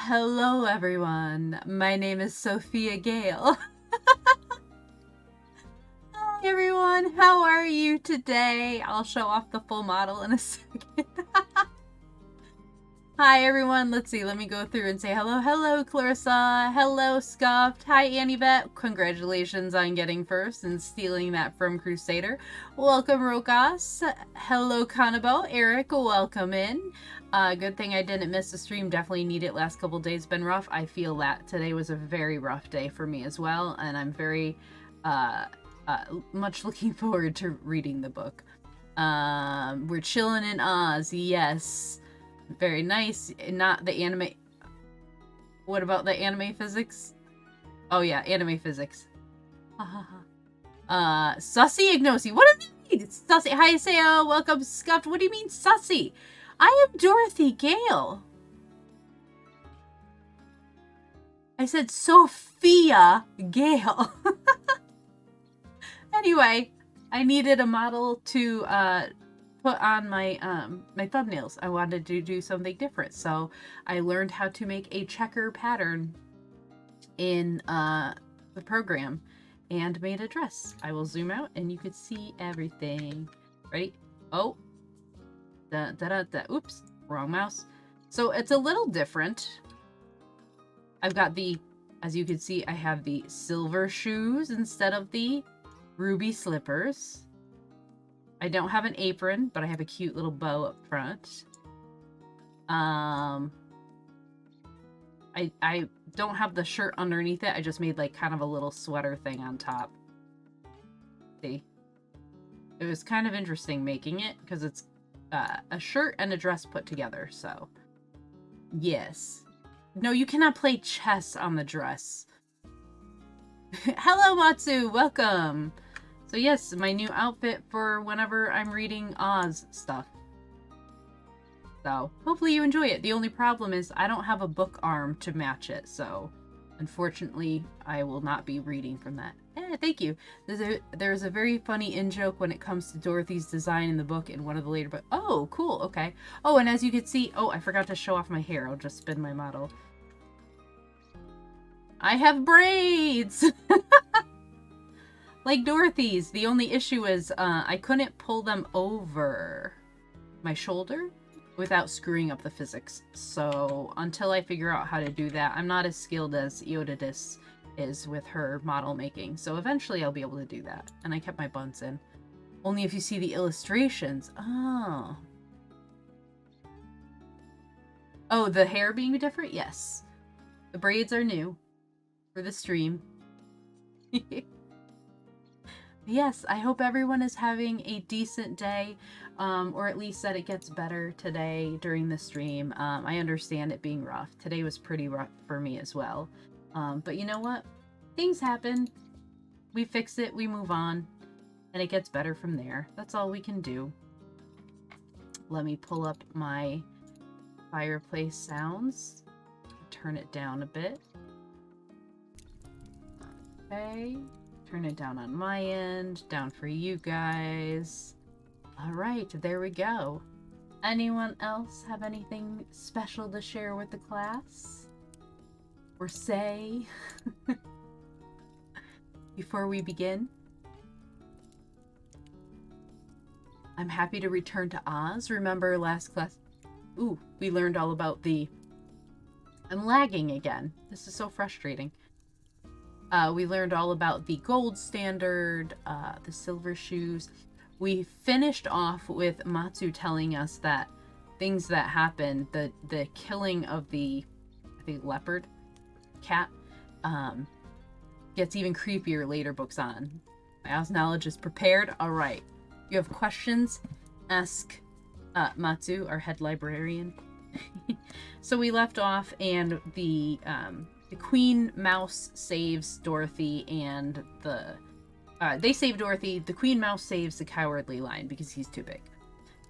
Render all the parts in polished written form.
Hello everyone, my name is Sophia Gale. Hi everyone, how are you today? I'll show off the full model in a second. Hi everyone, let's see, let me go through and say hello. Hello Clarissa, hello Scuffed, hi Annie Bet, congratulations on getting first and stealing that from Crusader. Welcome Rokas, hello Kanabo, Eric, welcome in. Good thing I didn't miss the stream, definitely need it, last couple days been rough. I feel that today was a very rough day for me as well, and I'm very much looking forward to reading the book. We're chilling in Oz, yes. Very nice. Not the anime. What about the anime physics? Oh yeah, anime physics. Sussy Ignosi. What does that mean? Sussy. Hi, Seo. Welcome, Scuffed. What do you mean, Sussy? I am Dorothy Gale. I said Sophia Gale. Anyway, I needed a model to put on my my thumbnails. I wanted to do something different, so I learned how to make a checker pattern in the program and made a dress. I will zoom out and you could see everything. Ready? Oh, oops, wrong mouse. So it's a little different. I've got the, as you can see, I have the silver shoes instead of the ruby slippers. I don't have an apron, but I have a cute little bow up front. I don't have the shirt underneath it. I just made like kind of a little sweater thing on top. See? It was kind of interesting making it because it's a shirt and a dress put together, so yes. No, you cannot play chess on the dress. Hello, Matsu! Welcome! So yes, my new outfit for whenever I'm reading Oz stuff. So, hopefully you enjoy it. The only problem is I don't have a book arm to match it, so unfortunately I will not be reading from that. Thank you. There's a very funny in-joke when it comes to Dorothy's design in the book in one of the later books. Oh, cool, okay. Oh, and as you can see, oh, I forgot to show off my hair. I'll just spin my model. I have braids! Like Dorothy's. The only issue is I couldn't pull them over my shoulder without screwing up the physics. So until I figure out how to do that, I'm not as skilled as Iodidis is with her model making. So eventually I'll be able to do that. And I kept my buns in. Only if you see the illustrations. Oh. Oh, the hair being different? Yes. The braids are new for the stream. Yes, I hope everyone is having a decent day, or at least that it gets better today during the stream. I understand it being rough. Today was pretty rough for me as well. But you know what? Things happen. We fix it, we move on, and it gets better from there. That's all we can do. Let me pull up my fireplace sounds. Turn it down a bit. Okay. Turn it down on my end, down for you guys. All right, there we go. Anyone else have anything special to share with the class? Or say? Before we begin? I'm happy to return to Oz. Remember last class? Ooh, we learned all about the... I'm lagging again. This is so frustrating. We learned all about the gold standard, the silver shoes. We finished off with Matsu telling us that things that happen, the killing of the, I think, leopard cat, gets even creepier later books on. My Oz knowledge is prepared. All right. If you have questions, ask Matsu, our head librarian. So we left off, and the Queen Mouse saves Dorothy, and they save Dorothy. The Queen Mouse saves the Cowardly Lion because he's too big.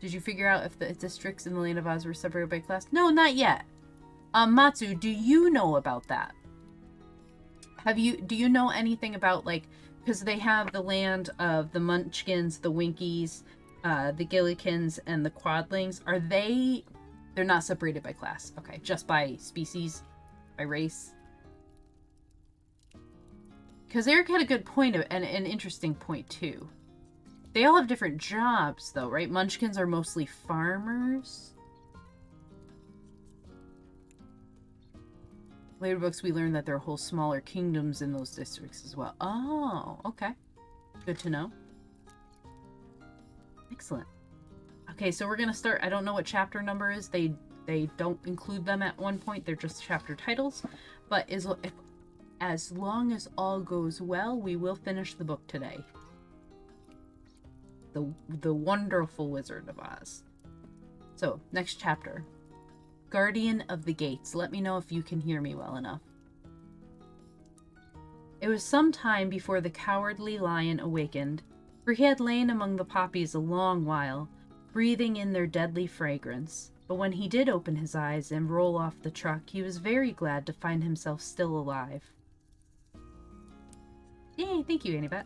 Did you figure out if the districts in the Land of Oz were separated by class? No, not yet. Matsu, do you know about that? Do you know anything about, like, because they have the land of the Munchkins, the Winkies, the Gillikins, and the Quadlings. They're not separated by class. Okay, just by species. by race. Because Eric had a good point, and an interesting point, too. They all have different jobs, though, right? Munchkins are mostly farmers. Later books, we learn that there are whole smaller kingdoms in those districts as well. Oh, okay. Good to know. Excellent. Okay, so we're going to start. I don't know what chapter number is. They don't include them at one point. They're just chapter titles. But as long as all goes well, we will finish the book today. The Wonderful Wizard of Oz. So, next chapter. Guardian of the Gates. Let me know if you can hear me well enough. It was some time before the Cowardly Lion awakened, for he had lain among the poppies a long while, breathing in their deadly fragrance. But when he did open his eyes and roll off the truck, he was very glad to find himself still alive. Yay, thank you, Annabeth.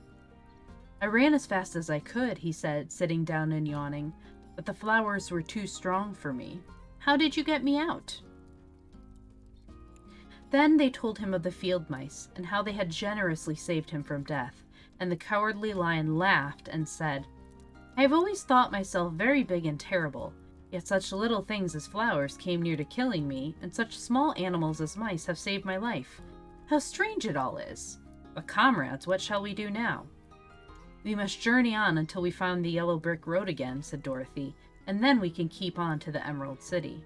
I ran as fast as I could, he said, sitting down and yawning, but the flowers were too strong for me. How did you get me out? Then they told him of the field mice, and how they had generously saved him from death, and the Cowardly Lion laughed and said, I have always thought myself very big and terrible, yet such little things as flowers came near to killing me, and such small animals as mice have saved my life. How strange it all is! But comrades, what shall we do now? We must journey on until we find the yellow brick road again, said Dorothy, and then we can keep on to the Emerald City.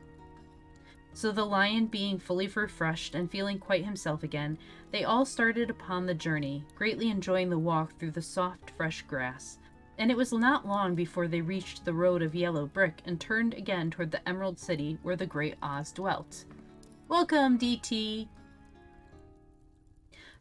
So the lion being fully refreshed and feeling quite himself again, they all started upon the journey, greatly enjoying the walk through the soft, fresh grass. And it was not long before they reached the road of yellow brick and turned again toward the Emerald City where the great Oz dwelt. Welcome, DT!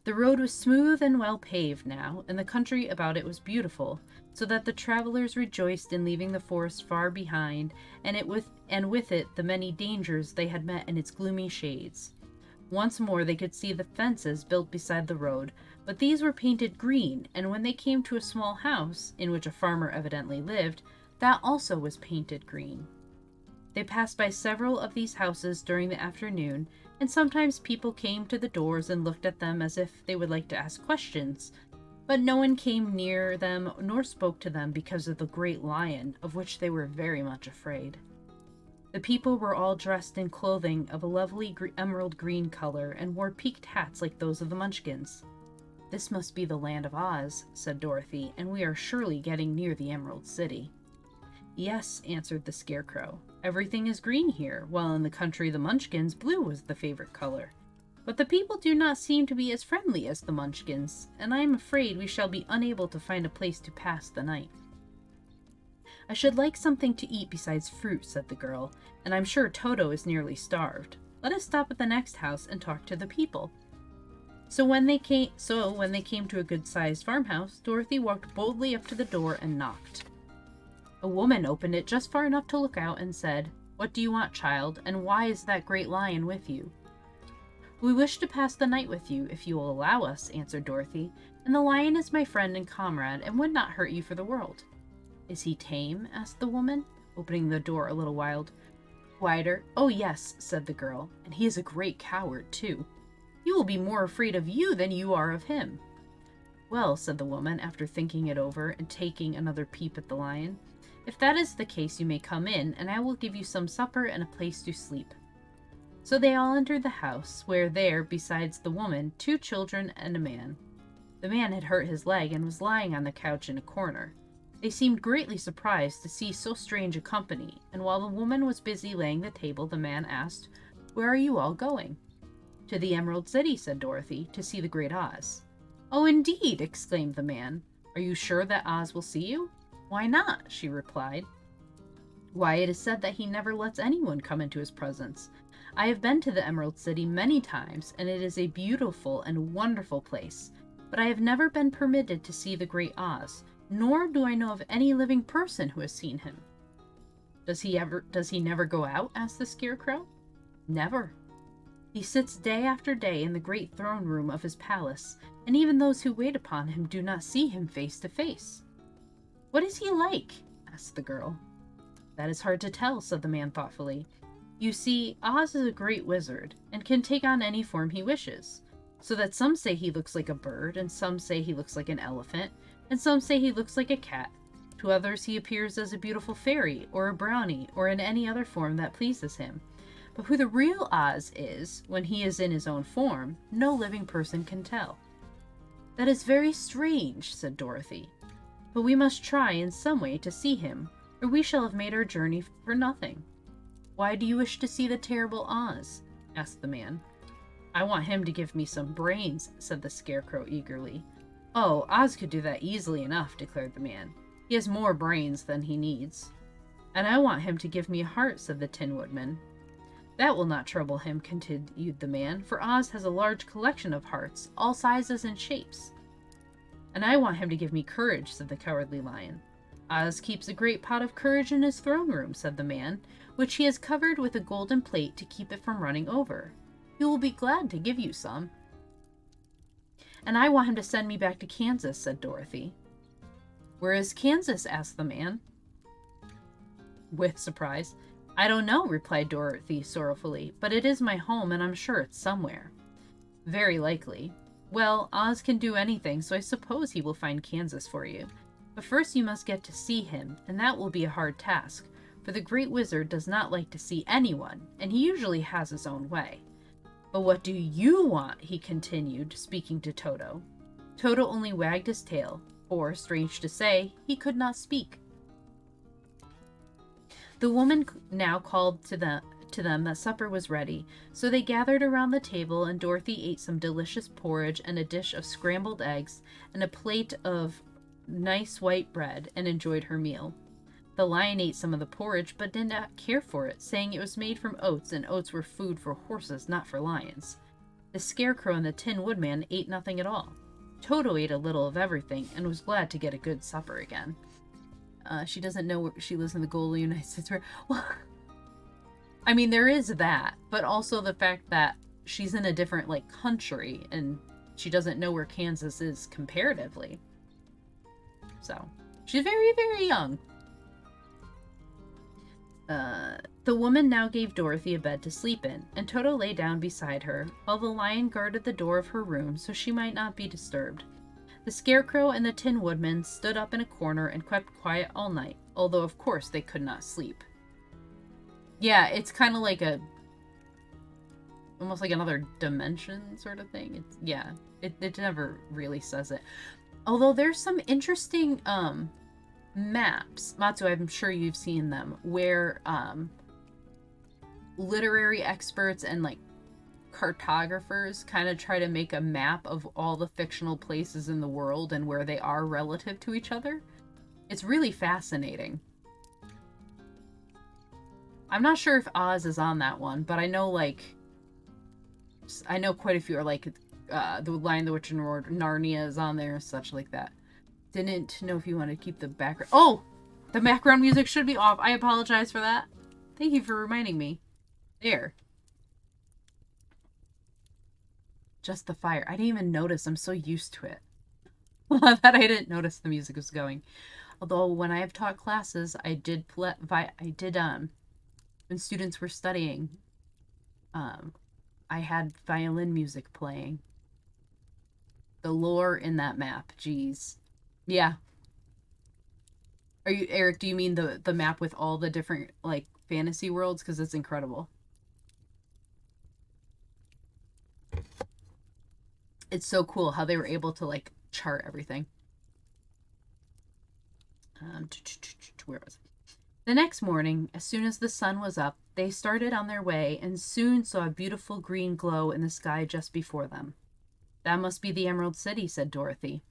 The road was smooth and well paved now, and the country about it was beautiful, so that the travelers rejoiced in leaving the forest far behind, and with it the many dangers they had met in its gloomy shades. Once more they could see the fences built beside the road, but these were painted green, and when they came to a small house, in which a farmer evidently lived, that also was painted green. They passed by several of these houses during the afternoon, and sometimes people came to the doors and looked at them as if they would like to ask questions, but no one came near them nor spoke to them because of the great lion, of which they were very much afraid. The people were all dressed in clothing of a lovely emerald green color and wore peaked hats like those of the Munchkins. This must be the land of Oz, said Dorothy, and we are surely getting near the Emerald City. Yes, answered the Scarecrow. Everything is green here, while in the country of the Munchkins, blue was the favorite color. But the people do not seem to be as friendly as the Munchkins, and I am afraid we shall be unable to find a place to pass the night. I should like something to eat besides fruit, said the girl, and I'm sure Toto is nearly starved. Let us stop at the next house and talk to the people. So when they came to a good-sized farmhouse, Dorothy walked boldly up to the door and knocked. A woman opened it just far enough to look out and said, What do you want, child, and why is that great lion with you? We wish to pass the night with you, if you will allow us, answered Dorothy, and the lion is my friend and comrade, and would not hurt you for the world. Is he tame? Asked the woman, opening the door a little wider. Oh yes, said the girl, and he is a great coward, too. He will be more afraid of you than you are of him. Well, said the woman, after thinking it over and taking another peep at the lion, if that is the case, you may come in, and I will give you some supper and a place to sleep. So they all entered the house, where there, besides the woman, 2 children and a man. The man had hurt his leg and was lying on the couch in a corner. They seemed greatly surprised to see so strange a company, and while the woman was busy laying the table, the man asked, Where are you all going? To the Emerald City, said Dorothy, to see the great Oz. Oh, indeed, exclaimed the man. Are you sure that Oz will see you? Why not? She replied. Why, it is said that he never lets anyone come into his presence. I have been to the Emerald City many times, and it is a beautiful and wonderful place, but I have never been permitted to see the great Oz, nor do I know of any living person who has seen him. Does he never go out? Asked the Scarecrow. Never. He sits day after day in the great throne room of his palace, and even those who wait upon him do not see him face to face. What is he like? Asked the girl. That is hard to tell, said the man thoughtfully. You see, Oz is a great wizard and can take on any form he wishes. So that some say he looks like a bird, and some say he looks like an elephant, and some say he looks like a cat. To others he appears as a beautiful fairy, or a brownie, or in any other form that pleases him. But who the real Oz is, when he is in his own form, no living person can tell. That is very strange, said Dorothy. But we must try in some way to see him, or we shall have made our journey for nothing. Why do you wish to see the terrible Oz? Asked the man. I want him to give me some brains, said the Scarecrow eagerly. Oh, Oz could do that easily enough, declared the man. He has more brains than he needs. And I want him to give me a heart, said the Tin Woodman. That will not trouble him, continued the man, for Oz has a large collection of hearts, all sizes and shapes. And I want him to give me courage, said the Cowardly Lion. Oz keeps a great pot of courage in his throne room, said the man, which he has covered with a golden plate to keep it from running over. He will be glad to give you some. And I want him to send me back to Kansas, said Dorothy. Where is Kansas? Asked the man, with surprise. I don't know, replied Dorothy sorrowfully, but it is my home and I'm sure it's somewhere. Very likely. Well, Oz can do anything, so I suppose he will find Kansas for you. But first you must get to see him, and that will be a hard task, for the Great Wizard does not like to see anyone, and he usually has his own way. But what do you want? He continued, speaking to Toto. Toto only wagged his tail, for, strange to say, he could not speak. The woman now called to them that supper was ready, so they gathered around the table, and Dorothy ate some delicious porridge and a dish of scrambled eggs and a plate of nice white bread, and enjoyed her meal. The lion ate some of the porridge, but did not care for it, saying it was made from oats, and oats were food for horses, not for lions. The Scarecrow and the Tin Woodman ate nothing at all. Toto ate a little of everything, and was glad to get a good supper again. She doesn't know where she lives in the Gold United States. Well, I mean, there is that, but also the fact that she's in a different, country, and she doesn't know where Kansas is comparatively. So, she's very, very young. The woman now gave Dorothy a bed to sleep in, and Toto lay down beside her, while the lion guarded the door of her room so she might not be disturbed. The Scarecrow and the Tin Woodman stood up in a corner and kept quiet all night, although of course they could not sleep. Yeah, it's kind of like almost like another dimension sort of thing. It never really says it. Although there's some interesting, maps, Matsu, I'm sure you've seen them, where, literary experts and, cartographers kind of try to make a map of all the fictional places in the world and where they are relative to each other. It's really fascinating. I'm not sure if Oz is on that one, but I know, I know quite a few are, The Lion, the Witch, and Narnia is on there, such like that. Didn't know if you want to keep the background. Oh! The background music should be off. I apologize for that. Thank you for reminding me. There. Just the fire. I didn't even notice. I'm so used to it. That I didn't notice the music was going. Although when I have taught classes, when students were studying, I had violin music playing. The lore in that map, geez. Yeah. Eric, do you mean the map with all the different, fantasy worlds? Because it's incredible. It's so cool how they were able to, chart everything. Where was it? The next morning, as soon as the sun was up, they started on their way and soon saw a beautiful green glow in the sky just before them. That must be the Emerald City, said Dorothy.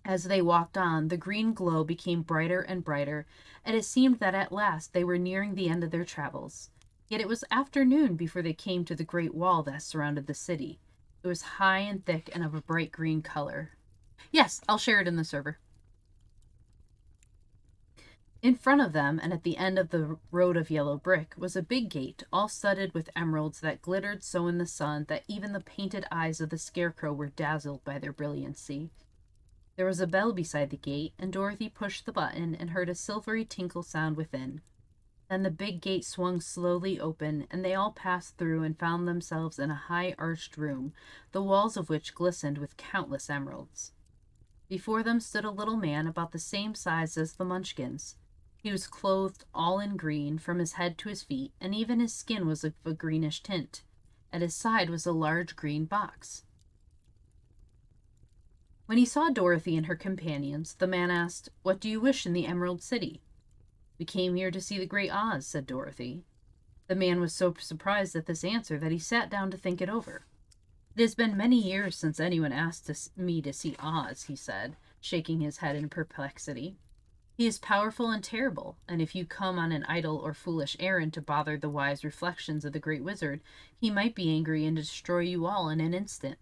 As they walked on, the green glow became brighter and brighter, and it seemed that at last they were nearing the end of their travels. Yet it was afternoon before they came to the great wall that surrounded the city. It was high and thick and of a bright green color. Yes, I'll share it in the server. In front of them, and at the end of the road of yellow brick, was a big gate, all studded with emeralds that glittered so in the sun that even the painted eyes of the Scarecrow were dazzled by their brilliancy. There was a bell beside the gate, and Dorothy pushed the button and heard a silvery tinkle sound within. Then the big gate swung slowly open, and they all passed through and found themselves in a high arched room, the walls of which glistened with countless emeralds. Before them stood a little man about the same size as the Munchkins. He was clothed all in green, from his head to his feet, and even his skin was of a greenish tint. At his side was a large green box. When he saw Dorothy and her companions, the man asked, "What do you wish in the Emerald City?" "We came here to see the Great Oz," said Dorothy. The man was so surprised at this answer that he sat down to think it over. "It has been many years since anyone asked me to see Oz," he said, shaking his head in perplexity. "He is powerful and terrible, and if you come on an idle or foolish errand to bother the wise reflections of the Great Wizard, he might be angry and destroy you all in an instant."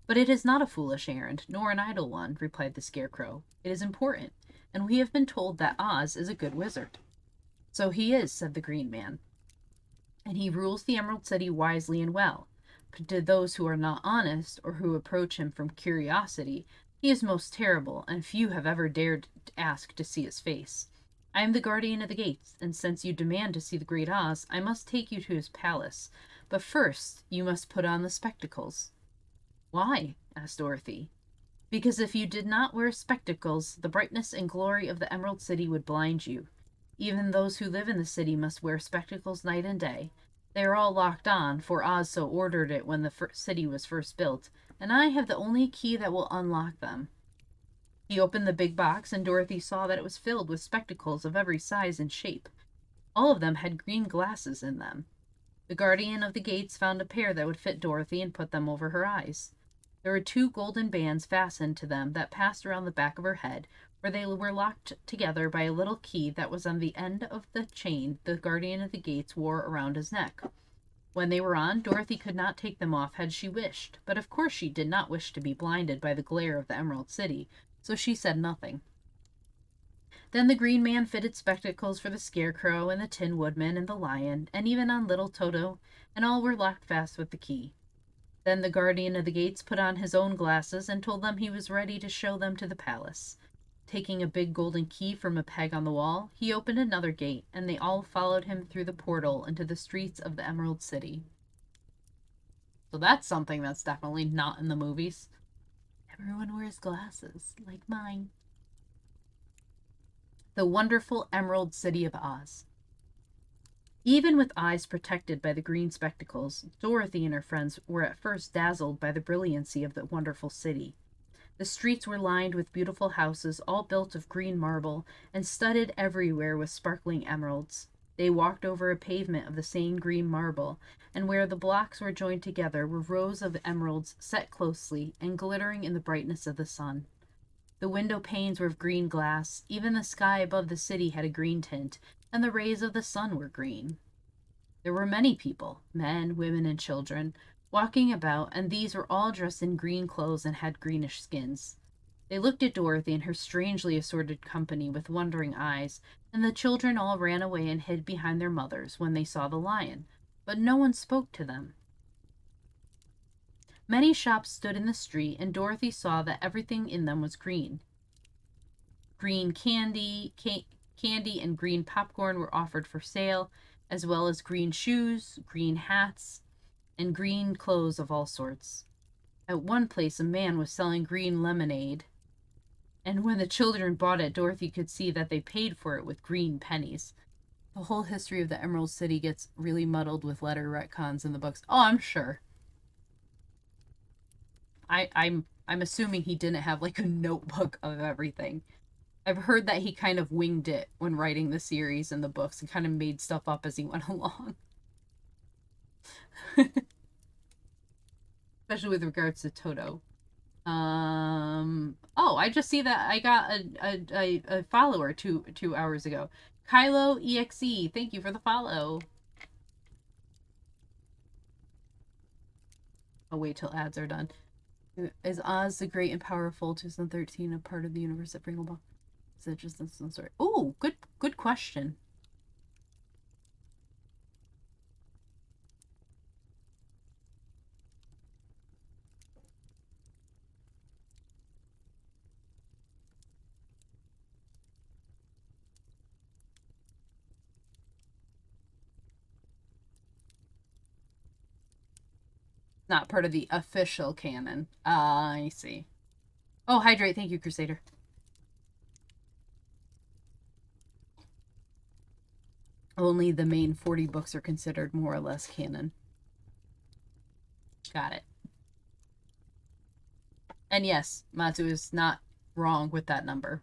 "But it is not a foolish errand, nor an idle one," replied the Scarecrow. "It is important, and we have been told that Oz is a good wizard." "So he is," said the Green Man, "and he rules the Emerald City wisely and well. But to those who are not honest, or who approach him from curiosity, he is most terrible, and few have ever dared ask to see his face. I am the guardian of the gates, and since you demand to see the Great Oz, I must take you to his palace. But first, you must put on the spectacles." "Why?" asked Dorothy. "Because if you did not wear spectacles, the brightness and glory of the Emerald City would blind you. Even those who live in the city must wear spectacles night and day. They are all locked on, for Oz so ordered it when the city was first built, and I have the only key that will unlock them." He opened the big box, and Dorothy saw that it was filled with spectacles of every size and shape. All of them had green glasses in them. The guardian of the gates found a pair that would fit Dorothy and put them over her eyes. There were 2 golden bands fastened to them that passed around the back of her head, where they were locked together by a little key that was on the end of the chain the guardian of the gates wore around his neck. When they were on, Dorothy could not take them off had she wished, but of course she did not wish to be blinded by the glare of the Emerald City, so she said nothing. Then the Green Man fitted spectacles for the Scarecrow and the Tin Woodman and the Lion, and even on little Toto, and all were locked fast with the key. Then the guardian of the gates put on his own glasses and told them he was ready to show them to the palace. Taking a big golden key from a peg on the wall, he opened another gate, and they all followed him through the portal into the streets of the Emerald City. So that's something that's definitely not in the movies. Everyone wears glasses, like mine. The wonderful Emerald City of Oz. Even with eyes protected by the green spectacles, Dorothy and her friends were at first dazzled by the brilliancy of the wonderful city. The streets were lined with beautiful houses, all built of green marble, and studded everywhere with sparkling emeralds. They walked over a pavement of the same green marble, and where the blocks were joined together were rows of emeralds set closely and glittering in the brightness of the sun. The window panes were of green glass, even the sky above the city had a green tint, and the rays of the sun were green. There were many people, men, women, and children, walking about, and these were all dressed in green clothes and had greenish skins. They looked at Dorothy and her strangely assorted company with wondering eyes, and the children all ran away and hid behind their mothers when they saw the lion, but no one spoke to them. Many shops stood in the street, and Dorothy saw that everything in them was green. Green candy and green popcorn were offered for sale, as well as green shoes, green hats, and green clothes of all sorts. At one place, a man was selling green lemonade, and when the children bought it, Dorothy could see that they paid for it with green pennies. The whole history of the Emerald City gets really muddled with letter retcons in the books. Oh, I'm sure. I'm assuming he didn't have like a notebook of everything. I've heard that he kind of winged it when writing the series and the books and kind of made stuff up as he went along. Especially with regards to Toto. Oh, I just see that I got a follower two hours ago. Kylo EXE, thank you for the follow. I'll wait till ads are done. Is Oz the Great and Powerful 2013 a part of the universe at Bringleball? Is it just some sort? Oh, good question. Not part of the official canon. I see. Oh, hydrate. Thank you, Crusader. Only the main 40 books are considered more or less canon. Got it. And yes, Matsu is not wrong with that number.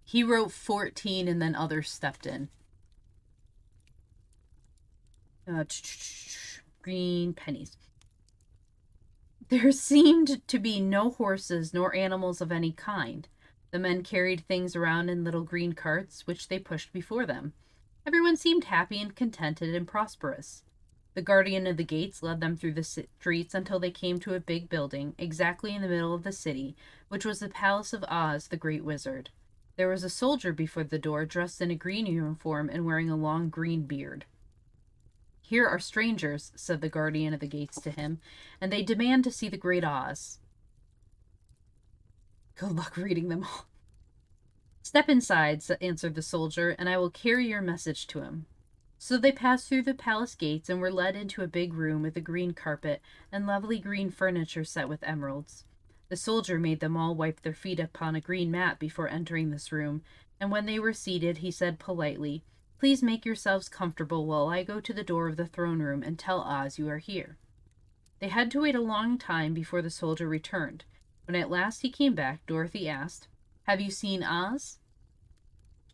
He wrote 14 and then others stepped in. Green pennies. There seemed to be no horses nor animals of any kind. The men carried things around in little green carts, which they pushed before them. Everyone seemed happy and contented and prosperous. The guardian of the gates led them through the streets until they came to a big building, exactly in the middle of the city, which was the palace of Oz, the great wizard. There was a soldier before the door, dressed in a green uniform and wearing a long green beard. "Here are strangers," said the guardian of the gates to him, "and they demand to see the great Oz." Good luck reading them all. "Step inside," answered the soldier, "and I will carry your message to him." So they passed through the palace gates and were led into a big room with a green carpet and lovely green furniture set with emeralds. The soldier made them all wipe their feet upon a green mat before entering this room, and when they were seated, he said politely, "Please make yourselves comfortable while I go to the door of the throne room and tell Oz you are here." They had to wait a long time before the soldier returned. When at last he came back, Dorothy asked, "Have you seen Oz?"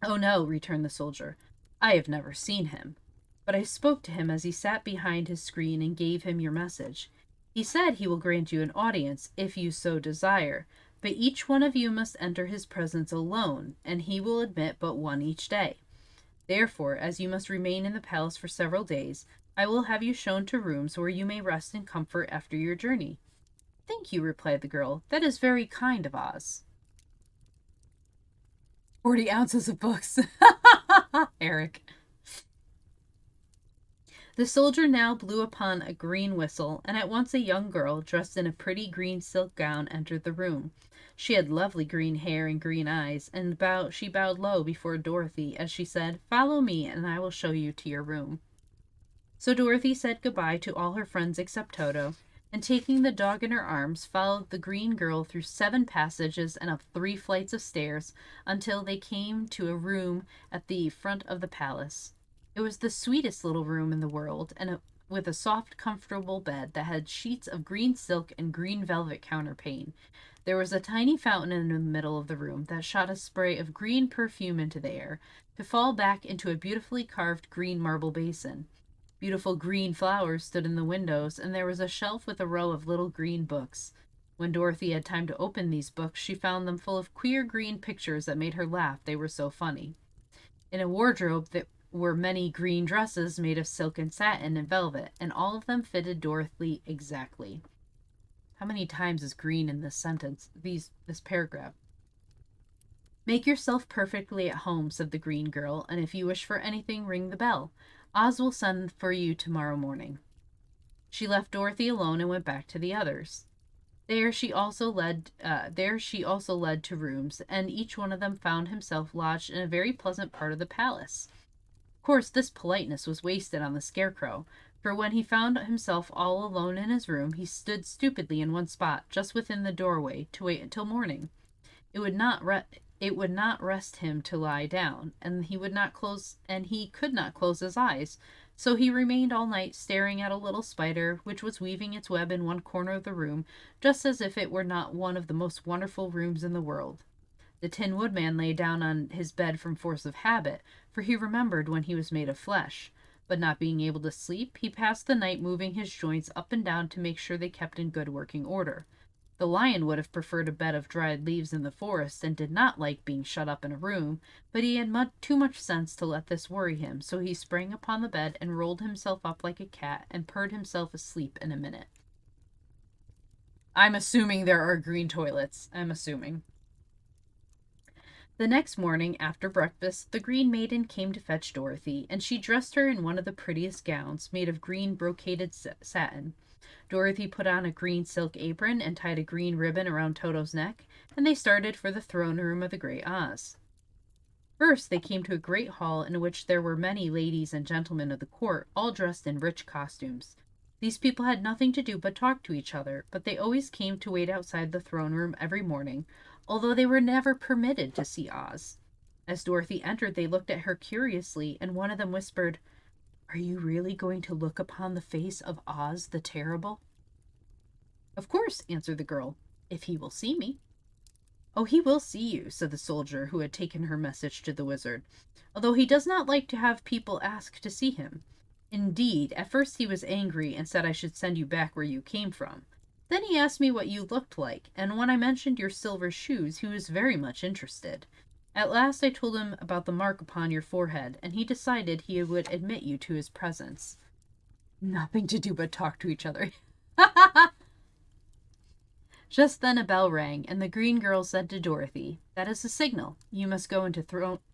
"Oh no," returned the soldier. "I have never seen him. But I spoke to him as he sat behind his screen and gave him your message. He said he will grant you an audience, if you so desire, but each one of you must enter his presence alone, and he will admit but one each day. Therefore, as you must remain in the palace for several days, I will have you shown to rooms where you may rest in comfort after your journey." "Thank you," replied the girl. "That is very kind of Oz." 40 ounces of books. Eric. The soldier now blew upon a green whistle, and at once a young girl, dressed in a pretty green silk gown, entered the room. She had lovely green hair and green eyes, and she bowed low before Dorothy as she said, "Follow me, and I will show you to your room." So Dorothy said goodbye to all her friends except Toto, and taking the dog in her arms, followed the green girl through 7 passages and up 3 flights of stairs until they came to a room at the front of the palace. It was the sweetest little room in the world, and with a soft, comfortable bed that had sheets of green silk and green velvet counterpane. There was a tiny fountain in the middle of the room that shot a spray of green perfume into the air, to fall back into a beautifully carved green marble basin. Beautiful green flowers stood in the windows, and there was a shelf with a row of little green books. When Dorothy had time to open these books, she found them full of queer green pictures that made her laugh, they were so funny. In a wardrobe there were many green dresses made of silk and satin and velvet, and all of them fitted Dorothy exactly. How many times is green in this sentence, this paragraph? "Make yourself perfectly at home," said the green girl, "and if you wish for anything, ring the bell. Oz will send for you tomorrow morning." She left Dorothy alone and went back to the others. There she also led to rooms, and each one of them found himself lodged in a very pleasant part of the palace. Of course, this politeness was wasted on the Scarecrow, for when he found himself all alone in his room, he stood stupidly in one spot, just within the doorway, to wait until morning. It would not rest him to lie down, and he could not close his eyes, so he remained all night staring at a little spider which was weaving its web in one corner of the room, just as if it were not one of the most wonderful rooms in the world. The Tin Woodman lay down on his bed from force of habit, for he remembered when he was made of flesh, but not being able to sleep, he passed the night moving his joints up and down to make sure they kept in good working order. The lion would have preferred a bed of dried leaves in the forest and did not like being shut up in a room, but he had too much sense to let this worry him, so he sprang upon the bed and rolled himself up like a cat and purred himself asleep in a minute. I'm assuming there are green toilets. I'm assuming. The next morning, after breakfast, the Green Maiden came to fetch Dorothy, and she dressed her in one of the prettiest gowns, made of green brocaded satin. Dorothy put on a green silk apron and tied a green ribbon around Toto's neck, and they started for the throne room of the Great Oz. First, they came to a great hall in which there were many ladies and gentlemen of the court, all dressed in rich costumes. These people had nothing to do but talk to each other, but they always came to wait outside the throne room every morning, although they were never permitted to see Oz. As Dorothy entered, they looked at her curiously, and one of them whispered, "Are you really going to look upon the face of Oz the Terrible?" "Of course," answered the girl, "if he will see me." "Oh, he will see you," said the soldier who had taken her message to the wizard, "although he does not like to have people ask to see him. Indeed, at first he was angry and said I should send you back where you came from. Then he asked me what you looked like, and when I mentioned your silver shoes, he was very much interested. At last I told him about the mark upon your forehead, and he decided he would admit you to his presence." Nothing to do but talk to each other. Just then a bell rang, and the green girl said to Dorothy, "That is a signal. You must go into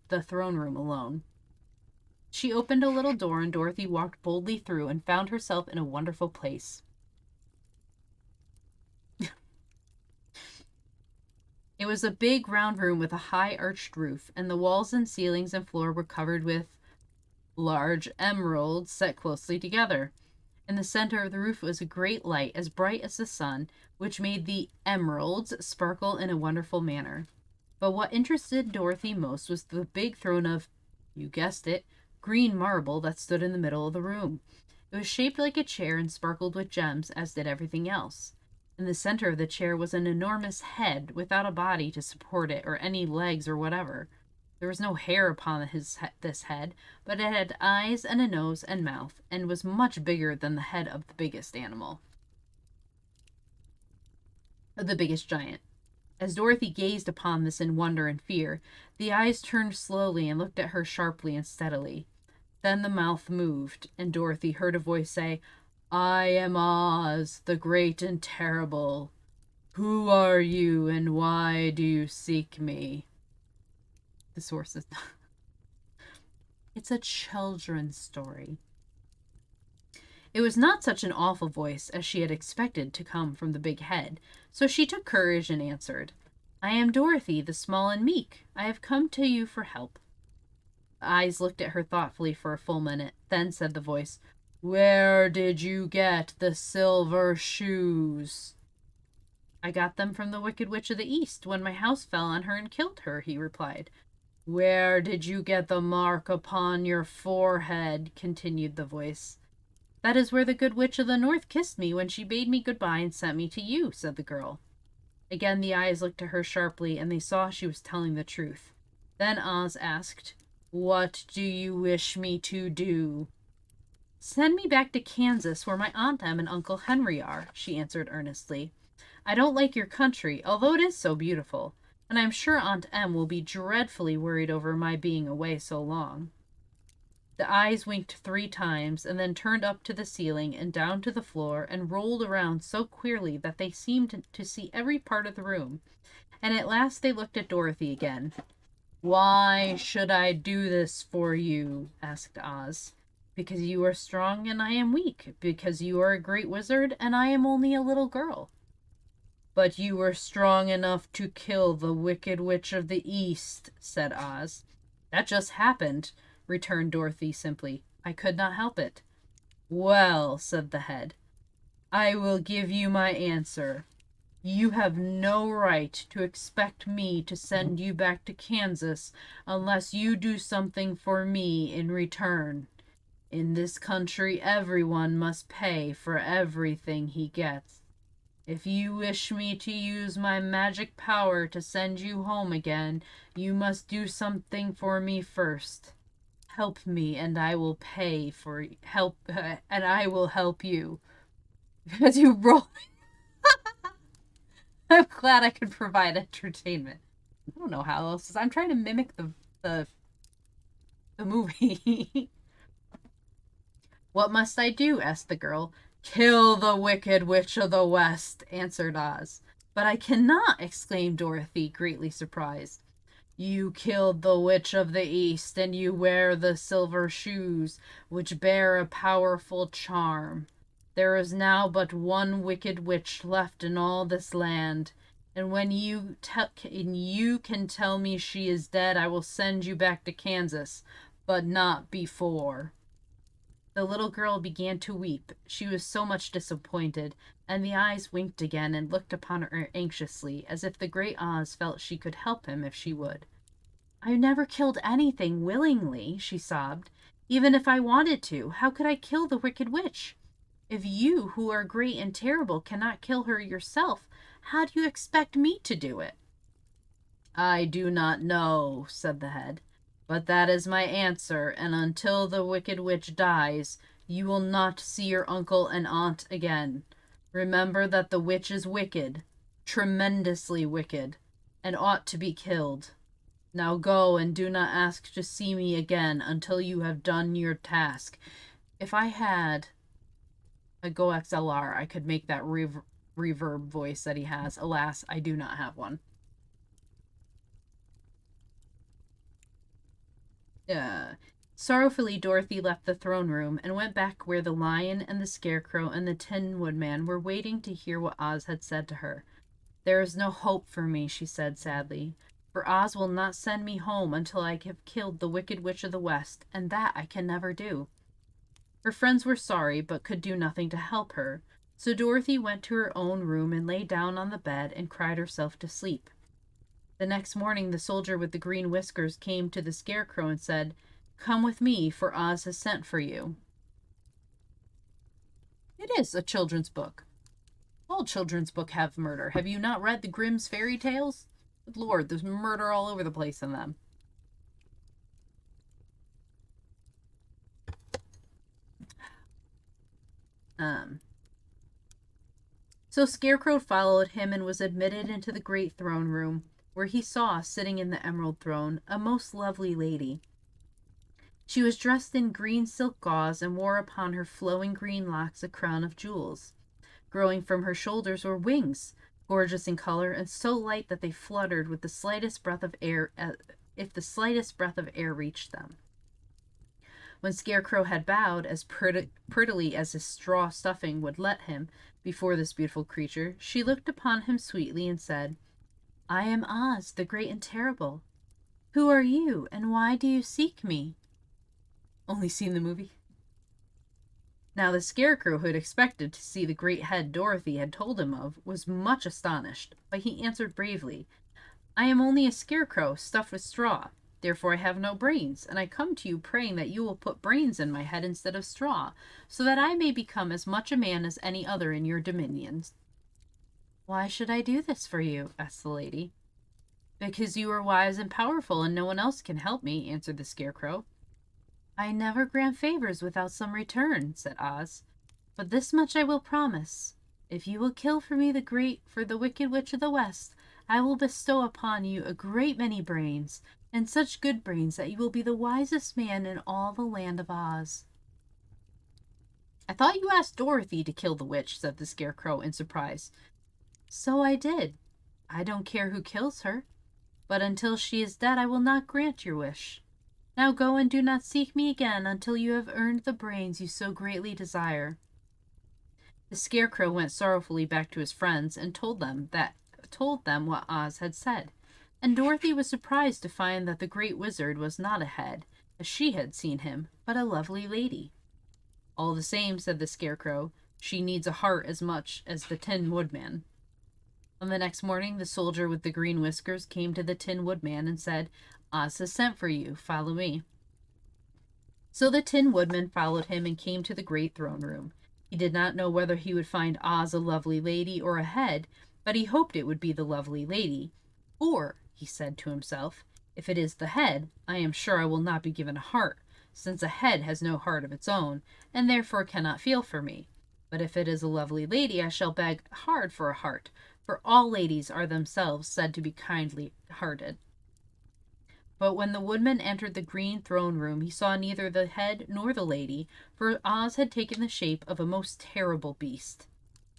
the throne room alone." She opened a little door, and Dorothy walked boldly through and found herself in a wonderful place. It was a big round room with a high arched roof, and the walls and ceilings and floor were covered with large emeralds set closely together. In the center of the roof was a great light, as bright as the sun, which made the emeralds sparkle in a wonderful manner. But what interested Dorothy most was the big throne of, you guessed it, green marble that stood in the middle of the room. It was shaped like a chair and sparkled with gems, as did everything else. In the center of the chair was an enormous head without a body to support it or any legs or whatever. There was no hair upon this head, but it had eyes and a nose and mouth, and was much bigger than the head of the biggest animal. Of the biggest giant. As Dorothy gazed upon this in wonder and fear, the eyes turned slowly and looked at her sharply and steadily. Then the mouth moved, and Dorothy heard a voice say, "I am Oz, the great and terrible. Who are you, and why do you seek me?" The source is It's a children's story. It was not such an awful voice as she had expected to come from the big head, so she took courage and answered, "I am Dorothy, the small and meek. I have come to you for help." The eyes looked at her thoughtfully for a full minute. Then said the voice, "Where did you get the silver shoes?" "I got them from the Wicked Witch of the East when my house fell on her and killed her," he replied. "Where did you get the mark upon your forehead?" continued the voice. "That is where the Good Witch of the North kissed me when she bade me goodbye and sent me to you," said the girl. Again the eyes looked at her sharply, and they saw she was telling the truth. Then Oz asked, "What do you wish me to do?" "Send me back to Kansas, where my Aunt Em and Uncle Henry are," she answered earnestly. "I don't like your country, although it is so beautiful, and I'm sure Aunt Em will be dreadfully worried over my being away so long." The eyes winked 3 times, and then turned up to the ceiling and down to the floor and rolled around so queerly that they seemed to see every part of the room, and at last they looked at Dorothy again. "Why should I do this for you?" asked Oz. "Because you are strong and I am weak. Because you are a great wizard and I am only a little girl." "But you were strong enough to kill the Wicked Witch of the East," said Oz. "That just happened," returned Dorothy simply. "I could not help it." "Well," said the head, "I will give you my answer. You have no right to expect me to send you back to Kansas unless you do something for me in return. In this country, everyone must pay for everything he gets. If you wish me to use my magic power to send you home again, you must do something for me first. Help me, and I will pay for help, and I will help you." Because you roll. I'm glad I could provide entertainment. I don't know how else. I'm trying to mimic the movie. "What must I do?" asked the girl. "Kill the Wicked Witch of the West," answered Oz. "But I cannot!" exclaimed Dorothy, greatly surprised. "You killed the Witch of the East, and you wear the silver shoes, which bear a powerful charm. There is now but one wicked witch left in all this land, and when you can tell me she is dead, I will send you back to Kansas, but not before." The little girl began to weep. She was so much disappointed, and the eyes winked again and looked upon her anxiously, as if the great Oz felt she could help him if she would. "I never killed anything willingly," she sobbed. "Even if I wanted to, how could I kill the Wicked Witch? If you, who are great and terrible, cannot kill her yourself, how do you expect me to do it?" "I do not know," said the head, "but that is my answer, and until the Wicked Witch dies, you will not see your uncle and aunt again. Remember that the witch is wicked, tremendously wicked, and ought to be killed. Now go, and do not ask to see me again until you have done your task." If I had a Go XLR, I could make that reverb voice that he has. Alas, I do not have one. Sorrowfully, Dorothy left the throne room and went back where the lion and the scarecrow and the Tin Woodman were waiting to hear what Oz had said to her. "There is no hope for me," she said sadly, "for Oz will not send me home until I have killed the Wicked Witch of the West, and that I can never do." Her friends were sorry, but could do nothing to help her, so Dorothy went to her own room and lay down on the bed and cried herself to sleep. The next morning the soldier with the green whiskers came to the Scarecrow and said, "Come with me, for Oz has sent for you." It is a children's book. All children's books have murder. Have you not read the Grimm's fairy tales? Good Lord, there's murder all over the place in them. So Scarecrow followed him and was admitted into the great throne room, where he saw, sitting in the emerald throne, a most lovely lady. She was dressed in green silk gauze and wore upon her flowing green locks a crown of jewels. Growing from her shoulders were wings, gorgeous in color and so light that they fluttered with the slightest breath of air, if the slightest breath of air reached them. When Scarecrow had bowed as prettily as his straw stuffing would let him before this beautiful creature, she looked upon him sweetly and said, "I am Oz, the great and terrible. Who are you, and why do you seek me?" Only seen the movie? Now the Scarecrow, who had expected to see the great head Dorothy had told him of, was much astonished, but he answered bravely, "I am only a scarecrow stuffed with straw. Therefore I have no brains, and I come to you praying that you will put brains in my head instead of straw, so that I may become as much a man as any other in your dominions." "Why should I do this for you?" asked the lady. "Because you are wise and powerful, and no one else can help me," answered the Scarecrow. "I never grant favors without some return," said Oz. "But this much I will promise. If you will kill for me the Wicked Witch of the West, I will bestow upon you a great many brains, and such good brains that you will be the wisest man in all the land of Oz." "I thought you asked Dorothy to kill the witch," said the Scarecrow in surprise. "So I did. I don't care who kills her. But until she is dead, I will not grant your wish. Now go and do not seek me again until you have earned the brains you so greatly desire." The Scarecrow went sorrowfully back to his friends and told them what Oz had said, and Dorothy was surprised to find that the great wizard was not a head, as she had seen him, but a lovely lady. "All the same," said the Scarecrow, "she needs a heart as much as the Tin Woodman." On the next morning the soldier with the green whiskers came to the Tin Woodman and said, "Oz has sent for you. Follow me." So the Tin Woodman followed him and came to the great throne room. He did not know whether he would find Oz a lovely lady or a head, but he hoped it would be the lovely lady. "For," he said to himself, "if it is the head, I am sure I will not be given a heart, since a head has no heart of its own, and therefore cannot feel for me. But if it is a lovely lady, I shall beg hard for a heart, for all ladies are themselves said to be kindly hearted." But when the woodman entered the green throne room, he saw neither the head nor the lady, for Oz had taken the shape of a most terrible beast.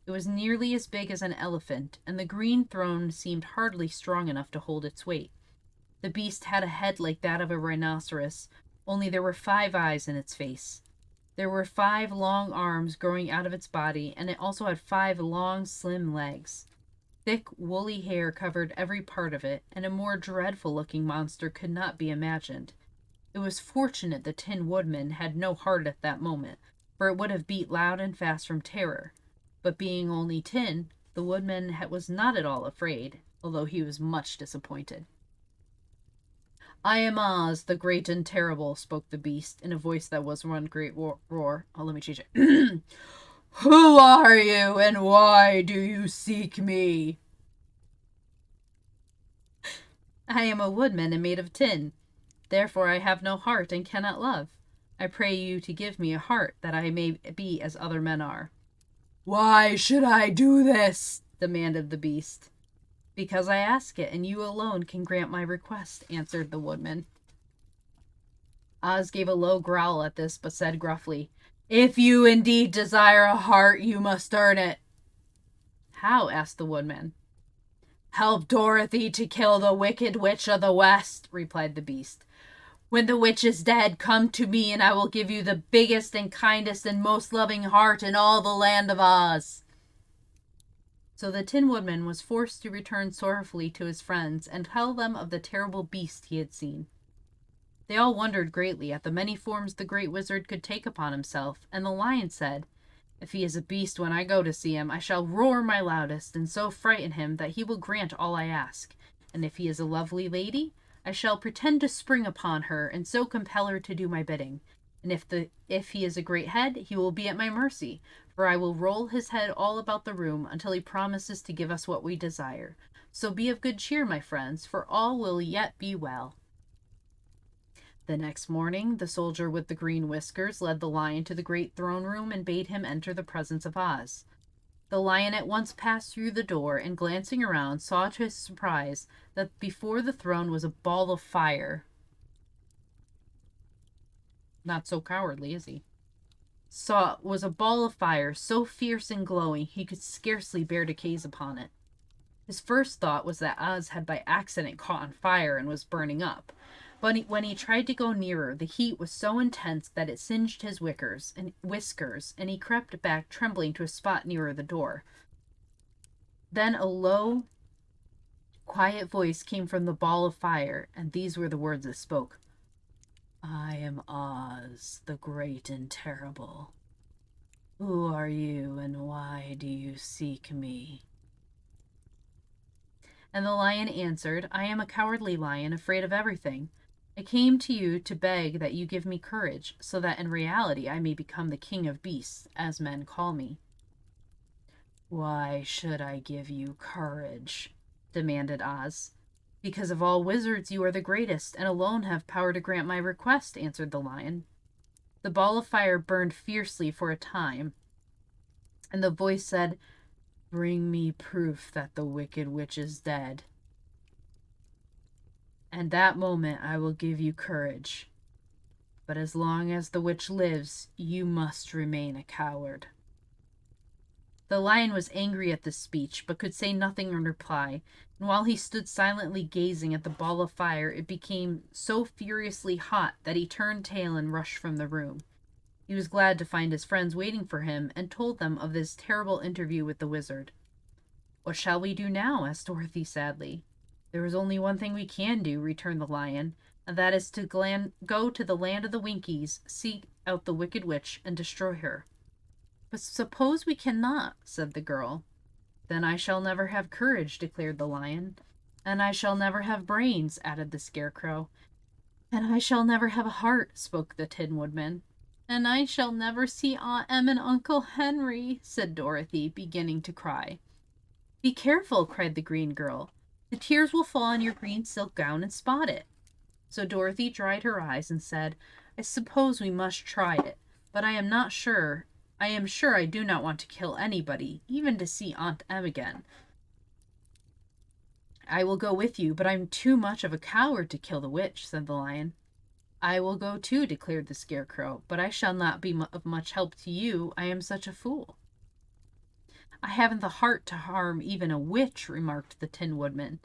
It was nearly as big as an elephant, and the green throne seemed hardly strong enough to hold its weight. The beast had a head like that of a rhinoceros, only there were 5 eyes in its face. There were 5 long arms growing out of its body, and it also had 5 long, slim legs. Thick, woolly hair covered every part of it, and a more dreadful-looking monster could not be imagined. It was fortunate the Tin Woodman had no heart at that moment, for it would have beat loud and fast from terror. But being only tin, the woodman was not at all afraid, although he was much disappointed. I am Oz, the great and terrible, spoke the beast, in a voice that was one great roar. Oh, let me change it. Who are you, and why do you seek me? I am a woodman and made of tin. Therefore I have no heart and cannot love. I pray you to give me a heart, that I may be as other men are. Why should I do this? Demanded the beast. Because I ask it, and you alone can grant my request, answered the woodman. Oz gave a low growl at this, but said gruffly, If you indeed desire a heart, you must earn it. How? Asked the woodman. Help Dorothy to kill the wicked witch of the West, replied the beast. When the witch is dead, come to me, and I will give you the biggest and kindest and most loving heart in all the land of Oz. So the Tin Woodman was forced to return sorrowfully to his friends and tell them of the terrible beast he had seen. They all wondered greatly at the many forms the great wizard could take upon himself, and the lion said, If he is a beast when I go to see him, I shall roar my loudest, and so frighten him that he will grant all I ask. And if he is a lovely lady, I shall pretend to spring upon her, and so compel her to do my bidding. And if he is a great head, he will be at my mercy, for I will roll his head all about the room until he promises to give us what we desire. So be of good cheer, my friends, for all will yet be well. The next morning, the soldier with the green whiskers led the lion to the great throne room and bade him enter the presence of Oz. The lion at once passed through the door and, glancing around, saw to his surprise that before the throne was a ball of fire. Not so cowardly, is he? Was a ball of fire so fierce and glowing he could scarcely bear to gaze upon it. His first thought was that Oz had by accident caught on fire and was burning up. But when he tried to go nearer, the heat was so intense that it singed his whiskers, and he crept back trembling to a spot nearer the door. Then a low, quiet voice came from the ball of fire, and these were the words it spoke. I am Oz, the great and terrible. Who are you, and why do you seek me? And the lion answered, I am a cowardly lion, afraid of everything. I came to you to beg that you give me courage, so that in reality I may become the king of beasts, as men call me. Why should I give you courage? Demanded Oz. Because of all wizards you are the greatest, and alone have power to grant my request, answered the lion. The ball of fire burned fiercely for a time, and the voice said, Bring me proof that the wicked witch is dead. And that moment I will give you courage. But as long as the witch lives, you must remain a coward. The lion was angry at this speech, but could say nothing in reply, and while he stood silently gazing at the ball of fire, it became so furiously hot that he turned tail and rushed from the room. He was glad to find his friends waiting for him, and told them of this terrible interview with the wizard. What shall we do now? Asked Dorothy sadly. There is only one thing we can do, returned the lion, and that is to go to the land of the Winkies, seek out the wicked witch, and destroy her. But suppose we cannot, said the girl. Then I shall never have courage, declared the lion. And I shall never have brains, added the Scarecrow. And I shall never have a heart, spoke the Tin Woodman. And I shall never see Aunt Em and Uncle Henry, said Dorothy, beginning to cry. Be careful, cried the green girl. The tears will fall on your green silk gown and spot it. So Dorothy dried her eyes and said, I suppose we must try it, but I am sure I do not want to kill anybody, even to see Aunt Em again. I will go with you, but I'm too much of a coward to kill the witch, said the lion. I will go too, declared the Scarecrow, but I shall not be of much help to you. I am such a fool. I haven't the heart to harm even a witch, remarked the Tin Woodman,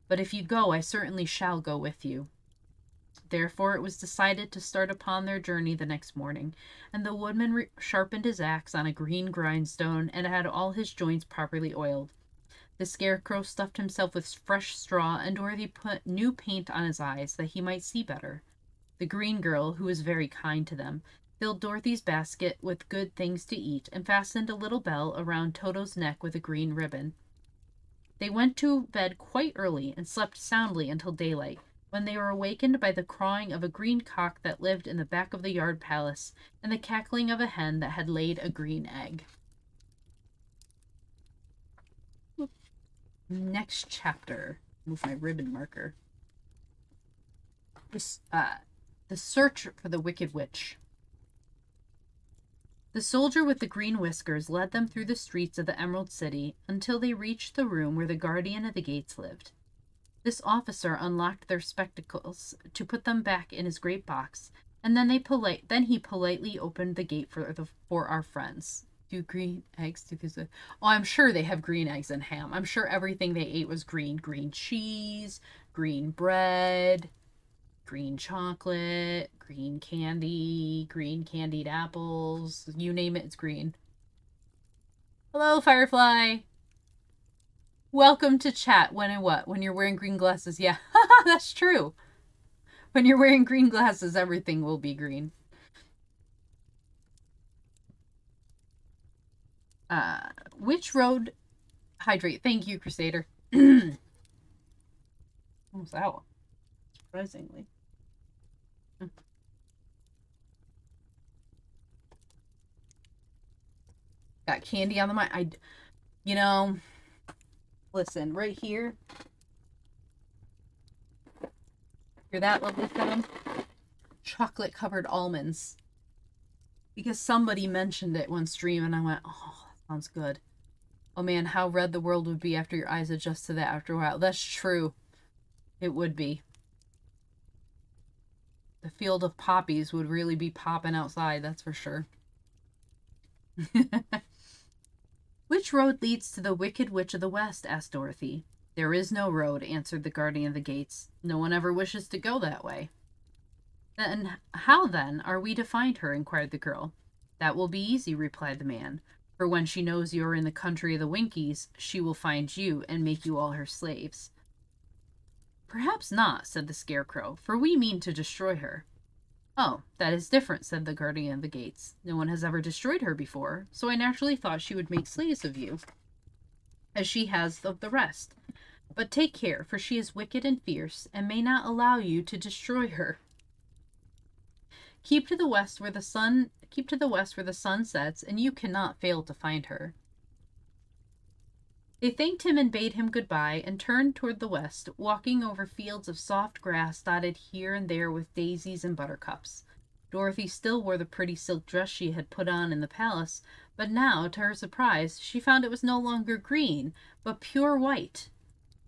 but if you go, I certainly shall go with you. Therefore it was decided to start upon their journey the next morning, and the woodman sharpened his axe on a green grindstone and had all his joints properly oiled. The Scarecrow stuffed himself with fresh straw, and Dorothy put new paint on his eyes that he might see better. The green girl, who was very kind to them, filled Dorothy's basket with good things to eat, and fastened a little bell around Toto's neck with a green ribbon. They went to bed quite early and slept soundly until daylight, when they were awakened by the crowing of a green cock that lived in the back of the yard palace and the cackling of a hen that had laid a green egg. Next chapter. Move my ribbon marker. The search for the Wicked Witch. The soldier with the green whiskers led them through the streets of the Emerald City until they reached the room where the guardian of the gates lived. This officer unlocked their spectacles to put them back in his great box, and then he politely opened the gate for our friends. Do green eggs? Oh, I'm sure they have green eggs and ham. I'm sure everything they ate was green. Green cheese, green bread, green chocolate, green candy, green candied apples. You name it, it's green. Hello, Firefly. Welcome to chat. When and what? When you're wearing green glasses. Yeah, that's true. When you're wearing green glasses, everything will be green. Which road? Hydrate. Thank you, Crusader. Almost out. Surprisingly. Got candy on the mind. Listen, right here. Hear that lovely sound? Chocolate covered almonds. Because somebody mentioned it one stream and I went, oh, that sounds good. Oh man, how red the world would be after your eyes adjust to that after a while. That's true. It would be. The field of poppies would really be popping outside, that's for sure. Which road leads to the Wicked Witch of the West? Asked Dorothy. There is no road, answered the guardian of the gates. No one ever wishes to go that way. Then how, then, are we to find her? Inquired the girl. That will be easy, replied the man. For when she knows you are in the country of the Winkies, she will find you and make you all her slaves. Perhaps not, said the Scarecrow, for we mean to destroy her. Oh, that is different, said the guardian of the gates. No one has ever destroyed her before, so I naturally thought she would make slaves of you, as she has of the rest. But take care, for she is wicked and fierce, and may not allow you to destroy her. Keep to the west where the sun sets, and you cannot fail to find her. They thanked him and bade him goodbye, and turned toward the west, walking over fields of soft grass dotted here and there with daisies and buttercups. Dorothy still wore the pretty silk dress she had put on in the palace, but now, to her surprise, she found it was no longer green, but pure white.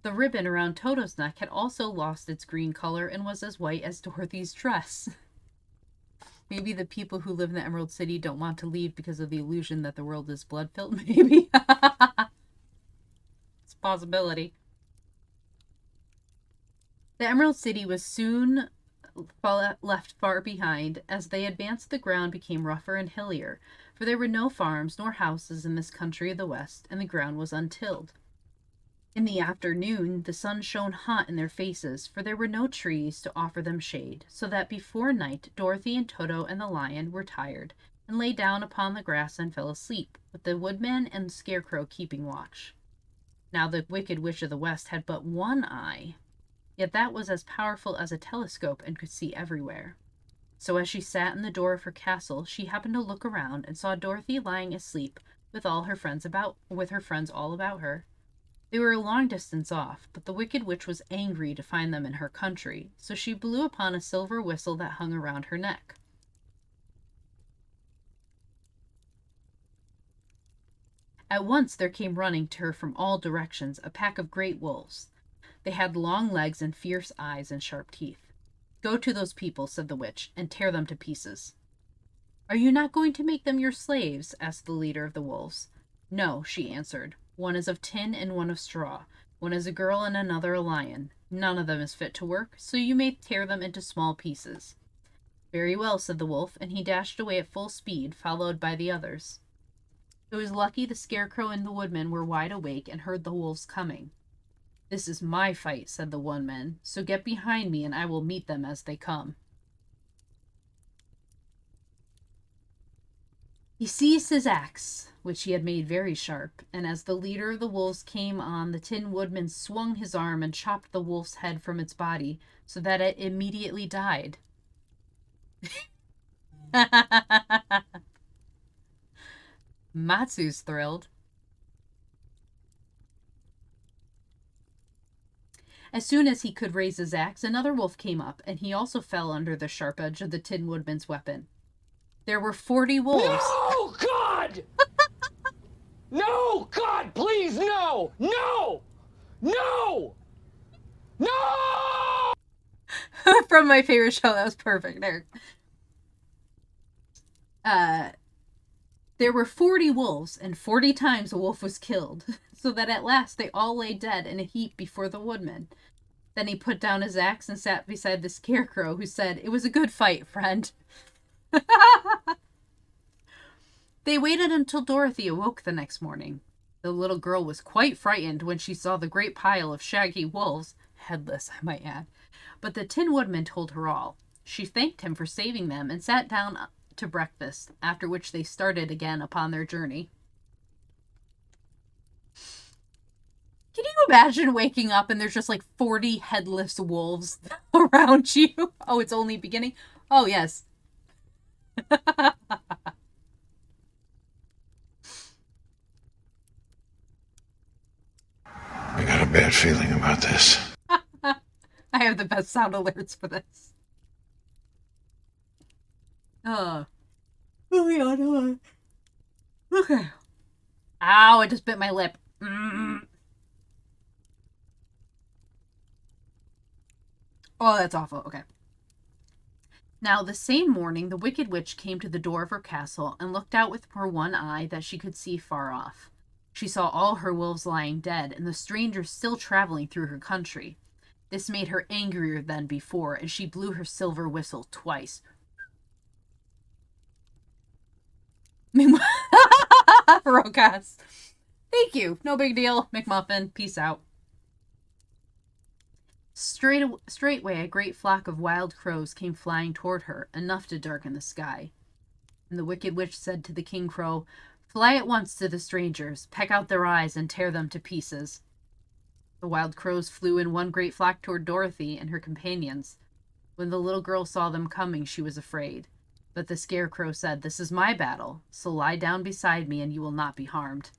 The ribbon around Toto's neck had also lost its green color and was as white as Dorothy's dress. Maybe the people who live in the Emerald City don't want to leave because of the illusion that the world is blood-filled, maybe. It's a possibility. The Emerald City was soon left far behind. As they advanced, the ground became rougher and hillier, for there were no farms nor houses in this country of the West, and the ground was untilled. In the afternoon, the sun shone hot in their faces, for there were no trees to offer them shade, so that before night Dorothy and Toto and the lion were tired, and lay down upon the grass and fell asleep, with the woodman and the Scarecrow keeping watch. Now the Wicked Witch of the West had but one eye, yet that was as powerful as a telescope and could see everywhere. So as she sat in the door of her castle, she happened to look around and saw Dorothy lying asleep with her friends all about her. They were a long distance off, but the Wicked Witch was angry to find them in her country, so she blew upon a silver whistle that hung around her neck. At once there came running to her from all directions a pack of great wolves. They had long legs and fierce eyes and sharp teeth. Go to those people, said the witch, and tear them to pieces. Are you not going to make them your slaves? Asked the leader of the wolves. No, she answered. One is of tin and one of straw. One is a girl and another a lion. None of them is fit to work, so you may tear them into small pieces. Very well, said the wolf, and he dashed away at full speed, followed by the others. It was lucky the Scarecrow and the woodman were wide awake and heard the wolves coming. This is my fight, said the woodman, so get behind me and I will meet them as they come. He seized his axe, which he had made very sharp, and as the leader of the wolves came on, the Tin Woodman swung his arm and chopped the wolf's head from its body, so that it immediately died. Matsu's thrilled. As soon as he could raise his axe, another wolf came up, and he also fell under the sharp edge of the Tin Woodman's weapon. There were 40 wolves. No, God! No, God, please, no! No! No! No! From my favorite show, that was perfect, Eric. There were 40 wolves, and 40 times a wolf was killed, so that at last they all lay dead in a heap before the woodman. Then he put down his axe and sat beside the scarecrow, who said, "It was a good fight, friend." They waited until Dorothy awoke the next morning. The little girl was quite frightened when she saw the great pile of shaggy wolves, headless, I might add. But the Tin Woodman told her all. She thanked him for saving them and sat down to breakfast, after which they started again upon their journey. Can you imagine waking up and there's just like 40 headless wolves around you? Oh, it's only beginning? Oh, yes. I got a bad feeling about this. I have the best sound alerts for this. Oh yeah, no. Okay. Ow, I just bit my lip. Oh, that's awful. Okay. Now, the same morning, the Wicked Witch came to the door of her castle and looked out with her one eye that she could see far off. She saw all her wolves lying dead and the strangers still traveling through her country. This made her angrier than before, and she blew her silver whistle twice. Rokas. Thank you. No big deal. McMuffin. Peace out. Straightway, a great flock of wild crows came flying toward her, enough to darken the sky. And the Wicked Witch said to the King Crow, "Fly at once to the strangers, peck out their eyes, and tear them to pieces." The wild crows flew in one great flock toward Dorothy and her companions. When the little girl saw them coming, she was afraid. But the Scarecrow said, "This is my battle, so lie down beside me and you will not be harmed."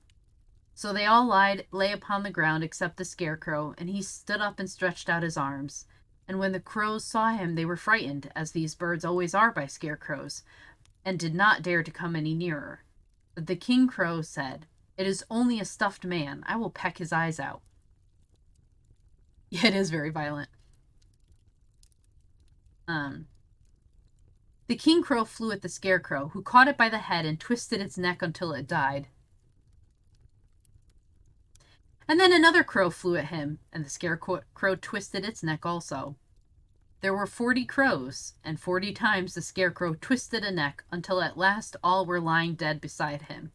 So they all lay upon the ground except the Scarecrow, and he stood up and stretched out his arms. And when the crows saw him, they were frightened, as these birds always are by scarecrows, and did not dare to come any nearer. But the King Crow said, "It is only a stuffed man. I will peck his eyes out." Yeah, it is very violent. The King Crow flew at the Scarecrow, who caught it by the head and twisted its neck until it died. And then another crow flew at him, and the Scarecrow twisted its neck also. There were 40 crows, and 40 times the Scarecrow twisted a neck, until at last all were lying dead beside him.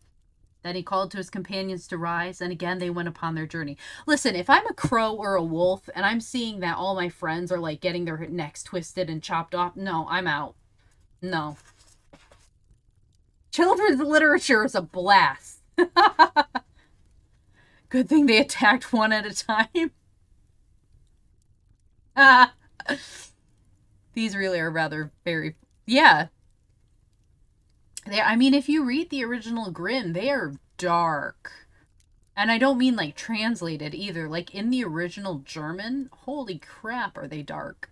Then he called to his companions to rise, and again they went upon their journey. Listen, if I'm a crow or a wolf, and I'm seeing that all my friends are like getting their necks twisted and chopped off, no, I'm out. No. Children's literature is a blast. Good thing they attacked one at a time. These really are rather very... Yeah. I mean, if you read the original Grimm, they are dark. And I don't mean, like, translated either. Like, in the original German, holy crap, are they dark.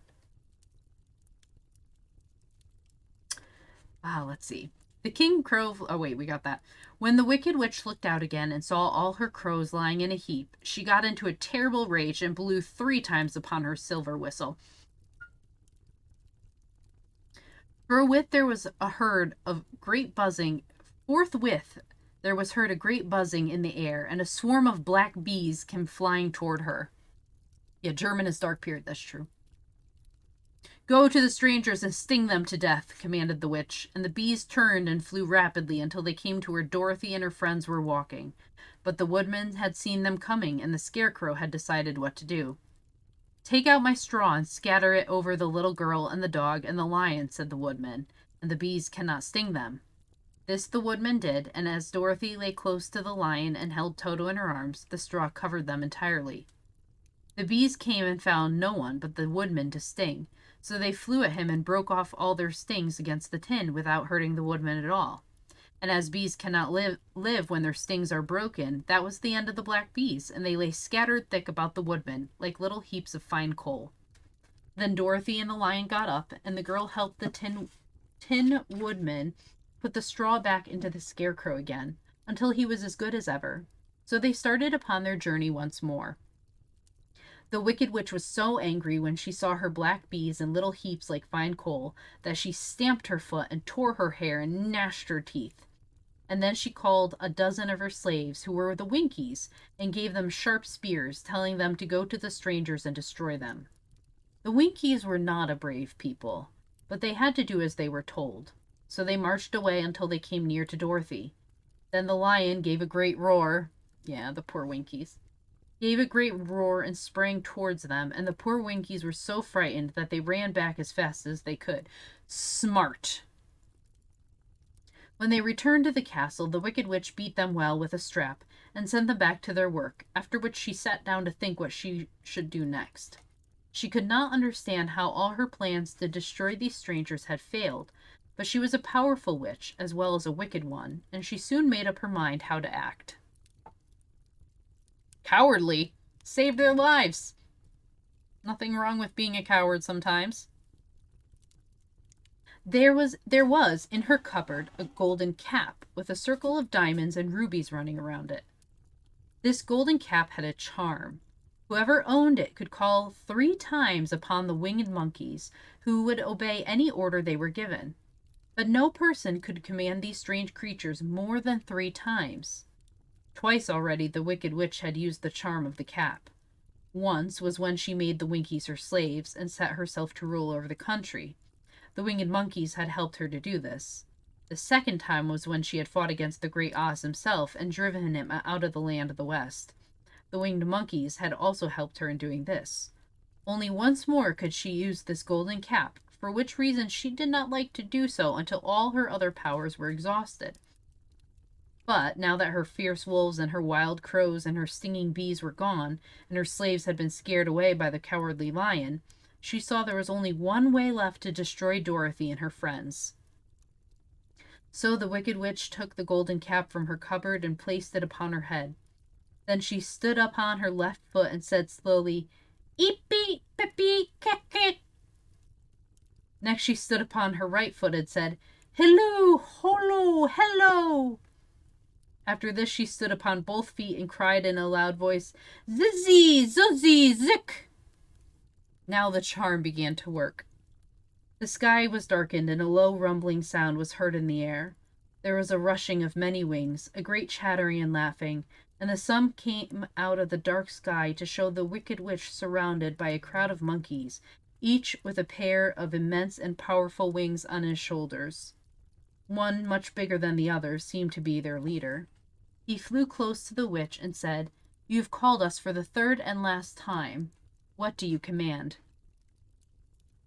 Let's see. The King Crow... Oh, wait, we got that. When the Wicked Witch looked out again and saw all her crows lying in a heap, she got into a terrible rage and blew 3 times upon her silver whistle. Forthwith there was heard a great buzzing in the air, and a swarm of black bees came flying toward her. Yeah, German is dark period, that's true. "Go to the strangers and sting them to death," commanded the witch, and the bees turned and flew rapidly until they came to where Dorothy and her friends were walking. But the woodman had seen them coming, and the Scarecrow had decided what to do. "Take out my straw and scatter it over the little girl and the dog and the lion," said the woodman, "and the bees cannot sting them." This the woodman did, and as Dorothy lay close to the lion and held Toto in her arms, the straw covered them entirely. The bees came and found no one but the woodman to sting, so they flew at him and broke off all their stings against the tin without hurting the woodman at all. And as bees cannot live when their stings are broken, that was the end of the black bees, and they lay scattered thick about the woodman, like little heaps of fine coal. Then Dorothy and the lion got up, and the girl helped the tin woodman put the straw back into the scarecrow again, until he was as good as ever. So they started upon their journey once more. The Wicked Witch was so angry when she saw her black bees in little heaps like fine coal that she stamped her foot and tore her hair and gnashed her teeth. And then she called a dozen of her slaves, who were the Winkies, and gave them sharp spears, telling them to go to the strangers and destroy them. The Winkies were not a brave people, but they had to do as they were told. So they marched away until they came near to Dorothy. Then the lion gave a great roar. Yeah, the poor Winkies. Gave a great roar and sprang towards them, and the poor Winkies were so frightened that they ran back as fast as they could. Smart! When they returned to the castle, the Wicked Witch beat them well with a strap and sent them back to their work, after which she sat down to think what she should do next. She could not understand how all her plans to destroy these strangers had failed, but she was a powerful witch as well as a wicked one, and she soon made up her mind how to act. Cowardly? Save their lives! Nothing wrong with being a coward sometimes. There was in her cupboard a golden cap with a circle of diamonds and rubies running around it. This golden cap had a charm. Whoever owned it could call 3 times upon the winged monkeys, who would obey any order they were given. But no person could command these strange creatures more than 3 times. Twice already the Wicked Witch had used the charm of the cap. Once was when she made the Winkies her slaves and set herself to rule over the country. The winged monkeys had helped her to do this. The second time was when she had fought against the great Oz himself and driven him out of the land of the West. The winged monkeys had also helped her in doing this. Only once more could she use this golden cap, for which reason she did not like to do so until all her other powers were exhausted. But now that her fierce wolves and her wild crows and her stinging bees were gone, and her slaves had been scared away by the cowardly lion, she saw there was only one way left to destroy Dorothy and her friends. So the Wicked Witch took the golden cap from her cupboard and placed it upon her head. Then she stood up on her left foot and said slowly, "Eep-beep, pip-beep, kick-kick." Next she stood upon her right foot and said, "Hello, holo, hello." After this she stood upon both feet and cried in a loud voice, "Zizzy, zuzzy, zick." Now the charm began to work. The sky was darkened and a low rumbling sound was heard in the air. There was a rushing of many wings, a great chattering and laughing, and the sun came out of the dark sky to show the Wicked Witch surrounded by a crowd of monkeys, each with a pair of immense and powerful wings on his shoulders. One, much bigger than the others, seemed to be their leader. He flew close to the witch and said, "You have called us for the 3rd and last time. What do you command?"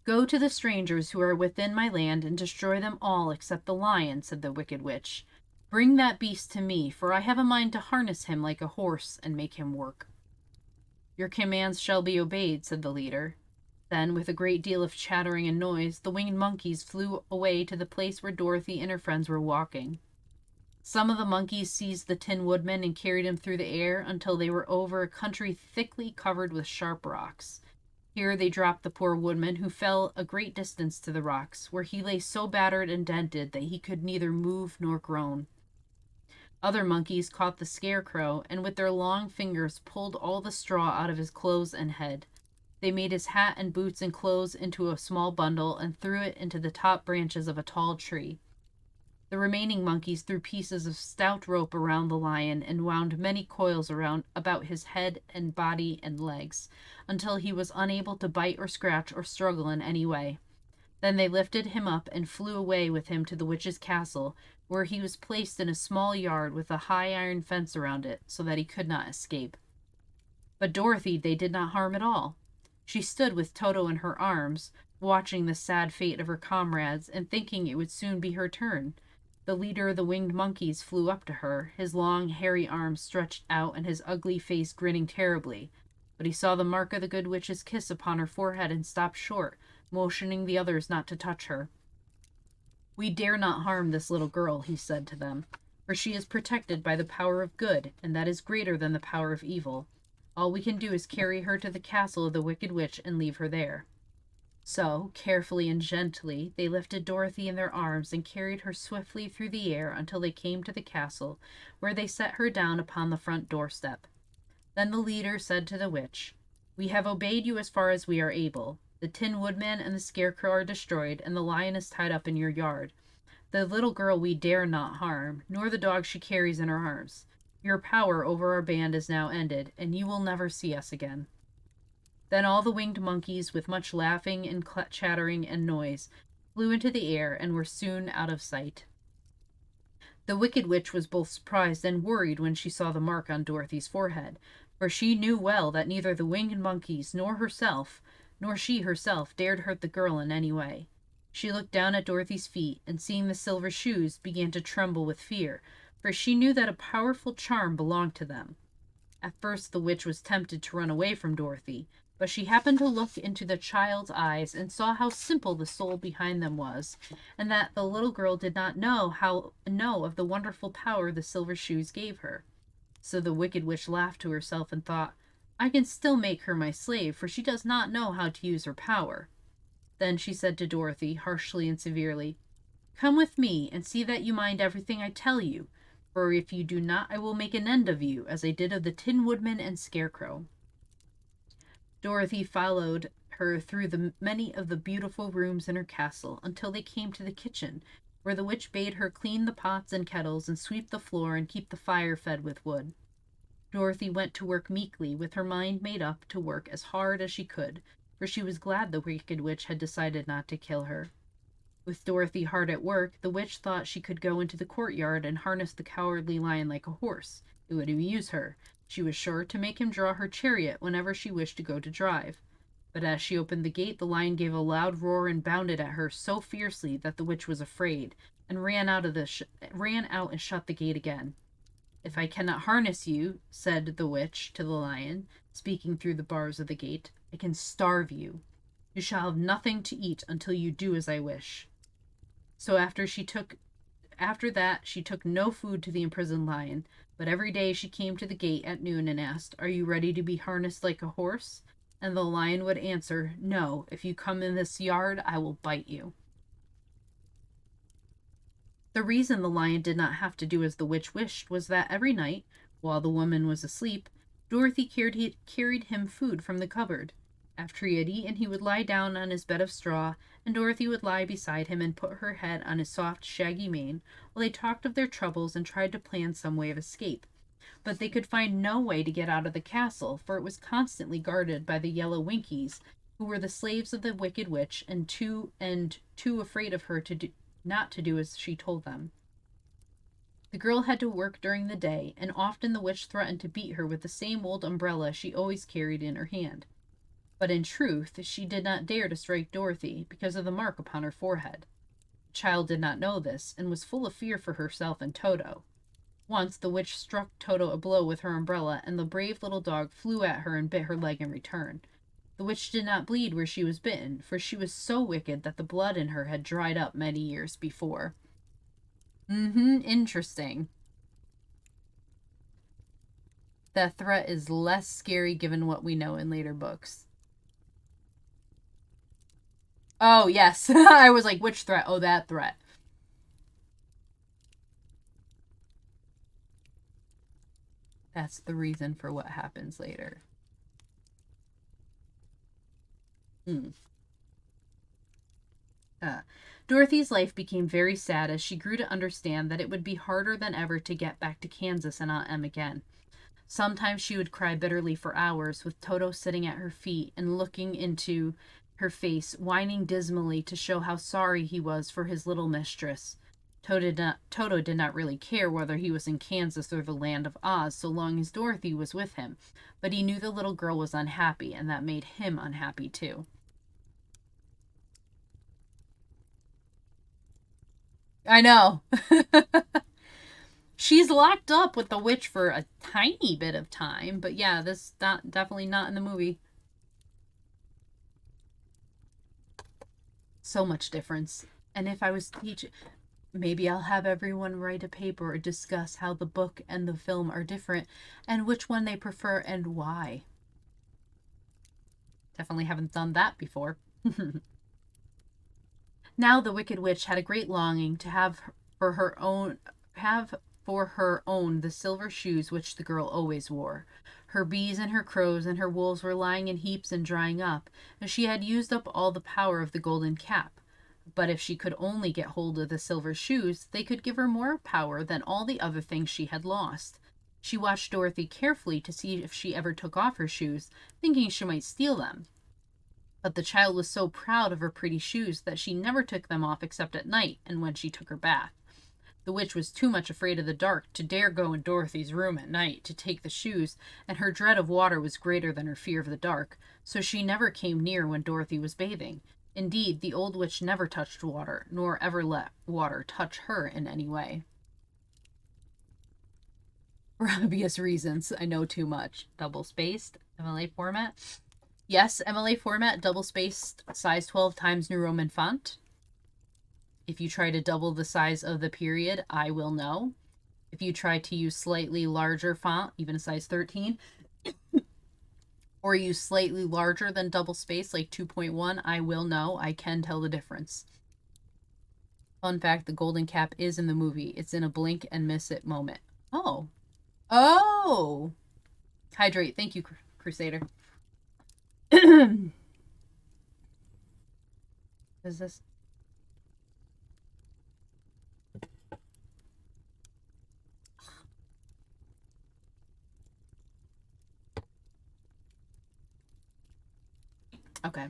"Go to the strangers who are within my land and destroy them all except the lion," said the Wicked Witch. "Bring that beast to me, for I have a mind to harness him like a horse and make him work." "Your commands shall be obeyed," said the leader. Then, with a great deal of chattering and noise, the winged monkeys flew away to the place where Dorothy and her friends were walking. Some of the monkeys seized the Tin Woodman and carried him through the air until they were over a country thickly covered with sharp rocks. Here they dropped the poor woodman, who fell a great distance to the rocks, where he lay so battered and dented that he could neither move nor groan. Other monkeys caught the scarecrow, and with their long fingers pulled all the straw out of his clothes and head. They made his hat and boots and clothes into a small bundle and threw it into the top branches of a tall tree. The remaining monkeys threw pieces of stout rope around the lion and wound many coils about his head and body and legs, until he was unable to bite or scratch or struggle in any way. Then they lifted him up and flew away with him to the witch's castle, where he was placed in a small yard with a high iron fence around it, so that he could not escape. But Dorothy they did not harm at all. She stood with Toto in her arms, watching the sad fate of her comrades and thinking it would soon be her turn. The leader of the winged monkeys flew up to her, his long, hairy arms stretched out and his ugly face grinning terribly. But he saw the mark of the good witch's kiss upon her forehead and stopped short, motioning the others not to touch her. "We dare not harm this little girl," he said to them, "for she is protected by the power of good, and that is greater than the power of evil. All we can do is carry her to the castle of the wicked witch and leave her there." So, carefully and gently, they lifted Dorothy in their arms and carried her swiftly through the air until they came to the castle, where they set her down upon the front doorstep. Then the leader said to the witch, "We have obeyed you as far as we are able. The Tin Woodman and the Scarecrow are destroyed, and the lion is tied up in your yard. The little girl we dare not harm, nor the dog she carries in her arms. Your power over our band is now ended, and you will never see us again." Then all the winged monkeys, with much laughing and chattering and noise, flew into the air and were soon out of sight. The Wicked Witch was both surprised and worried when she saw the mark on Dorothy's forehead, for she knew well that neither the winged monkeys nor she herself, dared hurt the girl in any way. She looked down at Dorothy's feet, and seeing the silver shoes, began to tremble with fear, for she knew that a powerful charm belonged to them. At first the witch was tempted to run away from Dorothy, but she happened to look into the child's eyes and saw how simple the soul behind them was, and that the little girl did not know of the wonderful power the silver shoes gave her. So the Wicked Witch laughed to herself and thought, "I can still make her my slave, for she does not know how to use her power." Then she said to Dorothy, harshly and severely, "Come with me and see that you mind everything I tell you, for if you do not, I will make an end of you, as I did of the Tin Woodman and Scarecrow." Dorothy followed her through many of the beautiful rooms in her castle until they came to the kitchen, where the witch bade her clean the pots and kettles and sweep the floor and keep the fire fed with wood. Dorothy went to work meekly, with her mind made up to work as hard as she could, for she was glad the Wicked Witch had decided not to kill her. With Dorothy hard at work, the witch thought she could go into the courtyard and harness the Cowardly Lion like a horse. It would amuse her. She was sure to make him draw her chariot whenever she wished to go to drive. But as she opened the gate, the lion gave a loud roar and bounded at her so fiercely that the witch was afraid, and ran out and shut the gate again. "If I cannot harness you," said the witch to the lion, speaking through the bars of the gate, "I can starve you. You shall have nothing to eat until you do as I wish." So after that, she took no food to the imprisoned lion, but every day she came to the gate at noon and asked, "Are you ready to be harnessed like a horse?" And the lion would answer, "No, if you come in this yard, I will bite you." The reason the lion did not have to do as the witch wished was that every night, while the woman was asleep, Dorothy carried him food from the cupboard. After he had eaten, he would lie down on his bed of straw, and Dorothy would lie beside him and put her head on his soft, shaggy mane, while they talked of their troubles and tried to plan some way of escape. But they could find no way to get out of the castle, for it was constantly guarded by the yellow Winkies, who were the slaves of the Wicked Witch and too afraid of her not to do as she told them. The girl had to work during the day, and often the witch threatened to beat her with the same old umbrella she always carried in her hand. But in truth, she did not dare to strike Dorothy because of the mark upon her forehead. The child did not know this, and was full of fear for herself and Toto. Once the witch struck Toto a blow with her umbrella, and the brave little dog flew at her and bit her leg in return. The witch did not bleed where she was bitten, for she was so wicked that the blood in her had dried up many years before. Interesting. That threat is less scary given what we know in later books. Oh, yes. I was like, which threat? Oh, that threat. That's the reason for what happens later. Dorothy's life became very sad as she grew to understand that it would be harder than ever to get back to Kansas and Aunt Em again. Sometimes she would cry bitterly for hours, with Toto sitting at her feet and looking into her face, whining dismally to show how sorry he was for his little mistress. Toto did not really care whether he was in Kansas or the land of Oz, so long as Dorothy was with him, but he knew the little girl was unhappy, and that made him unhappy too. I know. She's locked up with the witch for a tiny bit of time, but yeah, this definitely not in the movie. So much difference. And if I was teaching, maybe I'll have everyone write a paper or discuss how the book and the film are different and which one they prefer and why. Definitely haven't done that before. Now the Wicked Witch had a great longing to have for her own the silver shoes which the girl always wore. Her bees and her crows and her wolves were lying in heaps and drying up, and she had used up all the power of the golden cap. But if she could only get hold of the silver shoes, they could give her more power than all the other things she had lost. She watched Dorothy carefully to see if she ever took off her shoes, thinking she might steal them. But the child was so proud of her pretty shoes that she never took them off except at night and when she took her bath. The witch was too much afraid of the dark to dare go in Dorothy's room at night to take the shoes, and her dread of water was greater than her fear of the dark, so she never came near when Dorothy was bathing. Indeed, the old witch never touched water, nor ever let water touch her in any way. For obvious reasons, I know too much. Double-spaced, MLA format. Yes, MLA format, double-spaced, size 12 times New Roman font. If you try to double the size of the period, I will know. If you try to use slightly larger font, even a size 13, or use slightly larger than double space, like 2.1, I will know. I can tell the difference. Fun fact, the golden cap is in the movie. It's in a blink and miss it moment. Oh. Oh! Hydrate. Thank you, Crusader. Is this... Okay.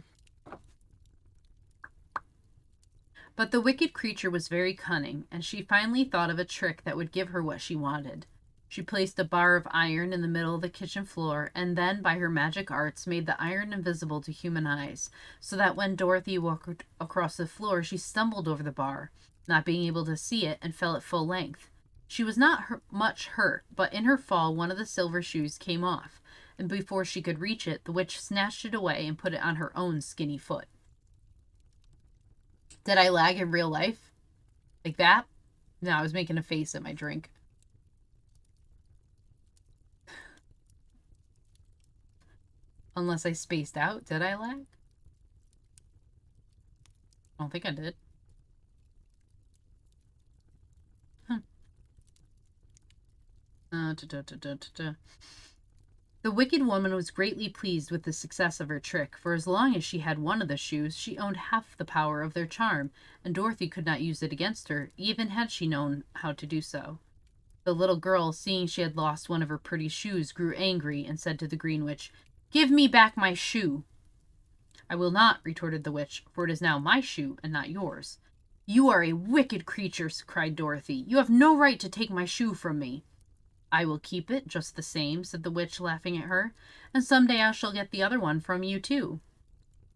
But the wicked creature was very cunning, and she finally thought of a trick that would give her what she wanted. She placed a bar of iron in the middle of the kitchen floor, and then, by her magic arts, made the iron invisible to human eyes, so that when Dorothy walked across the floor, she stumbled over the bar, not being able to see it, and fell at full length. She was not much hurt, but in her fall, one of the silver shoes came off, and before she could reach it, the witch snatched it away and put it on her own skinny foot. Did I lag in real life? Like that? No, I was making a face at my drink. Unless I spaced out. Did I lag? I don't think I did. Huh. The wicked woman was greatly pleased with the success of her trick, for as long as she had one of the shoes, she owned half the power of their charm, and Dorothy could not use it against her, even had she known how to do so. The little girl, seeing she had lost one of her pretty shoes, grew angry and said to the Green Witch, "Give me back my shoe." "I will not," retorted the witch, "for it is now my shoe and not yours." "You are a wicked creature," cried Dorothy. "You have no right to take my shoe from me." "I will keep it just the same," said the witch, laughing at her, "and someday I shall get the other one from you too."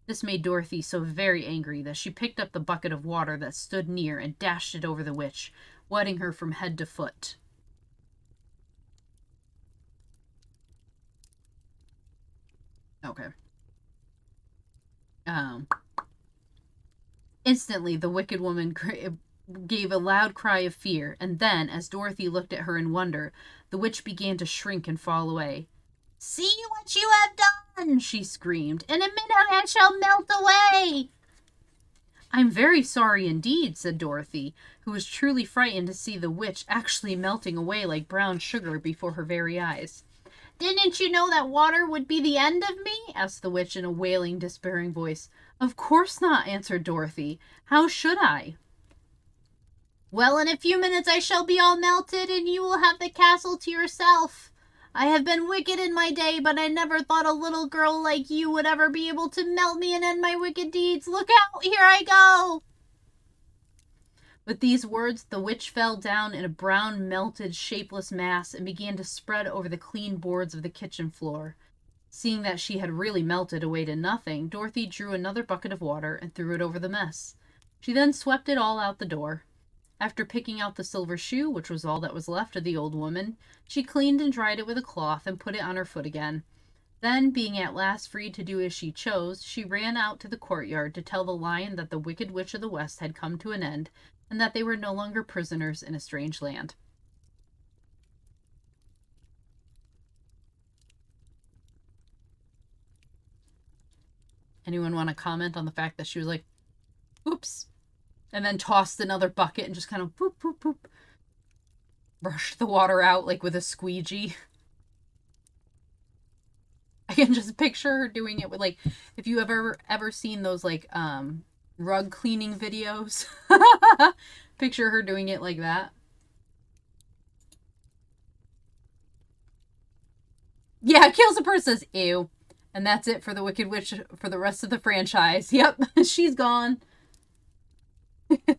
This made Dorothy so very angry that she picked up the bucket of water that stood near and dashed it over the witch, wetting her from head to foot. Okay. Instantly, the wicked woman gave a loud cry of fear, and then, as Dorothy looked at her in wonder, the witch began to shrink and fall away. "See what you have done!" she screamed. "In a minute I shall melt away!" "I'm very sorry indeed," said Dorothy, who was truly frightened to see the witch actually melting away like brown sugar before her very eyes. "Didn't you know that water would be the end of me?" asked the witch in a wailing, despairing voice. "Of course not," answered Dorothy. "How should I?" "Well, in a few minutes I shall be all melted, and you will have the castle to yourself. I have been wicked in my day, but I never thought a little girl like you would ever be able to melt me and end my wicked deeds. Look out, here I go!" With these words, the witch fell down in a brown, melted, shapeless mass and began to spread over the clean boards of the kitchen floor. Seeing that she had really melted away to nothing, Dorothy drew another bucket of water and threw it over the mess. She then swept it all out the door. After picking out the silver shoe, which was all that was left of the old woman, she cleaned and dried it with a cloth and put it on her foot again. Then, being at last free to do as she chose, she ran out to the courtyard to tell the lion that the Wicked Witch of the West had come to an end, and that they were no longer prisoners in a strange land. Anyone want to comment on the fact that she was like, oops, and then tossed another bucket and just kind of poop, poop, poop, brushed the water out like with a squeegee? I can just picture her doing it with, like, if you ever seen those, like, rug cleaning videos, picture her doing it like that. Yeah, kills a person, says, ew. And that's it for the Wicked Witch for the rest of the franchise. Yep, she's gone.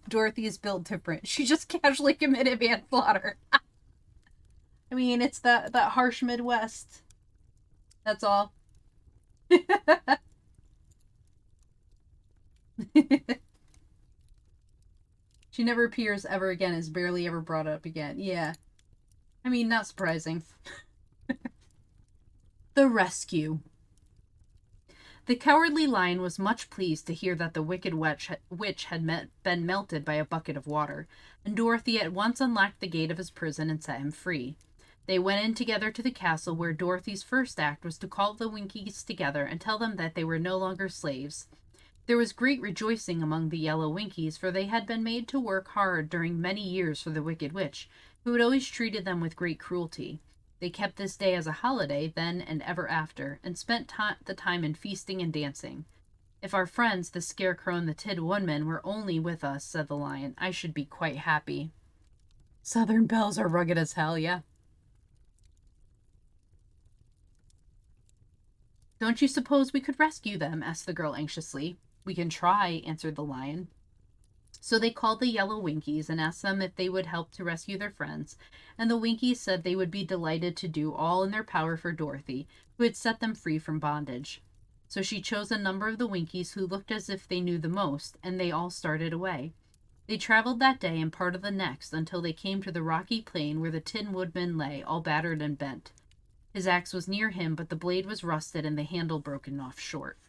Dorothy is built different. She just casually committed manslaughter. I mean, it's that harsh Midwest. That's all. She never appears ever again, is barely ever brought up again. Yeah. I mean, not surprising. The rescue. The Cowardly Lion was much pleased to hear that the Wicked Witch had been melted by a bucket of water, and Dorothy at once unlocked the gate of his prison and set him free. They went in together to the castle, where Dorothy's first act was to call the Winkies together and tell them that they were no longer slaves. There was great rejoicing among the yellow Winkies, for they had been made to work hard during many years for the Wicked Witch, who had always treated them with great cruelty. They kept this day as a holiday then and ever after, and spent the time in feasting and dancing. If our friends, the Scarecrow and the Tin Woodman, were only with us, said the Lion, I should be quite happy. Southern belles are rugged as hell, yeah. Don't you suppose we could rescue them? Asked the girl anxiously. We can try, answered the Lion. So they called the yellow Winkies and asked them if they would help to rescue their friends, and the Winkies said they would be delighted to do all in their power for Dorothy, who had set them free from bondage. So she chose a number of the Winkies who looked as if they knew the most, and they all started away. They traveled that day and part of the next until they came to the rocky plain where the Tin Woodman lay, all battered and bent. His axe was near him, but the blade was rusted and the handle broken off short.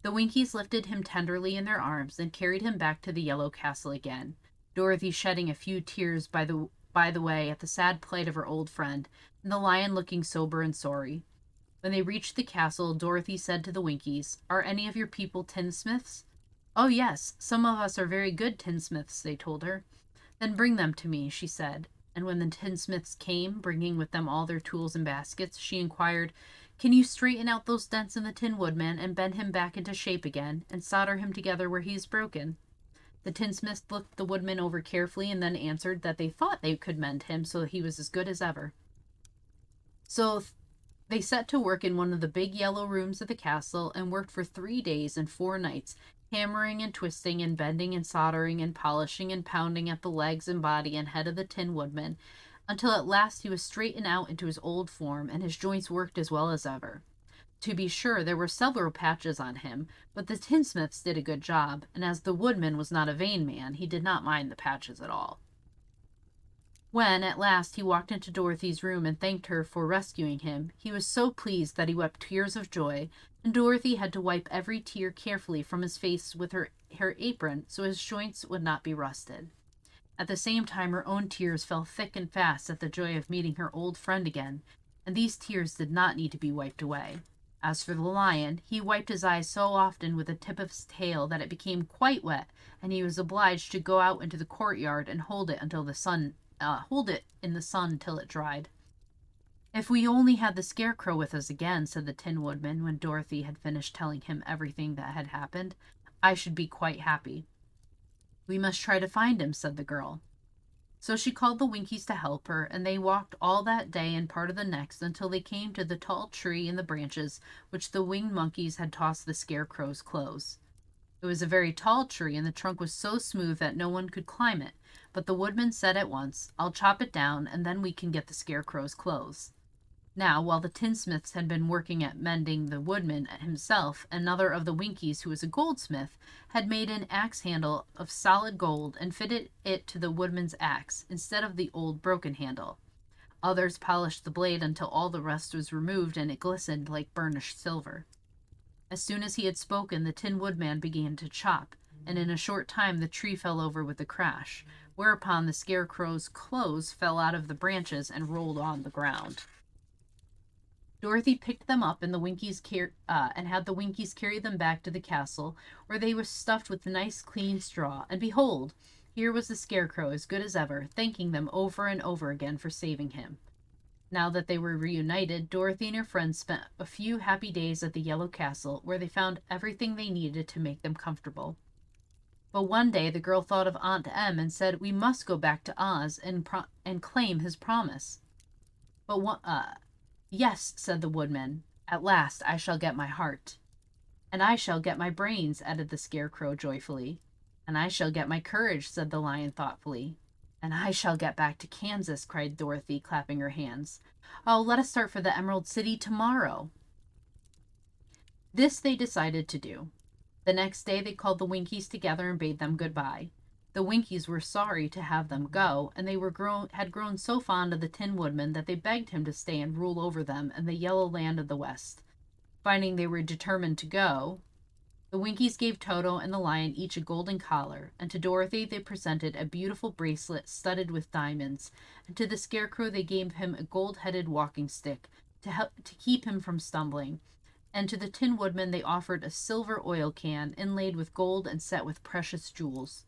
The Winkies lifted him tenderly in their arms and carried him back to the Yellow Castle again, Dorothy shedding a few tears by the way at the sad plight of her old friend, and the Lion looking sober and sorry. When they reached the castle, Dorothy said to the Winkies, Are any of your people tinsmiths? Oh, yes, some of us are very good tinsmiths, they told her. Then bring them to me, she said, and when the tinsmiths came, bringing with them all their tools and baskets, she inquired, Can you straighten out those dents in the Tin Woodman and bend him back into shape again, and solder him together where he is broken? The tinsmiths looked the woodman over carefully and then answered that they thought they could mend him so he was as good as ever. So they set to work in one of the big yellow rooms of the castle and worked for 3 days and 4 nights, hammering and twisting and bending and soldering and polishing and pounding at the legs and body and head of the Tin Woodman, until at last he was straightened out into his old form, and his joints worked as well as ever. To be sure, there were several patches on him, but the tinsmiths did a good job, and as the woodman was not a vain man, he did not mind the patches at all. When, at last, he walked into Dorothy's room and thanked her for rescuing him, he was so pleased that he wept tears of joy, and Dorothy had to wipe every tear carefully from his face with her apron so his joints would not be rusted. At the same time, her own tears fell thick and fast at the joy of meeting her old friend again, and these tears did not need to be wiped away. As for the Lion, he wiped his eyes so often with the tip of his tail that it became quite wet, and he was obliged to go out into the courtyard and hold it in the sun till it dried. If we only had the Scarecrow with us again, said the Tin Woodman when Dorothy had finished telling him everything that had happened, I should be quite happy. We must try to find him, said the girl. So she called the Winkies to help her, and they walked all that day and part of the next until they came to the tall tree in the branches which the winged monkeys had tossed the Scarecrow's clothes. It was a very tall tree, and the trunk was so smooth that no one could climb it, but the woodman said at once, I'll chop it down, and then we can get the Scarecrow's clothes. Now, while the tinsmiths had been working at mending, the woodman himself, another of the Winkies, who was a goldsmith, had made an axe handle of solid gold and fitted it to the woodman's axe instead of the old broken handle. Others polished the blade until all the rust was removed and it glistened like burnished silver. As soon as he had spoken, the Tin Woodman began to chop, and in a short time the tree fell over with a crash, whereupon the Scarecrow's clothes fell out of the branches and rolled on the ground. Dorothy picked them up, and had the Winkies carry them back to the castle, where they were stuffed with nice clean straw. And behold, here was the Scarecrow, as good as ever, thanking them over and over again for saving him. Now that they were reunited, Dorothy and her friends spent a few happy days at the Yellow Castle, where they found everything they needed to make them comfortable. But one day the girl thought of Aunt Em and said, "We must go back to Oz and claim his promise." "Yes," said the Woodman. "At last I shall get my heart." "And I shall get my brains," added the Scarecrow joyfully. "And I shall get my courage," said the Lion thoughtfully. "And I shall get back to Kansas," cried Dorothy, clapping her hands. "Oh, let us start for the Emerald City tomorrow." This they decided to do. The next day they called the Winkies together and bade them goodbye. The Winkies were sorry to have them go, and they had grown so fond of the Tin Woodman that they begged him to stay and rule over them in the yellow land of the West. Finding they were determined to go, the Winkies gave Toto and the Lion each a golden collar, and to Dorothy they presented a beautiful bracelet studded with diamonds, and to the Scarecrow they gave him a gold-headed walking stick to keep him from stumbling, and to the Tin Woodman they offered a silver oil can inlaid with gold and set with precious jewels.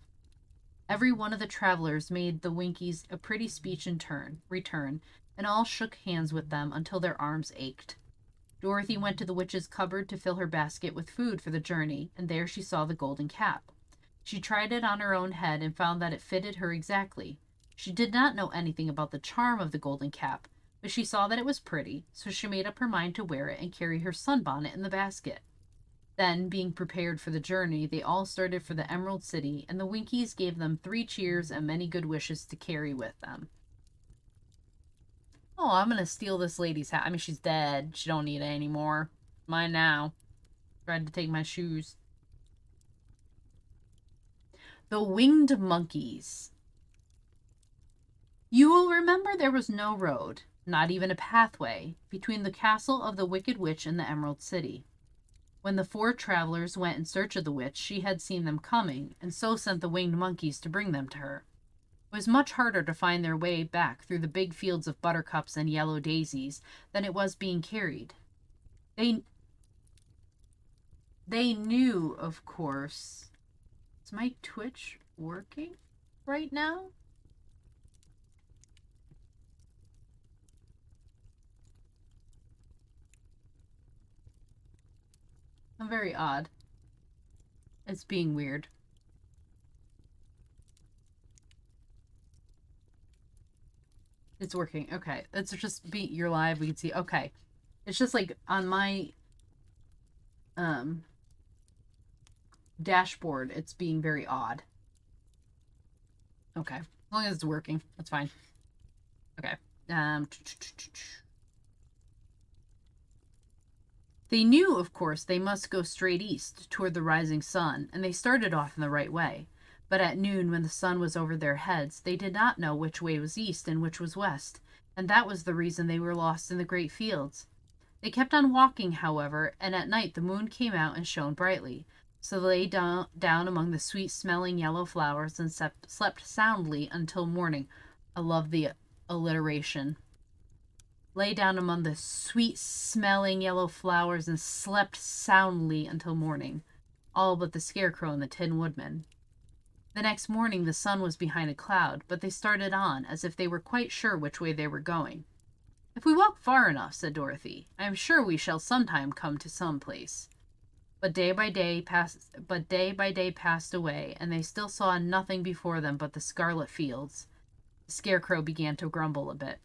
Every one of the travelers made the Winkies a pretty speech in return, and all shook hands with them until their arms ached. Dorothy went to the witch's cupboard to fill her basket with food for the journey, and there she saw the golden cap. She tried it on her own head and found that it fitted her exactly. She did not know anything about the charm of the golden cap, but she saw that it was pretty, so she made up her mind to wear it and carry her sunbonnet in the basket. Then, being prepared for the journey, they all started for the Emerald City, and the Winkies gave them 3 cheers and many good wishes to carry with them. "Oh, I'm gonna steal this lady's hat. I mean, she's dead. She don't need it anymore. Mine now. Tried to take my shoes." The Winged Monkeys. You will remember there was no road, not even a pathway, between the castle of the Wicked Witch and the Emerald City. When the 4 travelers went in search of the witch, she had seen them coming, and so sent the winged monkeys to bring them to her. It was much harder to find their way back through the big fields of buttercups and yellow daisies than it was being carried. They knew, of course. Is my Twitch working right now? I'm very odd. It's being weird. It's working. Okay. Let's just beat your live. We can see. Okay. It's just like on my dashboard, it's being very odd. Okay. As long as it's working, that's fine. Okay. They knew, of course, they must go straight east toward the rising sun, and they started off in the right way. But at noon, when the sun was over their heads, they did not know which way was east and which was west, and that was the reason they were lost in the great fields. They kept on walking, however, and at night the moon came out and shone brightly, so they lay down among the sweet-smelling yellow flowers and slept soundly until morning. I love the alliteration. Lay down among the sweet-smelling yellow flowers and slept soundly until morning, all but the Scarecrow and the Tin Woodman. The next morning the sun was behind a cloud, but they started on as if they were quite sure which way they were going. "If we walk far enough," said Dorothy, "I am sure we shall sometime come to some place." But day by day passed away, and they still saw nothing before them but the scarlet fields. The Scarecrow began to grumble a bit.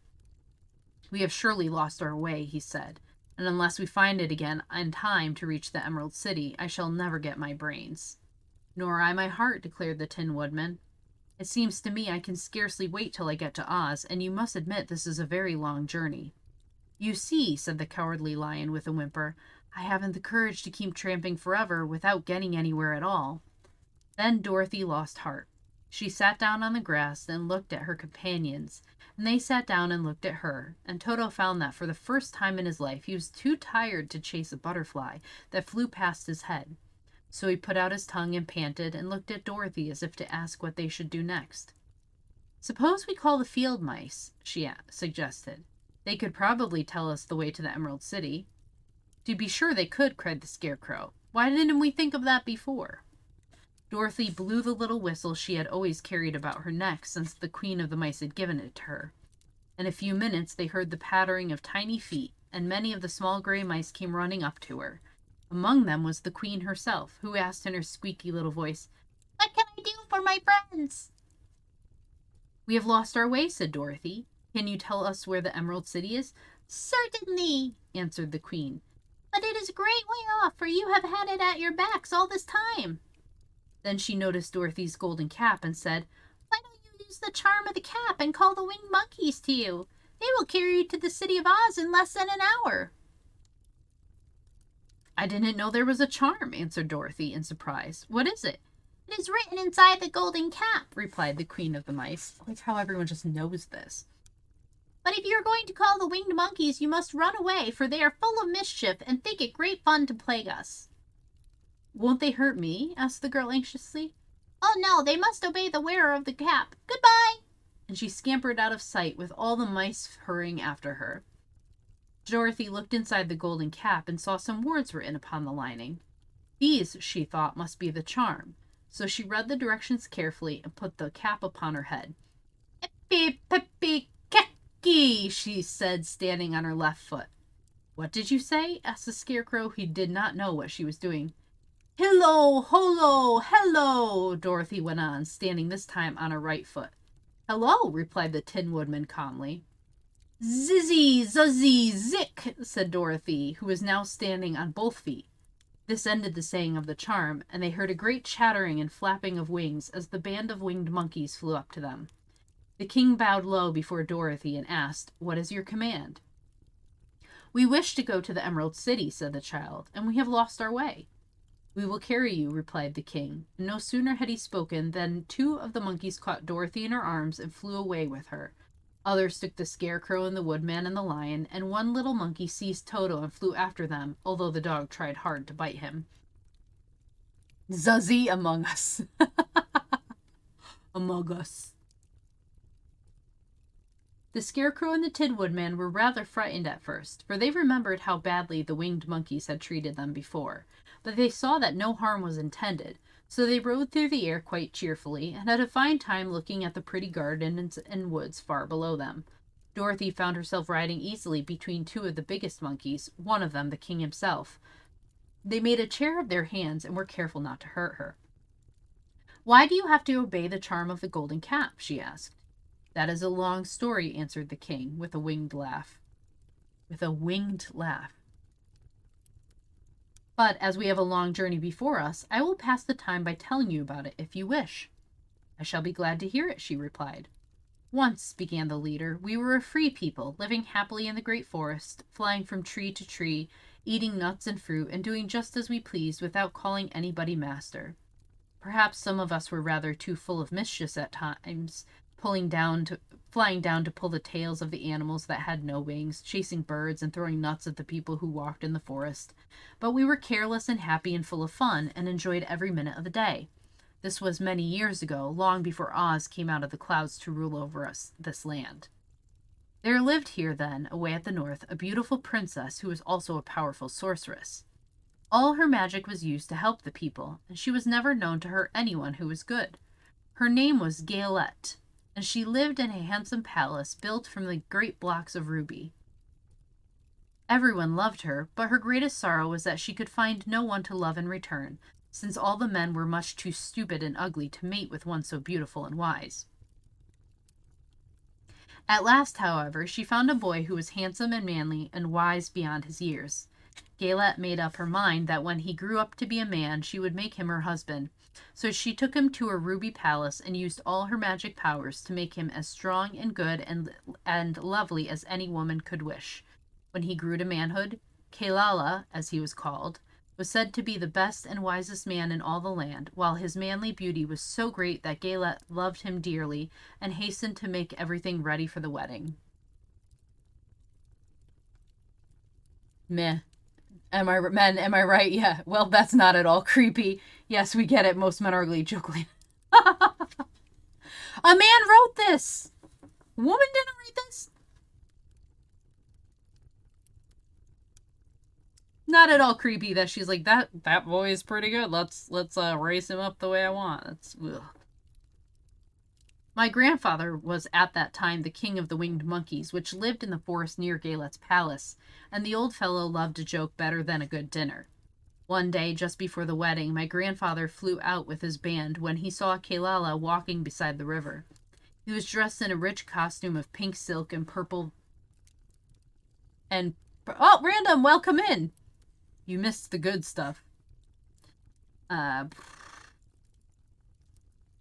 "We have surely lost our way," he said, "and unless we find it again in time to reach the Emerald City, I shall never get my brains." "Nor I my heart," declared the Tin Woodman. "It seems to me I can scarcely wait till I get to Oz, and you must admit this is a very long journey." You see, said the Cowardly Lion with a whimper, I haven't the courage to keep tramping forever without getting anywhere at all. Then Dorothy lost heart. She sat down on the grass and looked at her companions, and they sat down and looked at her, and Toto found that for the first time in his life he was too tired to chase a butterfly that flew past his head. So he put out his tongue and panted and looked at Dorothy as if to ask what they should do next. Suppose we call the field mice, she suggested. They could probably tell us the way to the Emerald City. To be sure they could, cried the Scarecrow. Why didn't we think of that before? Dorothy blew the little whistle she had always carried about her neck since the Queen of the Mice had given it to her. In a few minutes they heard the pattering of tiny feet, and many of the small gray mice came running up to her. Among them was the Queen herself, who asked in her squeaky little voice, What can I do for my friends? We have lost our way, said Dorothy. Can you tell us where the Emerald City is? Certainly, answered the Queen. But it is a great way off, for you have had it at your backs all this time. Then she noticed Dorothy's golden cap and said, Why don't you use the charm of the cap and call the winged monkeys to you? They will carry you to the City of Oz in less than an hour. I didn't know there was a charm, answered Dorothy in surprise. What is it? It is written inside the golden cap, replied the Queen of the Mice. I like how everyone just knows this. But if you are going to call the winged monkeys, you must run away, for they are full of mischief and think it great fun to plague us. Won't they hurt me? Asked the girl anxiously. Oh no, they must obey the wearer of the cap. Goodbye! And she scampered out of sight with all the mice hurrying after her. Dorothy looked inside the golden cap and saw some words written upon the lining. These, she thought, must be the charm, so she read the directions carefully and put the cap upon her head. Epi-pepi-keki, she said, standing on her left foot. What did you say? Asked the Scarecrow, who did not know what she was doing. Hello, holo, hello, Dorothy went on, standing this time on her right foot. Hello, replied the Tin Woodman calmly. Zizzy, zuzzy, zick, said Dorothy, who was now standing on both feet. This ended the saying of the charm, and they heard a great chattering and flapping of wings as the band of winged monkeys flew up to them. The king bowed low before Dorothy and asked, What is your command? We wish to go to the Emerald City, said the child, and we have lost our way. We will carry you, replied the king. And no sooner had he spoken than 2 of the monkeys caught Dorothy in her arms and flew away with her. Others took the Scarecrow and the Woodman and the Lion, and one little monkey seized Toto and flew after them, although the dog tried hard to bite him. Zuzzy among us. Among us. The Scarecrow and the Tin Woodman were rather frightened at first, for they remembered how badly the winged monkeys had treated them before, but they saw that no harm was intended, so they rode through the air quite cheerfully, and had a fine time looking at the pretty gardens and woods far below them. Dorothy found herself riding easily between 2 of the biggest monkeys, one of them the king himself. They made a chair of their hands and were careful not to hurt her. Why do you have to obey the charm of the golden cap? She asked. That is a long story, answered the king, with a winged laugh. With a winged laugh. But as we have a long journey before us, I will pass the time by telling you about it if you wish. I shall be glad to hear it, she replied. Once, began the leader, we were a free people, living happily in the great forest, flying from tree to tree, eating nuts and fruit, and doing just as we pleased without calling anybody master. Perhaps some of us were rather too full of mischief at times, flying down to pull the tails of the animals that had no wings, chasing birds and throwing nuts at the people who walked in the forest. But we were careless and happy and full of fun, and enjoyed every minute of the day. This was many years ago, long before Oz came out of the clouds to rule over this land. There lived here then, away at the north, a beautiful princess who was also a powerful sorceress. All her magic was used to help the people, and she was never known to hurt anyone who was good. Her name was Gaelette, and she lived in a handsome palace built from the great blocks of ruby. Everyone loved her, but her greatest sorrow was that she could find no one to love in return, since all the men were much too stupid and ugly to mate with one so beautiful and wise. At last, however, she found a boy who was handsome and manly and wise beyond his years. Gaelette made up her mind that when he grew up to be a man, she would make him her husband. So she took him to her ruby palace and used all her magic powers to make him as strong and good and lovely as any woman could wish. When he grew to manhood, Kalala, as he was called, was said to be the best and wisest man in all the land, while his manly beauty was so great that Galet loved him dearly and hastened to make everything ready for the wedding. Meh. Am I right? Yeah. Well, that's not at all creepy. Yes, we get it. Most men are ugly. Jokely. A man wrote this. A woman didn't write this. Not at all creepy that she's like, that boy is pretty good. Let's raise him up the way I want. That's ugh. My grandfather was at that time the king of the winged monkeys, which lived in the forest near Galet's palace, and the old fellow loved a joke better than a good dinner. One day, just before the wedding, my grandfather flew out with his band when he saw Kalala walking beside the river. He was dressed in a rich costume of pink silk and purple. And oh, random, welcome in. You missed the good stuff.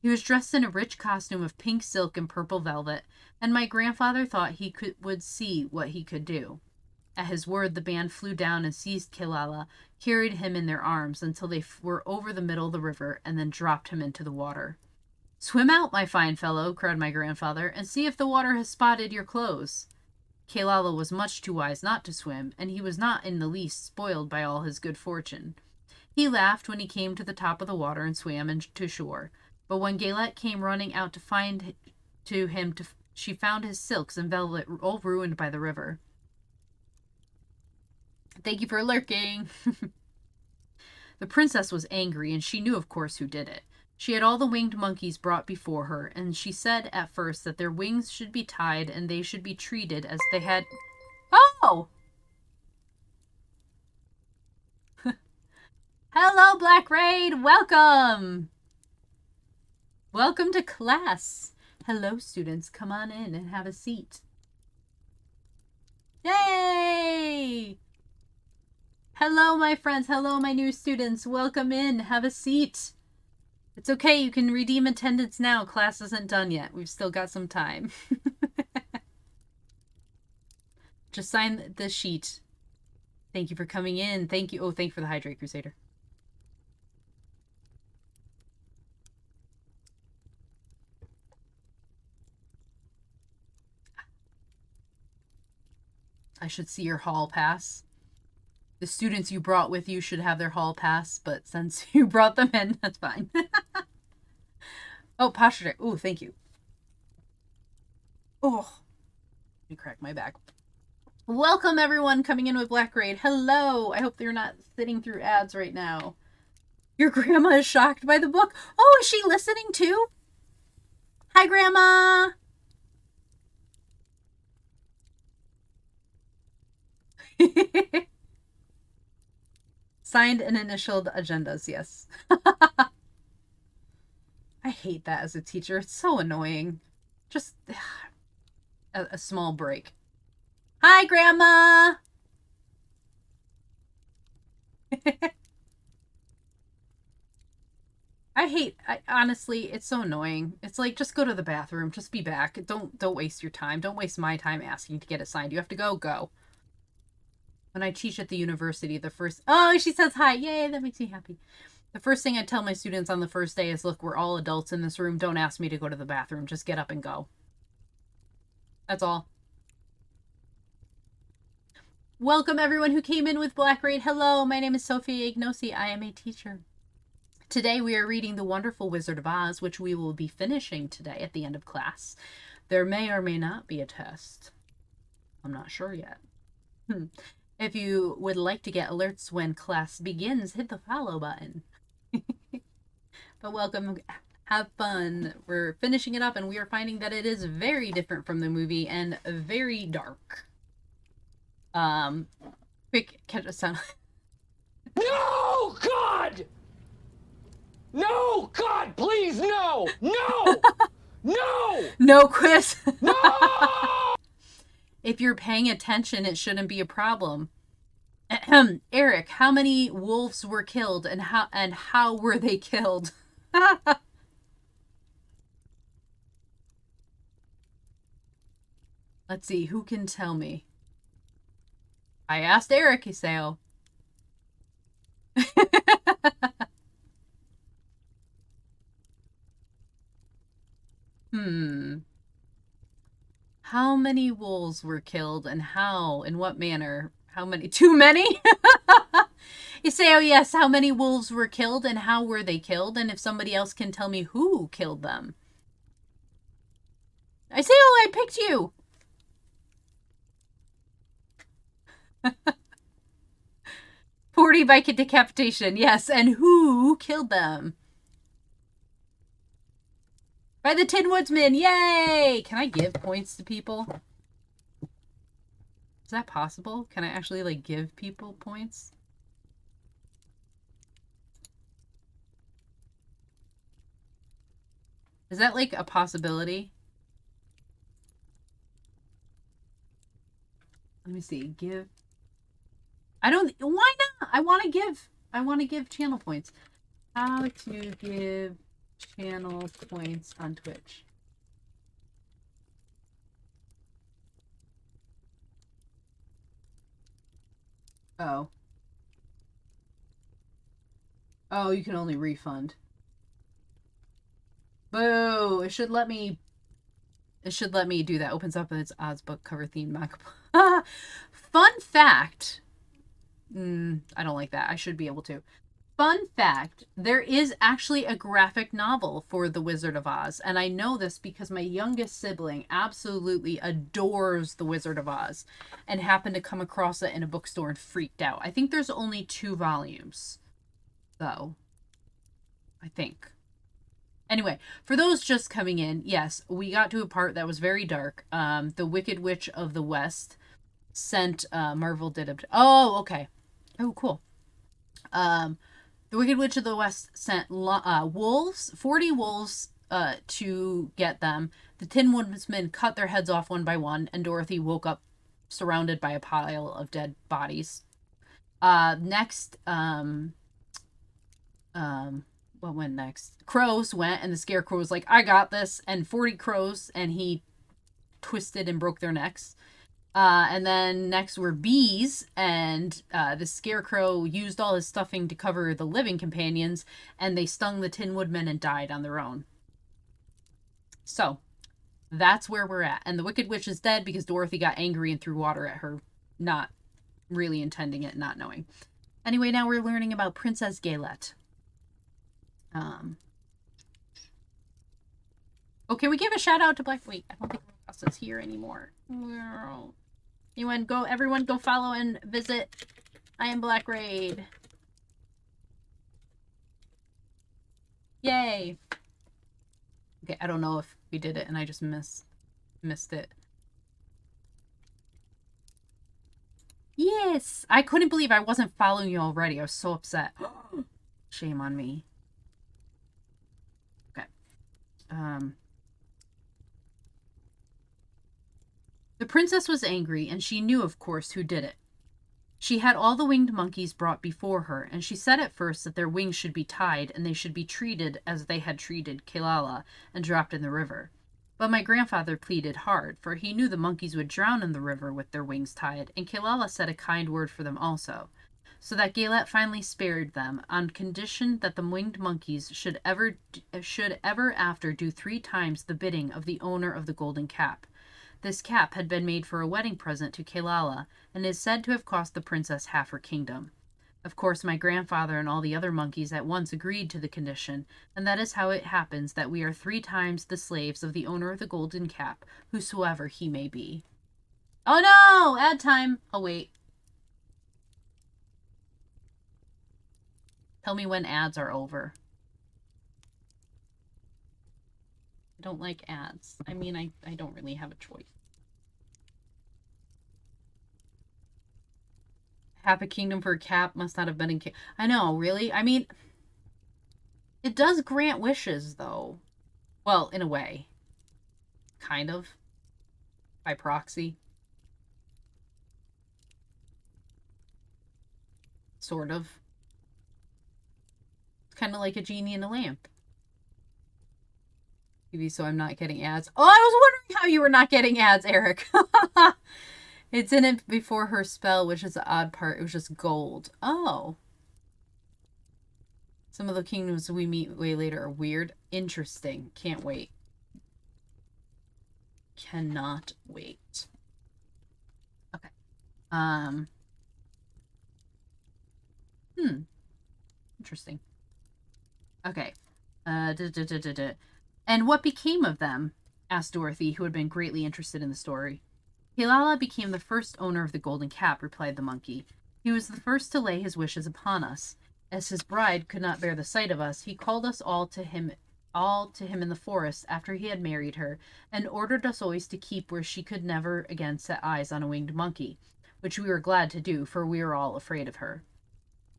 He was dressed in a rich costume of pink silk and purple velvet, and my grandfather thought he would see what he could do. At his word, the band flew down and seized Kalala, carried him in their arms until they were over the middle of the river, and then dropped him into the water. "Swim out, my fine fellow," cried my grandfather, "and see if the water has spotted your clothes." Kalala was much too wise not to swim, and he was not in the least spoiled by all his good fortune. He laughed when he came to the top of the water and swam to shore. But when Galet came running out to find him, she found his silks and velvet all ruined by the river. Thank you for lurking. The princess was angry, and she knew, of course, who did it. She had all the winged monkeys brought before her, and she said at first that their wings should be tied and they should be treated as they had... Oh! Hello, Black Raid! Welcome! Welcome to class. Hello, students. Come on in and have a seat. Yay! Hello, my friends. Hello, my new students. Welcome in. Have a seat. It's okay. You can redeem attendance now. Class isn't done yet. We've still got some time. Just sign the sheet. Thank you for coming in. Thank you. Oh, thank you for the Hydrate Crusader. I should see your hall pass. The students you brought with you should have their hall pass, but since you brought them in, that's fine. Oh, posture. Oh, thank you. Oh, let me crack my back. Welcome, everyone coming in with Black Raid. Hello. I hope they're not sitting through ads right now. Your grandma is shocked by the book. Oh, is she listening too? Hi, Grandma. Signed and initialed agendas, yes. I hate that as a teacher. It's so annoying. Just a small break. Hi, Grandma! Honestly, it's so annoying. It's like, just go to the bathroom. Just be back. Don't waste your time. Don't waste my time asking to get it signed. You have to go. When I teach at the university, the first... Oh, she says hi. Yay, that makes me happy. The first thing I tell my students on the first day is, look, we're all adults in this room. Don't ask me to go to the bathroom. Just get up and go. That's all. Welcome, everyone who came in with Black Raid. Hello, my name is Sophia Ignosi. I am a teacher. Today we are reading The Wonderful Wizard of Oz, which we will be finishing today at the end of class. There may or may not be a test. I'm not sure yet. If you would like to get alerts when class begins, hit the follow button. But welcome, have fun. We're finishing it up and we are finding that it is very different from the movie and very dark. Quick catch a sound. No, God! No, God, please, no! No! No! No quiz. No! If you're paying attention, it shouldn't be a problem. Eric, how many wolves were killed and how were they killed? Let's see, who can tell me? I asked Eric, Isao. How many wolves were killed and how? In what manner? How many? Too many? Isao, yes. How many wolves were killed and how were they killed? And if somebody else can tell me who killed them. Isao, I picked you. 40 by decapitation, yes. And who killed them? By the Tin Woodsman, yay! Can I give points to people? Is that possible? Can I actually, like, give people points? Is that, like, a possibility? Let me see. Give. I don't. Why not? I want to give channel points. How to give channel points on Twitch. Oh. Oh, you can only refund. Boo! It should let me do that. Opens up its odds book cover theme map. Fun fact. I don't like that. I should be able to. Fun fact, there is actually a graphic novel for The Wizard of Oz, and I know this because my youngest sibling absolutely adores The Wizard of Oz and happened to come across it in a bookstore and freaked out. I think there's only 2 volumes, though. I think. Anyway, for those just coming in, yes, we got to a part that was very dark. The Wicked Witch of the West sent, Marvel did it. Oh, okay. Oh, cool. The Wicked Witch of the West sent wolves, 40 wolves, to get them. The Tin Woodsmen cut their heads off one by one, and Dorothy woke up surrounded by a pile of dead bodies. Next, what went next? Crows went, and the Scarecrow was like, I got this, and 40 crows, and he twisted and broke their necks. And then next were bees, and the Scarecrow used all his stuffing to cover the living companions, and they stung the Tin Woodman and died on their own. So, that's where we're at. And the Wicked Witch is dead because Dorothy got angry and threw water at her, not really intending it, not knowing. Anyway, now we're learning about Princess Galette. Okay, we give a shout out to Black. Wait, I don't think Ross is here anymore. Everyone go follow and visit I Am Black Raid. Yay. Okay, I don't know if we did it and I just missed it. Yes! I couldn't believe I wasn't following you already. I was so upset. Shame on me. Okay. The princess was angry, and she knew, of course, who did it. She had all the winged monkeys brought before her, and she said at first that their wings should be tied, and they should be treated as they had treated Kilala, and dropped in the river. But my grandfather pleaded hard, for he knew the monkeys would drown in the river with their wings tied, and Kilala said a kind word for them also, so that Galette finally spared them, on condition that the winged monkeys should ever after do 3 times the bidding of the owner of the golden cap. This cap had been made for a wedding present to Kilala, and is said to have cost the princess half her kingdom. Of course, my grandfather and all the other monkeys at once agreed to the condition, and that is how it happens that we are 3 times the slaves of the owner of the golden cap, whosoever he may be. Oh no! Ad time! Oh wait. Tell me when ads are over. I don't like ads. I mean, I don't really have a choice. Half a kingdom for a cap must not have been in... I know, really? I mean, it does grant wishes, though. Well, in a way. Kind of. By proxy. Sort of. It's kind of like a genie in a lamp. Maybe so I'm not getting ads. Oh, I was wondering how you were not getting ads, Eric. It's in it before her spell, which is the odd part. It was just gold. Oh. Some of the kingdoms we meet way later are weird. Interesting. Can't wait. Cannot wait. Okay. Interesting. Okay. And what became of them? Asked Dorothy, who had been greatly interested in the story. Hilala became the first owner of the golden cap, replied the monkey. He was the first to lay his wishes upon us. As his bride could not bear the sight of us, he called us all to him in the forest after he had married her, and ordered us always to keep where she could never again set eyes on a winged monkey, which we were glad to do, for we were all afraid of her.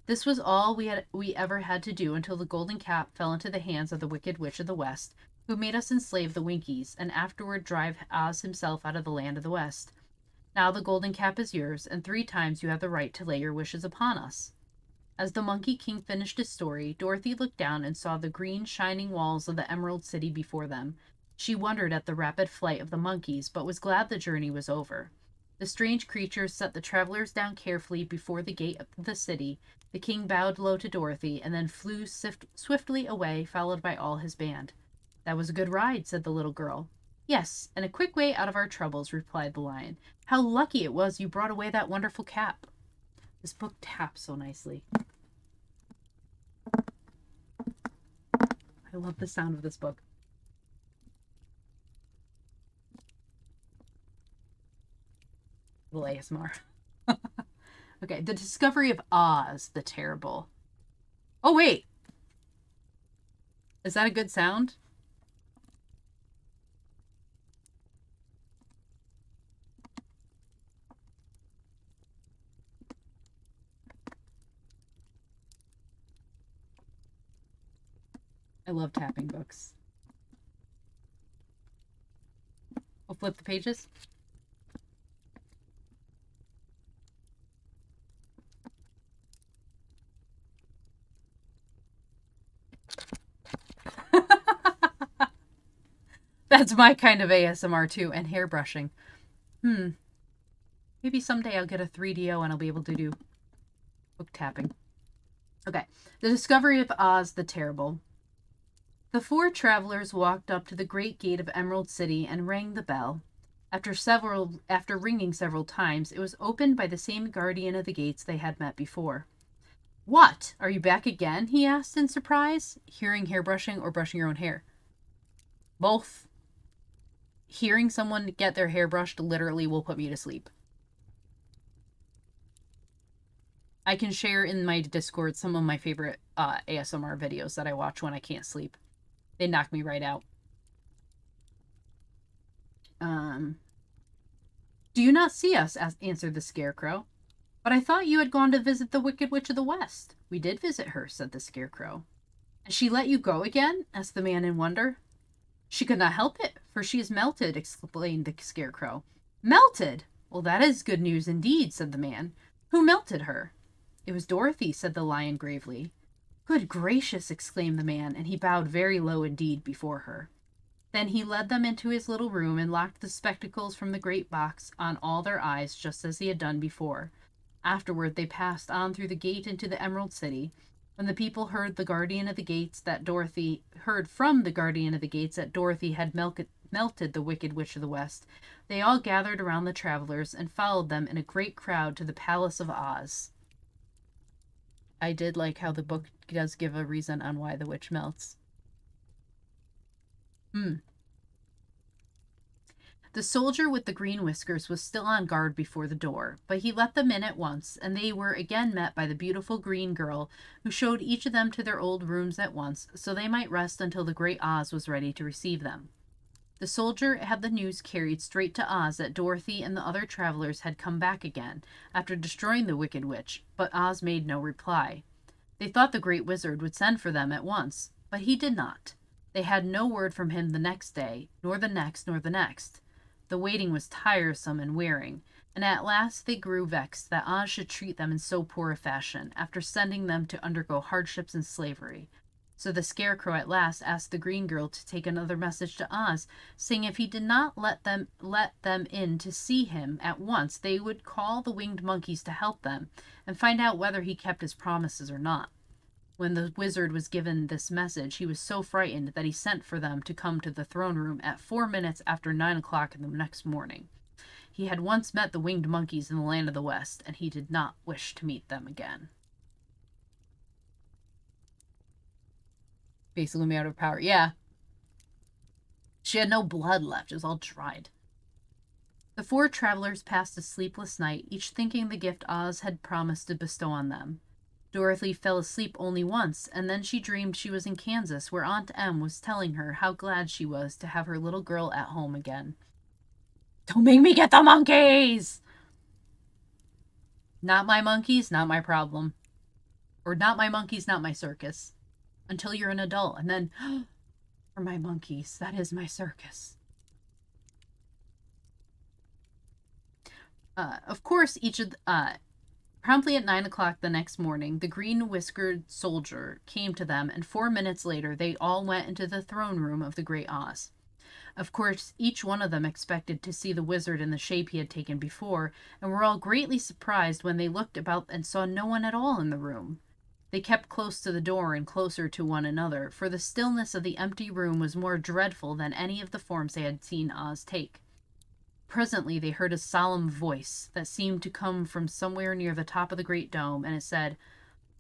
This was all we ever had to do until the golden cap fell into the hands of the Wicked Witch of the West, who made us enslave the Winkies, and afterward drive Oz himself out of the land of the West. Now the golden cap is yours, and 3 times you have the right to lay your wishes upon us. As the Monkey King finished his story, Dorothy looked down and saw the green, shining walls of the Emerald City before them. She wondered at the rapid flight of the monkeys, but was glad the journey was over. The strange creatures set the travelers down carefully before the gate of the city. The king bowed low to Dorothy, and then flew swiftly away, followed by all his band. That was a good ride, said the little girl. Yes, and a quick way out of our troubles, replied the lion. How lucky it was you brought away that wonderful cap. This book taps so nicely. I love the sound of this book. Little ASMR. Okay, the discovery of Oz the Terrible. Oh, wait. Is that a good sound? I love tapping books. I'll flip the pages. That's my kind of ASMR too, and hair brushing. Maybe someday I'll get a 3DO and I'll be able to do book tapping. Okay, the discovery of Oz the Terrible. The 4 travelers walked up to the great gate of Emerald City and rang the bell. After ringing several times, it was opened by the same guardian of the gates they had met before. What? Are you back again? He asked in surprise. Hearing hair brushing or brushing your own hair? Both. Hearing someone get their hair brushed literally will put me to sleep. I can share in my Discord some of my favorite ASMR videos that I watch when I can't sleep. They knock me right out. Do you not see us? Answered the Scarecrow. But I thought you had gone to visit the Wicked Witch of the West. We did visit her, said the Scarecrow. And she let you go again? Asked the man in wonder. She could not help it, for she is melted, explained the Scarecrow. Melted? Well, that is good news indeed, said the man. Who melted her? It was Dorothy, said the lion gravely. Good gracious, exclaimed the man, and he bowed very low indeed before her. Then he led them into his little room and locked the spectacles from the great box on all their eyes, just as he had done before. Afterward they passed on through the gate into the Emerald City. When the people heard from the guardian of the gates that Dorothy had melted the Wicked Witch of the West, they all gathered around the travelers and followed them in a great crowd to the Palace of Oz. I did like how the book does give a reason on why the witch melts. The soldier with the green whiskers was still on guard before the door, but he let them in at once, and they were again met by the beautiful green girl, who showed each of them to their old rooms at once, so they might rest until the great Oz was ready to receive them. The soldier had the news carried straight to Oz that Dorothy and the other travelers had come back again, after destroying the Wicked Witch, but Oz made no reply. They thought the great wizard would send for them at once, but he did not. They had no word from him the next day, nor the next, nor the next. The waiting was tiresome and wearing, and at last they grew vexed that Oz should treat them in so poor a fashion, after sending them to undergo hardships and slavery. So the Scarecrow at last asked the green girl to take another message to Oz, saying if he did not let them in to see him at once, they would call the winged monkeys to help them and find out whether he kept his promises or not. When the wizard was given this message, he was so frightened that he sent for them to come to the throne room at 4 minutes after 9 o'clock in the next morning. He had once met the winged monkeys in the land of the West, and he did not wish to meet them again. Basically made out of power. Yeah. She had no blood left. It was all dried. The 4 travelers passed a sleepless night, each thinking the gift Oz had promised to bestow on them. Dorothy fell asleep only once, and then she dreamed she was in Kansas, where Aunt Em was telling her how glad she was to have her little girl at home again. Don't make me get the monkeys! Not my monkeys, not my problem. Or not my monkeys, not my circus. Until you're an adult, and then, for my monkeys, that is my circus. Of course, promptly at 9 o'clock the next morning, the green-whiskered soldier came to them, and 4 minutes later, they all went into the throne room of the Great Oz. Of course, each one of them expected to see the wizard in the shape he had taken before, and were all greatly surprised when they looked about and saw no one at all in the room. They kept close to the door and closer to one another, for the stillness of the empty room was more dreadful than any of the forms they had seen Oz take. Presently they heard a solemn voice that seemed to come from somewhere near the top of the great dome, and it said,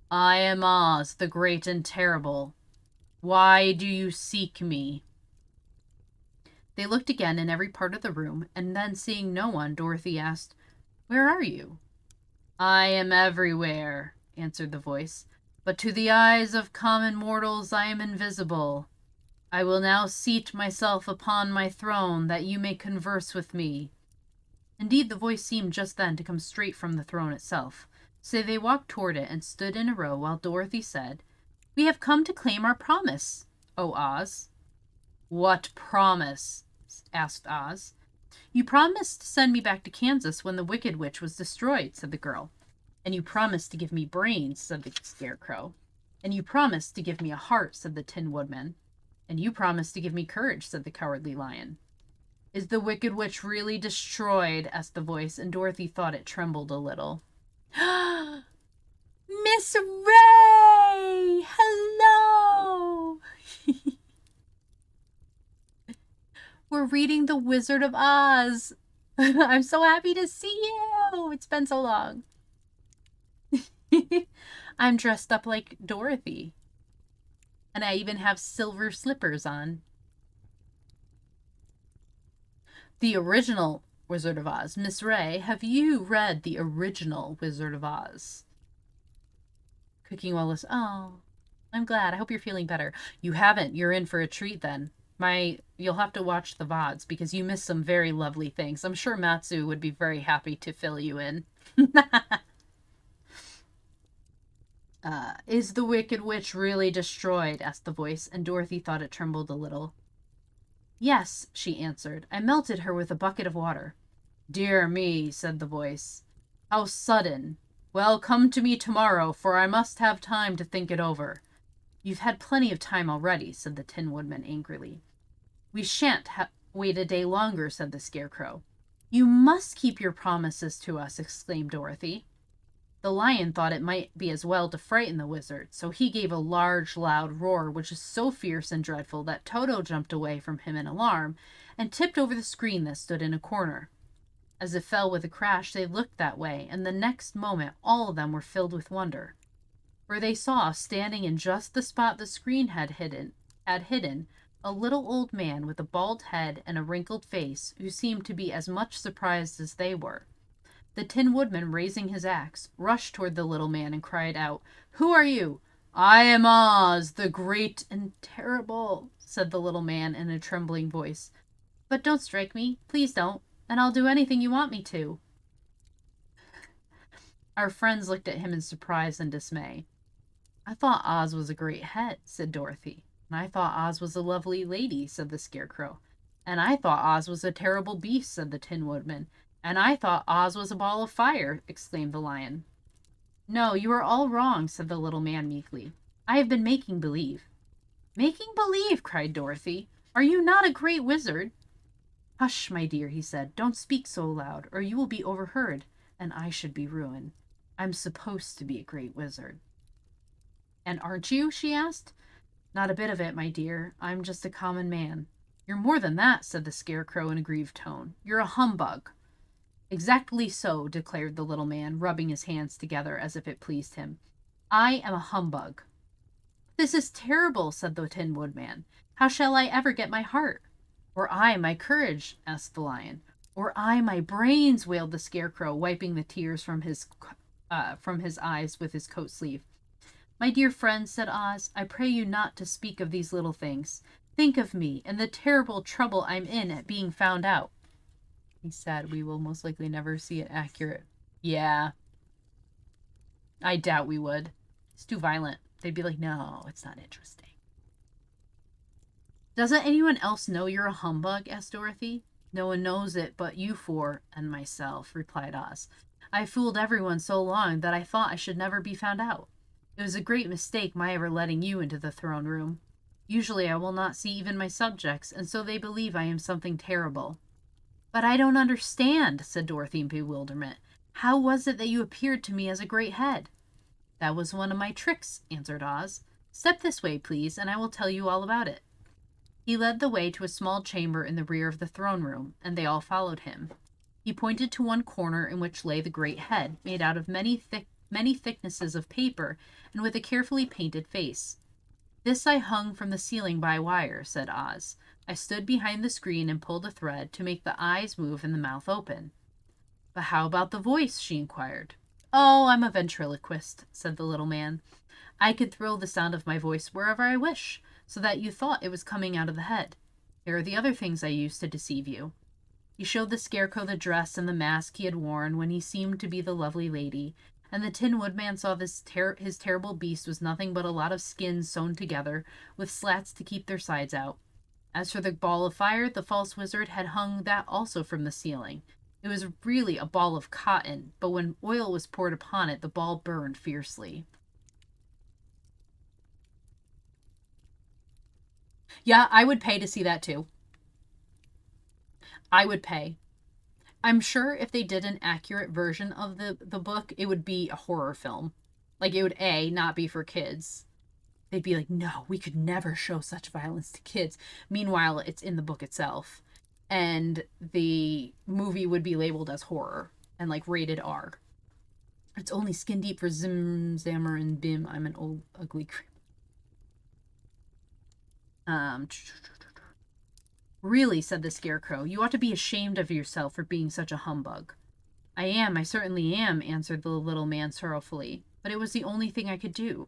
"I am Oz, the great and terrible. Why do you seek me?" They looked again in every part of the room, and then seeing no one, Dorothy asked, "Where are you?" "I am everywhere," answered the voice, "but to the eyes of common mortals I am invisible. I will now seat myself upon my throne that you may converse with me." Indeed, the voice seemed just then to come straight from the throne itself. So they walked toward it and stood in a row while Dorothy said, "We have come to claim our promise, O Oz." "What promise?" asked Oz. "You promised to send me back to Kansas when the Wicked Witch was destroyed," said the girl. "And you promised to give me brains," said the Scarecrow. "And you promised to give me a heart," said the Tin Woodman. "And you promised to give me courage," said the Cowardly Lion. "Is the Wicked Witch really destroyed?" asked the voice, and Dorothy thought it trembled a little. "Miss Ray! Hello!" "We're reading The Wizard of Oz. I'm so happy to see you. It's been so long." "I'm dressed up like Dorothy. And I even have silver slippers on." The original Wizard of Oz. Miss Ray, have you read the original Wizard of Oz? Cooking while listening. Oh, I'm glad. I hope you're feeling better. You haven't. You're in for a treat then. You'll have to watch the VODs because you missed some very lovely things. I'm sure Matsu would be very happy to fill you in. Is the Wicked Witch really destroyed?" asked the voice, and Dorothy thought it trembled a little. "Yes," she answered. "I melted her with a bucket of water." "Dear me," said the voice. "How sudden. Well, come to me tomorrow, for I must have time to think it over." "You've had plenty of time already," said the Tin Woodman angrily. "We shan't wait a day longer," said the Scarecrow. "You must keep your promises to us," exclaimed Dorothy. The lion thought it might be as well to frighten the wizard, so he gave a large, loud roar, which was so fierce and dreadful that Toto jumped away from him in alarm and tipped over the screen that stood in a corner. As it fell with a crash, they looked that way, and the next moment all of them were filled with wonder. For they saw, standing in just the spot the screen had hidden, a little old man with a bald head and a wrinkled face, who seemed to be as much surprised as they were. The Tin Woodman, raising his axe, rushed toward the little man and cried out, "Who are you?" "I am Oz, the great and terrible," said the little man in a trembling voice. "But don't strike me. Please don't. And I'll do anything you want me to." Our friends looked at him in surprise and dismay. "I thought Oz was a great head," said Dorothy. "And I thought Oz was a lovely lady," said the Scarecrow. "And I thought Oz was a terrible beast," said the Tin Woodman. "And I thought Oz was a ball of fire," exclaimed the lion. "No, you are all wrong," said the little man meekly. "I have been making believe." Making believe, cried Dorothy. Are you not a great wizard? Hush, my dear, he said. Don't speak so loud, or you will be overheard, and I should be ruined. I'm supposed to be a great wizard. And aren't you? She asked. Not a bit of it, my dear. I'm just a common man. You're more than that, said the Scarecrow in a grieved tone. You're a humbug. Exactly so, declared the little man, rubbing his hands together as if it pleased him. I am a humbug. This is terrible, said the Tin Woodman. How shall I ever get my heart? Or I my courage? Asked the Lion. Or I my brains? Wailed the Scarecrow, wiping the tears from his eyes with his coat sleeve. My dear friend, said Oz, I pray you not to speak of these little things. Think of me and the terrible trouble I'm in at being found out. He said, we will most likely never see it accurate. Yeah. I doubt we would. It's too violent. They'd be like, no, it's not interesting. Doesn't anyone else know you're a humbug? Asked Dorothy. No one knows it but you four and myself, replied Oz. I fooled everyone so long that I thought I should never be found out. It was a great mistake my ever letting you into the throne room. Usually I will not see even my subjects, and so they believe I am something terrible. But I don't understand, said Dorothy in bewilderment. How was it that you appeared to me as a great head? That was one of my tricks, answered Oz. Step this way, please, and I will tell you all about it. He led the way to a small chamber in the rear of the throne room, and they all followed him. He pointed to one corner in which lay the great head, made out of many thicknesses of paper, and with a carefully painted face. This I hung from the ceiling by wire, said Oz. I stood behind the screen and pulled a thread to make the eyes move and the mouth open. But how about the voice? She inquired. Oh, I'm a ventriloquist, said the little man. I could throw the sound of my voice wherever I wish, so that you thought it was coming out of the head. Here are the other things I used to deceive you. He showed the Scarecrow the dress and the mask he had worn when he seemed to be the lovely lady, and the Tin Woodman saw his terrible beast was nothing but a lot of skins sewn together with slats to keep their sides out. As for the ball of fire, the false wizard had hung that also from the ceiling. It was really a ball of cotton, but when oil was poured upon it, the ball burned fiercely. Yeah, I would pay to see that too. I would pay. I'm sure if they did an accurate version of the book, it would be a horror film. Like, it would, A, not be for kids. They'd be like, no, we could never show such violence to kids. Meanwhile, it's in the book itself. And the movie would be labeled as horror and, like, rated R. It's only skin deep for Zim, Zammer, and Bim. I'm an old, ugly creep. Really, said the Scarecrow, you ought to be ashamed of yourself for being such a humbug. I certainly am, answered the little man sorrowfully, but it was the only thing I could do.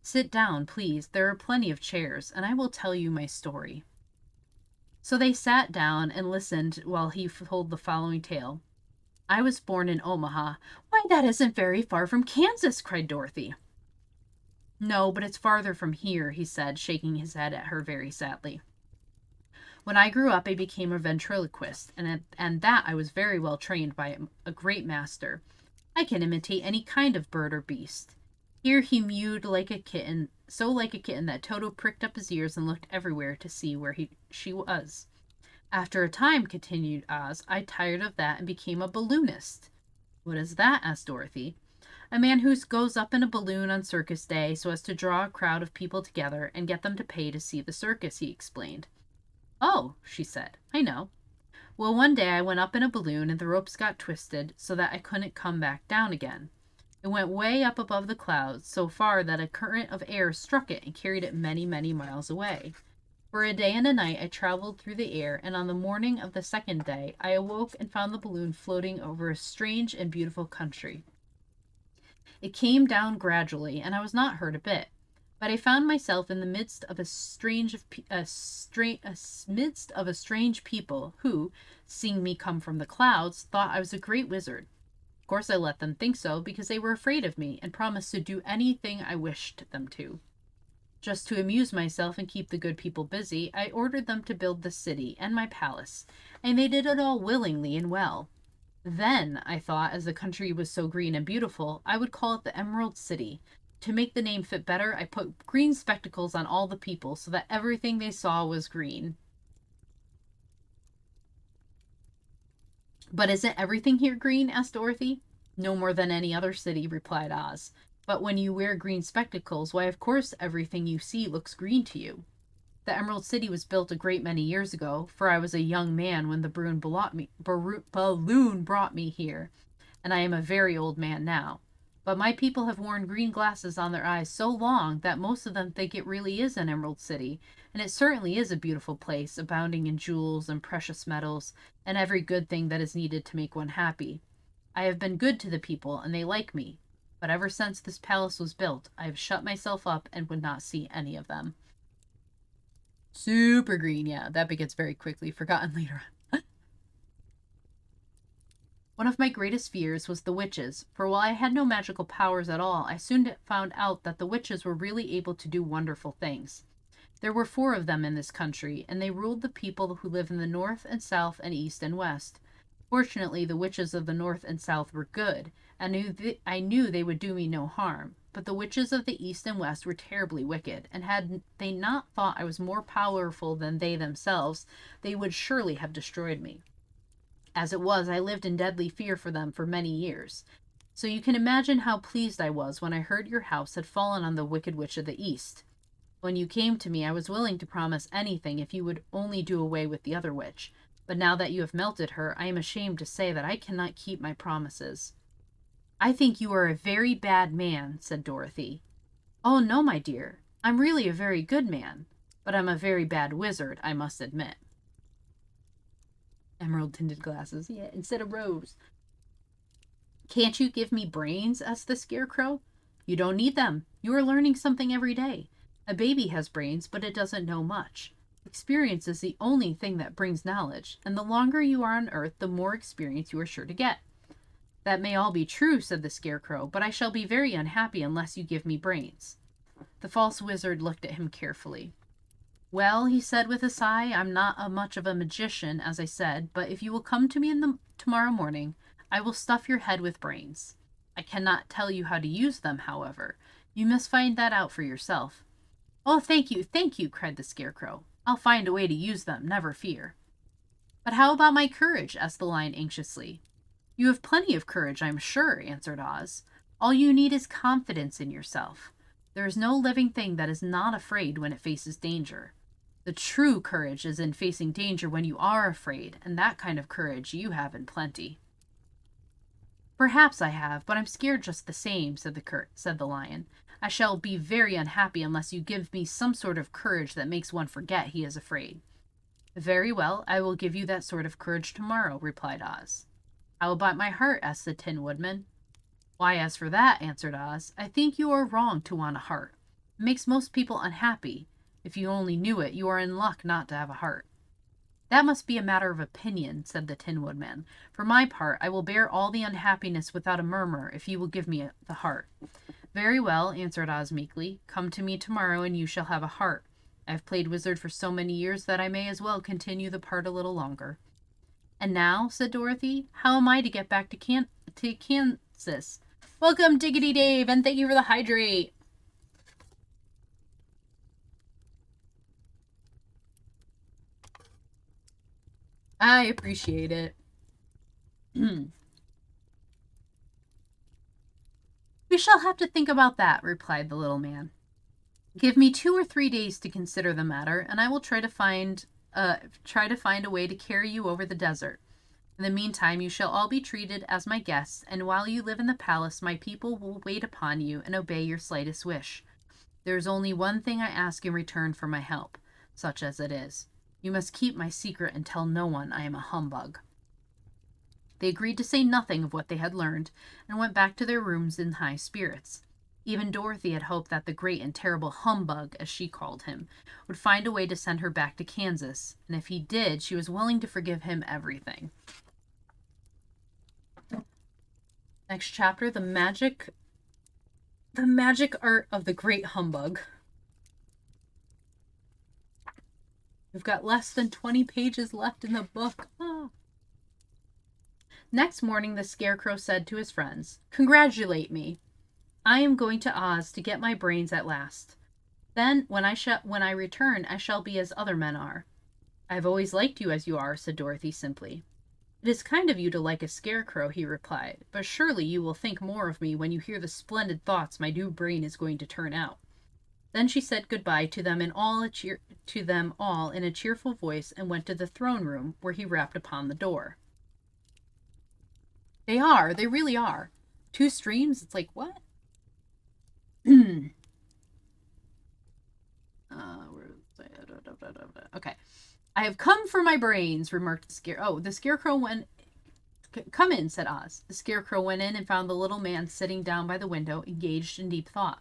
Sit down, please. There are plenty of chairs, and I will tell you my story. So they sat down and listened while he told the following tale. I was born in Omaha. Why, that isn't very far from Kansas, cried Dorothy. No, but it's farther from here, he said, shaking his head at her very sadly. When I grew up, I became a ventriloquist, and that I was very well trained by a great master. I can imitate any kind of bird or beast. Here he mewed like a kitten, so like a kitten that Toto pricked up his ears and looked everywhere to see where she was. After a time, continued Oz, I tired of that and became a balloonist. What is that? Asked Dorothy. A man who goes up in a balloon on circus day so as to draw a crowd of people together and get them to pay to see the circus, he explained. Oh, she said, I know. Well, one day I went up in a balloon and the ropes got twisted so that I couldn't come back down again. It went way up above the clouds, so far that a current of air struck it and carried it many, many miles away. For a day and a night I traveled through the air, and on the morning of the second day I awoke and found the balloon floating over a strange and beautiful country. It came down gradually, and I was not hurt a bit. But I found myself in the midst of a strange people who, seeing me come from the clouds, thought I was a great wizard. Of course I let them think so because they were afraid of me and promised to do anything I wished them to. Just to amuse myself and keep the good people busy, I ordered them to build the city and my palace, and they did it all willingly and well. Then, I thought, as the country was so green and beautiful, I would call it the Emerald City, To make the name fit better, I put green spectacles on all the people so that everything they saw was green. But isn't everything here green? Asked Dorothy. No more than any other city, replied Oz. But when you wear green spectacles, why, of course, everything you see looks green to you. The Emerald City was built a great many years ago, for I was a young man when the balloon brought me here, and I am a very old man now. But my people have worn green glasses on their eyes so long that most of them think it really is an Emerald City, and it certainly is a beautiful place, abounding in jewels and precious metals, and every good thing that is needed to make one happy. I have been good to the people, and they like me. But ever since this palace was built, I have shut myself up and would not see any of them. Super green, yeah. That begins very quickly, forgotten later on. One of my greatest fears was the witches, for while I had no magical powers at all, I soon found out that the witches were really able to do wonderful things. There were 4 of them in this country, and they ruled the people who live in the north and south and east and west. Fortunately, the witches of the north and south were good, and I knew they would do me no harm. But the witches of the east and west were terribly wicked, and had they not thought I was more powerful than they themselves, they would surely have destroyed me. As it was, I lived in deadly fear for them for many years. So you can imagine how pleased I was when I heard your house had fallen on the Wicked Witch of the East. When you came to me, I was willing to promise anything if you would only do away with the other witch. But now that you have melted her, I am ashamed to say that I cannot keep my promises. I think you are a very bad man, said Dorothy. Oh, no, my dear. I'm really a very good man. But I'm a very bad wizard, I must admit. Emerald-tinted glasses, yeah, instead of rose. Can't you give me brains? Asked the Scarecrow. You don't need them. You are learning something every day. A baby has brains, but it doesn't know much. Experience is the only thing that brings knowledge, and the longer you are on Earth, the more experience you are sure to get. That may all be true, said the Scarecrow, but I shall be very unhappy unless you give me brains. The false wizard looked at him carefully. Well, he said with a sigh, I'm not much of a magician, as I said, but if you will come to me tomorrow morning, I will stuff your head with brains. I cannot tell you how to use them, however. You must find that out for yourself. Oh, thank you, cried the Scarecrow. I'll find a way to use them, never fear. But how about my courage? Asked the Lion anxiously. You have plenty of courage, I'm sure, answered Oz. All you need is confidence in yourself. There is no living thing that is not afraid when it faces danger. The true courage is in facing danger when you are afraid, and that kind of courage you have in plenty. Perhaps I have, but I'm scared just the same, said the Lion. I shall be very unhappy unless you give me some sort of courage that makes one forget he is afraid. Very well, I will give you that sort of courage tomorrow, replied Oz. How about my heart? Asked the Tin Woodman. Why, as for that, answered Oz, I think you are wrong to want a heart. It makes most people unhappy. If you only knew it, you are in luck not to have a heart. That must be a matter of opinion, said the Tin Woodman. For my part, I will bear all the unhappiness without a murmur if you will give me the heart. Very well, answered Oz meekly. Come to me tomorrow and you shall have a heart. I have played wizard for so many years that I may as well continue the part a little longer. And now, said Dorothy, how am I to get back to Kansas? Welcome, Diggity Dave, and thank you for the hydrate. I appreciate it. We shall have to think about that, replied the little man. Give me 2 or 3 days to consider the matter, and I will try to find a way to carry you over the desert. In the meantime, you shall all be treated as my guests, and while you live in the palace, my people will wait upon you and obey your slightest wish. There is only one thing I ask in return for my help, such as it is. You must keep my secret and tell no one I am a humbug. They agreed to say nothing of what they had learned, and went back to their rooms in high spirits. Even Dorothy had hoped that the great and terrible humbug, as she called him, would find a way to send her back to Kansas, and if he did, she was willing to forgive him everything. Next chapter, the magic art of the great humbug. We've got less than 20 pages left in the book. Ah. Next morning, the Scarecrow said to his friends, "Congratulate me." I am going to Oz to get my brains at last. Then, when I return, I shall be as other men are. I have always liked you as you are, said Dorothy simply. It is kind of you to like a scarecrow, he replied, but surely you will think more of me when you hear the splendid thoughts my new brain is going to turn out. Then she said goodbye to them all in a cheerful voice and went to the throne room, where he rapped upon the door. They really are. 2 streams? It's like, what? Okay. I have come for my brains, remarked the Scarecrow. Oh, the Scarecrow went... Come in, said Oz. The Scarecrow went in and found the little man sitting down by the window, engaged in deep thought.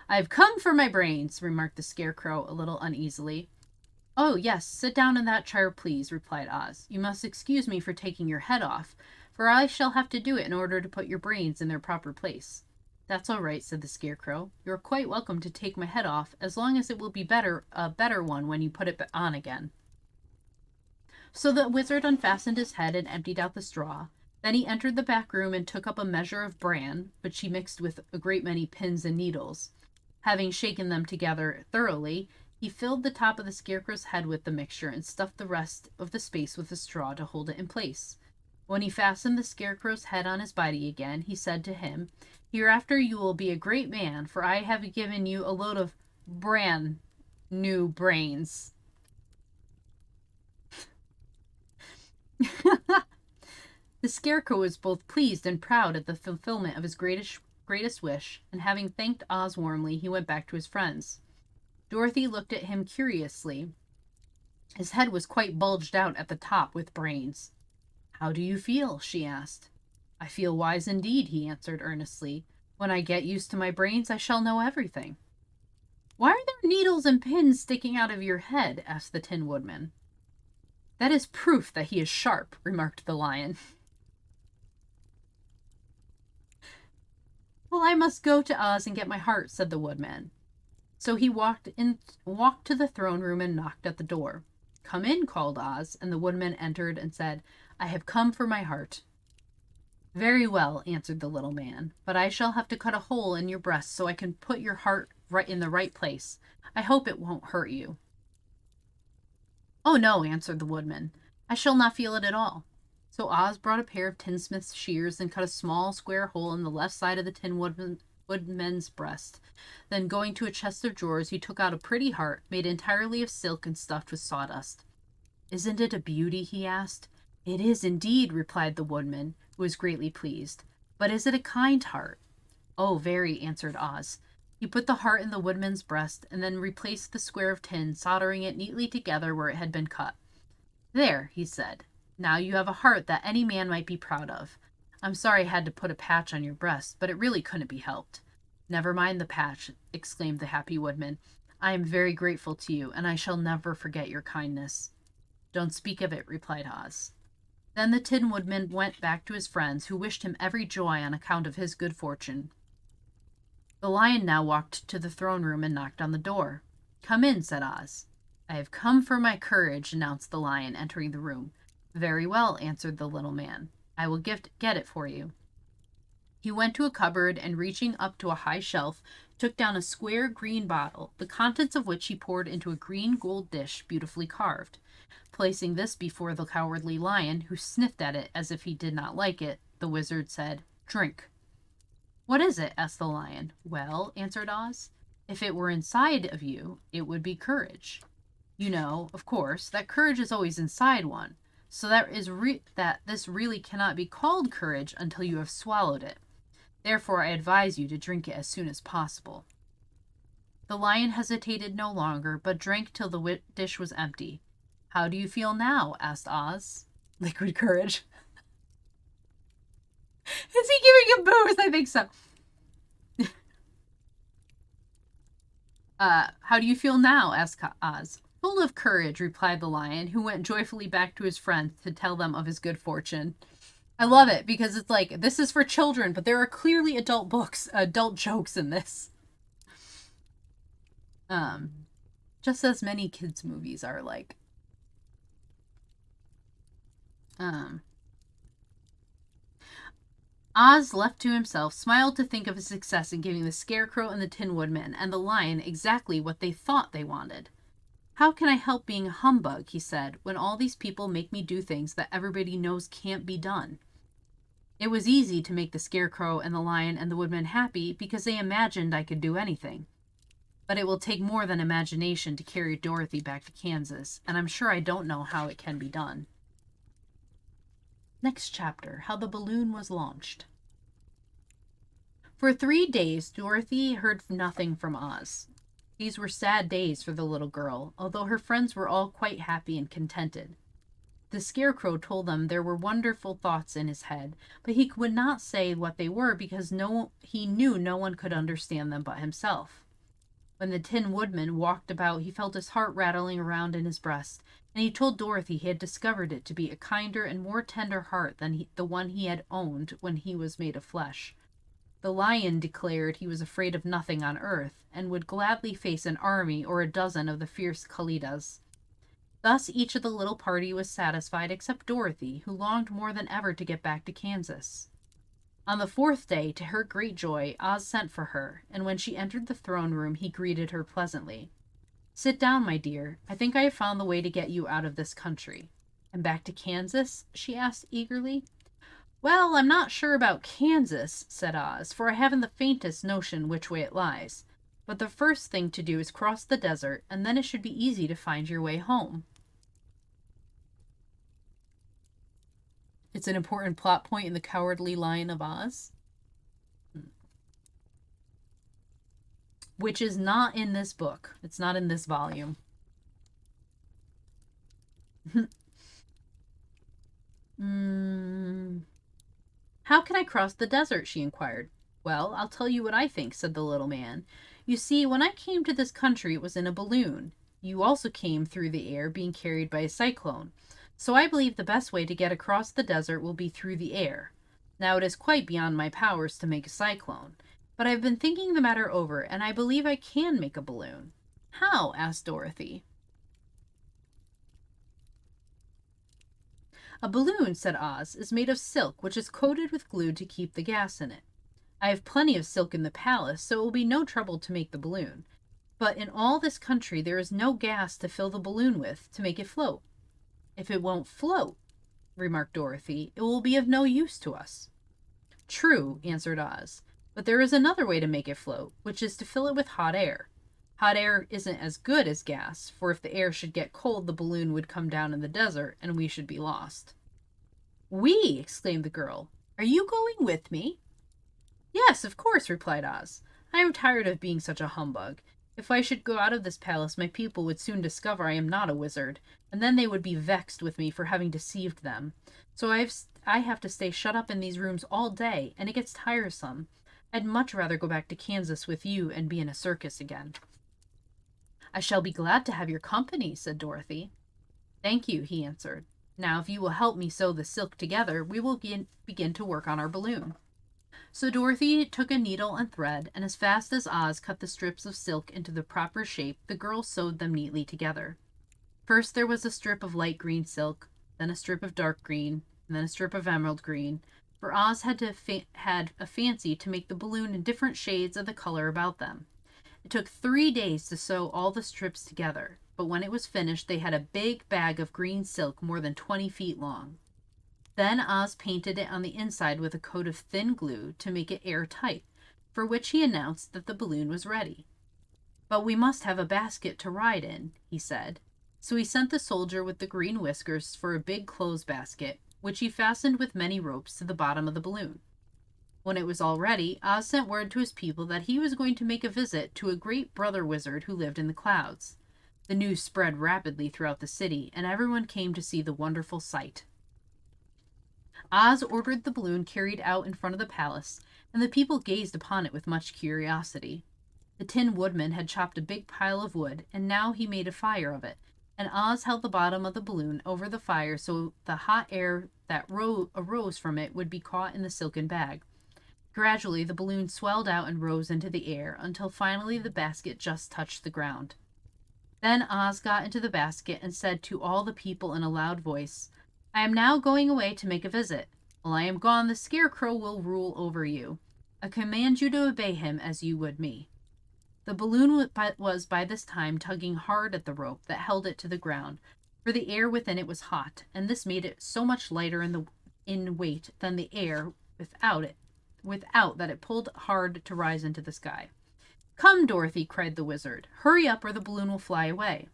I have come for my brains, remarked the Scarecrow a little uneasily. Oh, yes, sit down in that chair, please, replied Oz. You must excuse me for taking your head off, for I shall have to do it in order to put your brains in their proper place. That's all right, said the Scarecrow. You are quite welcome to take my head off, as long as it will be a better one when you put it on again. So the wizard unfastened his head and emptied out the straw. Then he entered the back room and took up a measure of bran, which he mixed with a great many pins and needles. Having shaken them together thoroughly, he filled the top of the Scarecrow's head with the mixture and stuffed the rest of the space with a straw to hold it in place. When he fastened the Scarecrow's head on his body again, he said to him, Hereafter you will be a great man, for I have given you a load of bran new brains. The Scarecrow was both pleased and proud at the fulfillment of his greatest wish, and having thanked Oz warmly, he went back to his friends. Dorothy looked at him curiously. His head was quite bulged out at the top with brains. How do you feel? She asked. I feel wise indeed, he answered earnestly. When I get used to my brains, I shall know everything. Why are there needles and pins sticking out of your head? Asked the Tin Woodman. That is proof that he is sharp, remarked the Lion. Well, I must go to Oz and get my heart, said the Woodman. So he walked to the throne room and knocked at the door. Come in, called Oz, and the Woodman entered and said, I have come for my heart. Very well, answered the little man, but I shall have to cut a hole in your breast so I can put your heart right in the right place. I hope it won't hurt you. Oh, no, answered the Woodman. I shall not feel it at all. So Oz brought a pair of tinsmith's shears and cut a small square hole in the left side of the Tin Woodman's breast. Then, going to a chest of drawers, he took out a pretty heart, made entirely of silk and stuffed with sawdust. Isn't it a beauty? He asked. It is indeed, replied the Woodman, who was greatly pleased. But is it a kind heart? Oh, very, answered Oz. He put the heart in the Woodman's breast, and then replaced the square of tin, soldering it neatly together where it had been cut. There, he said. Now you have a heart that any man might be proud of. I'm sorry I had to put a patch on your breast, but it really couldn't be helped. Never mind the patch, exclaimed the happy Woodman. I am very grateful to you, and I shall never forget your kindness. Don't speak of it, replied Oz. Then the Tin Woodman went back to his friends, who wished him every joy on account of his good fortune. The Lion now walked to the throne room and knocked on the door. Come in, said Oz. I have come for my courage, announced the Lion, entering the room. Very well, answered the little man. I will get it for you. He went to a cupboard and, reaching up to a high shelf, took down a square green bottle, the contents of which he poured into a green gold dish beautifully carved. Placing this before the Cowardly Lion, who sniffed at it as if he did not like it, the wizard said, Drink. What is it? Asked the Lion. Well, answered Oz, if it were inside of you, it would be courage. You know, of course, that courage is always inside one. So that this really cannot be called courage until you have swallowed it. Therefore, I advise you to drink it as soon as possible. The Lion hesitated no longer, but drank till the dish was empty. How do you feel now? Asked Oz. Liquid courage. Is he giving a boost? I think so. How do you feel now? Asked Oz. Full of courage, replied the Lion, who went joyfully back to his friends to tell them of his good fortune. I love it because it's like, this is for children, but there are clearly adult jokes in this. Just as many kids' movies are like. Oz, left to himself, smiled to think of his success in giving the Scarecrow and the Tin Woodman and the Lion exactly what they thought they wanted. "How can I help being a humbug," he said, "when all these people make me do things that everybody knows can't be done?" It was easy to make the Scarecrow and the Lion and the Woodman happy because they imagined I could do anything. But it will take more than imagination to carry Dorothy back to Kansas, and I'm sure I don't know how it can be done. Next chapter, how the balloon was launched. For 3 days, Dorothy heard nothing from Oz. These were sad days for the little girl, although her friends were all quite happy and contented. The Scarecrow told them there were wonderful thoughts in his head, but he would not say what they were because he knew no one could understand them but himself. When the Tin Woodman walked about, he felt his heart rattling around in his breast, and he told Dorothy he had discovered it to be a kinder and more tender heart than the one he had owned when he was made of flesh. The Lion declared he was afraid of nothing on earth, and would gladly face an army or a dozen of the fierce Kalidas. Thus each of the little party was satisfied except Dorothy, who longed more than ever to get back to Kansas. On the 4th day, to her great joy, Oz sent for her, and when she entered the throne room, he greeted her pleasantly. "Sit down, my dear. I think I have found the way to get you out of this country." "And back to Kansas?" she asked eagerly. "Well, I'm not sure about Kansas," said Oz, "for I haven't the faintest notion which way it lies. But the first thing to do is cross the desert, and then it should be easy to find your way home." It's an important plot point in The Cowardly Lion of Oz, which is not in this book. It's not in this volume. "How can I cross the desert?" she inquired. "Well, I'll tell you what I think," said the little man. "You see, when I came to this country, it was in a balloon. You also came through the air, being carried by a cyclone. So I believe the best way to get across the desert will be through the air. Now, it is quite beyond my powers to make a cyclone, but I've been thinking the matter over, and I believe I can make a balloon." "How?" asked Dorothy. "A balloon," said Oz, "is made of silk, which is coated with glue to keep the gas in it. I have plenty of silk in the palace, so it will be no trouble to make the balloon. But in all this country there is no gas to fill the balloon with to make it float." "If it won't float," remarked Dorothy, "it will be of no use to us." "True," answered Oz, "but there is another way to make it float, which is to fill it with hot air. Hot air isn't as good as gas, for if the air should get cold, the balloon would come down in the desert, and we should be lost." "We!" exclaimed the girl. "Are you going with me?" "Yes, of course," replied Oz. "I am tired of being such a humbug. If I should go out of this palace, my people would soon discover I am not a wizard, and then they would be vexed with me for having deceived them. So I have to stay shut up in these rooms all day, and it gets tiresome. I'd much rather go back to Kansas with you and be in a circus again." "I shall be glad to have your company," said Dorothy. "Thank you," he answered. "Now, if you will help me sew the silk together, we will begin to work on our balloon." So Dorothy took a needle and thread, and as fast as Oz cut the strips of silk into the proper shape, the girl sewed them neatly together. First there was a strip of light green silk, then a strip of dark green, and then a strip of emerald green, for Oz had a fancy to make the balloon in different shades of the color about them. It took 3 days to sew all the strips together, but when it was finished they had a big bag of green silk more than 20 feet long. Then Oz painted it on the inside with a coat of thin glue to make it airtight, for which he announced that the balloon was ready. "But we must have a basket to ride in," he said. So he sent the soldier with the green whiskers for a big clothes basket, which he fastened with many ropes to the bottom of the balloon. When it was all ready, Oz sent word to his people that he was going to make a visit to a great brother wizard who lived in the clouds. The news spread rapidly throughout the city, and everyone came to see the wonderful sight. Oz ordered the balloon carried out in front of the palace, and the people gazed upon it with much curiosity. The Tin Woodman had chopped a big pile of wood, and now he made a fire of it, and Oz held the bottom of the balloon over the fire so the hot air that arose from it would be caught in the silken bag. Gradually, the balloon swelled out and rose into the air, until finally the basket just touched the ground. Then Oz got into the basket and said to all the people in a loud voice, "I am now going away to make a visit. While I am gone, the Scarecrow will rule over you. I command you to obey him as you would me." The balloon was by this time tugging hard at the rope that held it to the ground, for the air within it was hot, and this made it so much lighter in weight than the air without that it pulled hard to rise into the sky. "Come, Dorothy," cried the wizard. "Hurry up or the balloon will fly away."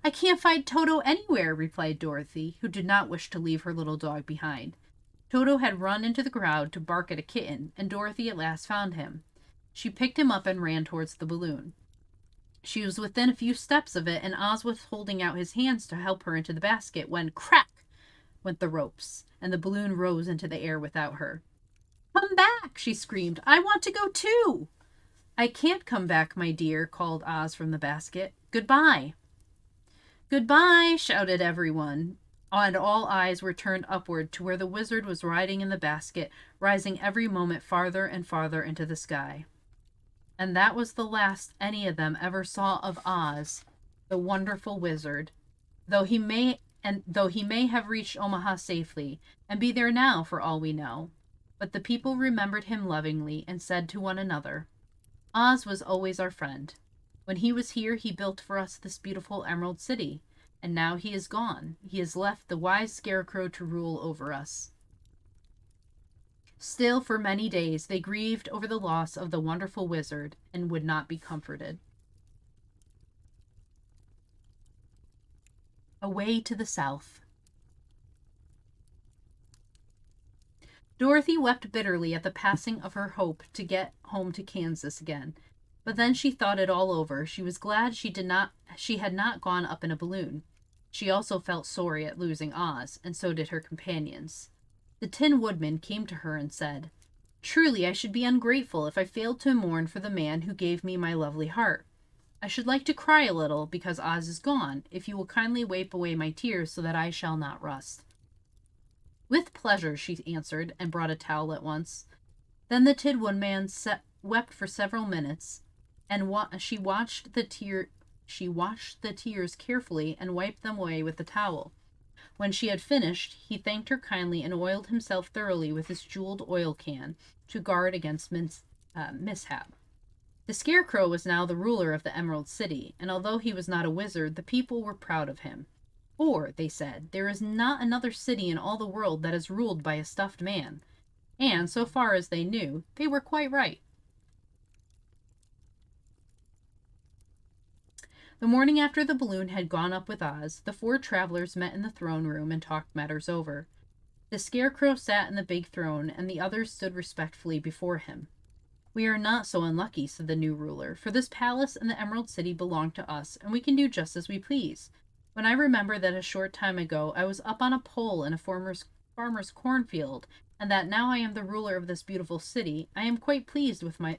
"I can't find Toto anywhere," replied Dorothy, who did not wish to leave her little dog behind. Toto had run into the crowd to bark at a kitten, and Dorothy at last found him. She picked him up and ran towards the balloon. She was within a few steps of it, and Oz was holding out his hands to help her into the basket when crack went the ropes, and the balloon rose into the air without her. "Come back!" she screamed. "I want to go too!" "I can't come back, my dear," called Oz from the basket. "Goodbye." "Goodbye!" shouted everyone, and all eyes were turned upward to where the wizard was riding in the basket, rising every moment farther and farther into the sky. And that was the last any of them ever saw of Oz, the wonderful wizard, though he may have reached Omaha safely, and be there now for all we know. But the people remembered him lovingly and said to one another, "Oz was always our friend. When he was here, he built for us this beautiful Emerald City, and now he is gone. He has left the wise Scarecrow to rule over us." Still, for many days, they grieved over the loss of the wonderful wizard and would not be comforted. Away to the south. Dorothy wept bitterly at the passing of her hope to get home to Kansas again. But then she thought it all over. She was glad she had not gone up in a balloon. She also felt sorry at losing Oz, and so did her companions. The Tin Woodman came to her and said, "Truly, I should be ungrateful if I failed to mourn for the man who gave me my lovely heart. I should like to cry a little because Oz is gone, if you will kindly wipe away my tears so that I shall not rust." "With pleasure," she answered, and brought a towel at once. Then the Tin Woodman wept for several minutes, and she watched the tears carefully and wiped them away with the towel. When she had finished, he thanked her kindly and oiled himself thoroughly with his jeweled oil can to guard against mishap. The Scarecrow was now the ruler of the Emerald City, and although he was not a wizard, the people were proud of him. For, they said, there is not another city in all the world that is ruled by a stuffed man. And, so far as they knew, they were quite right. The morning after the balloon had gone up with Oz, the four travelers met in the throne room and talked matters over. The Scarecrow sat in the big throne, and the others stood respectfully before him. "We are not so unlucky," said the new ruler, "for this palace and the Emerald City belong to us, and we can do just as we please. When I remember that a short time ago I was up on a pole in a farmer's cornfield, and that now I am the ruler of this beautiful city, I am quite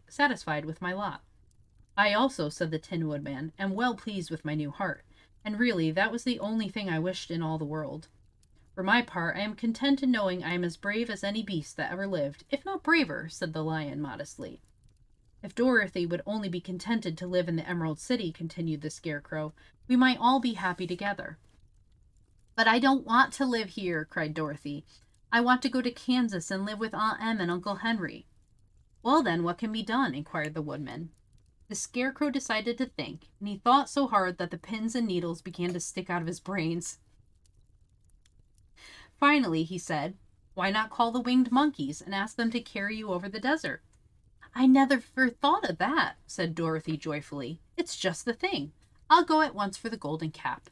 satisfied with my lot." "I also," said the Tin Woodman, "am well pleased with my new heart, and really that was the only thing I wished in all the world. For my part, I am content in knowing I am as brave as any beast that ever lived, if not braver," said the Lion modestly. "If Dorothy would only be contented to live in the Emerald City," continued the Scarecrow, "we might all be happy together." "But I don't want to live here," cried Dorothy. "I want to go to Kansas and live with Aunt Em and Uncle Henry." "Well then, what can be done?" inquired the Woodman. The Scarecrow decided to think, and he thought so hard that the pins and needles began to stick out of his brains. Finally, he said, "Why not call the winged monkeys and ask them to carry you over the desert?" "I never thought of that," said Dorothy joyfully. "It's just the thing. I'll go at once for the golden cap."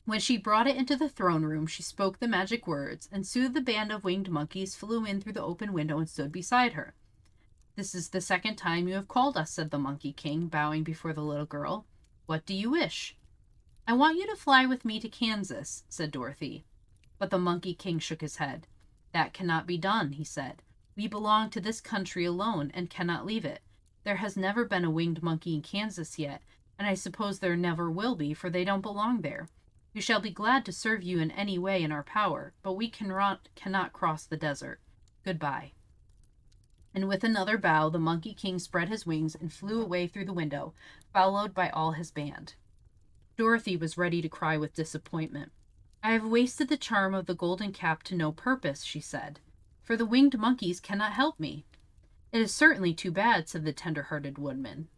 When she brought it into the throne room, she spoke the magic words, and soon the band of winged monkeys flew in through the open window and stood beside her. "This is the second time you have called us," said the Monkey King, bowing before the little girl. "What do you wish?" "I want you to fly with me to Kansas," said Dorothy. But the Monkey King shook his head. "That cannot be done," he said. "We belong to this country alone and cannot leave it. There has never been a winged monkey in Kansas yet, and I suppose there never will be, for they don't belong there. We shall be glad to serve you in any way in our power, but we cannot cross the desert. Goodbye." And with another bow, the Monkey King spread his wings and flew away through the window, followed by all his band. Dorothy was ready to cry with disappointment. I have wasted the charm of the golden cap to no purpose, she said, for the winged monkeys cannot help me. It is certainly too bad, said the tender-hearted woodman.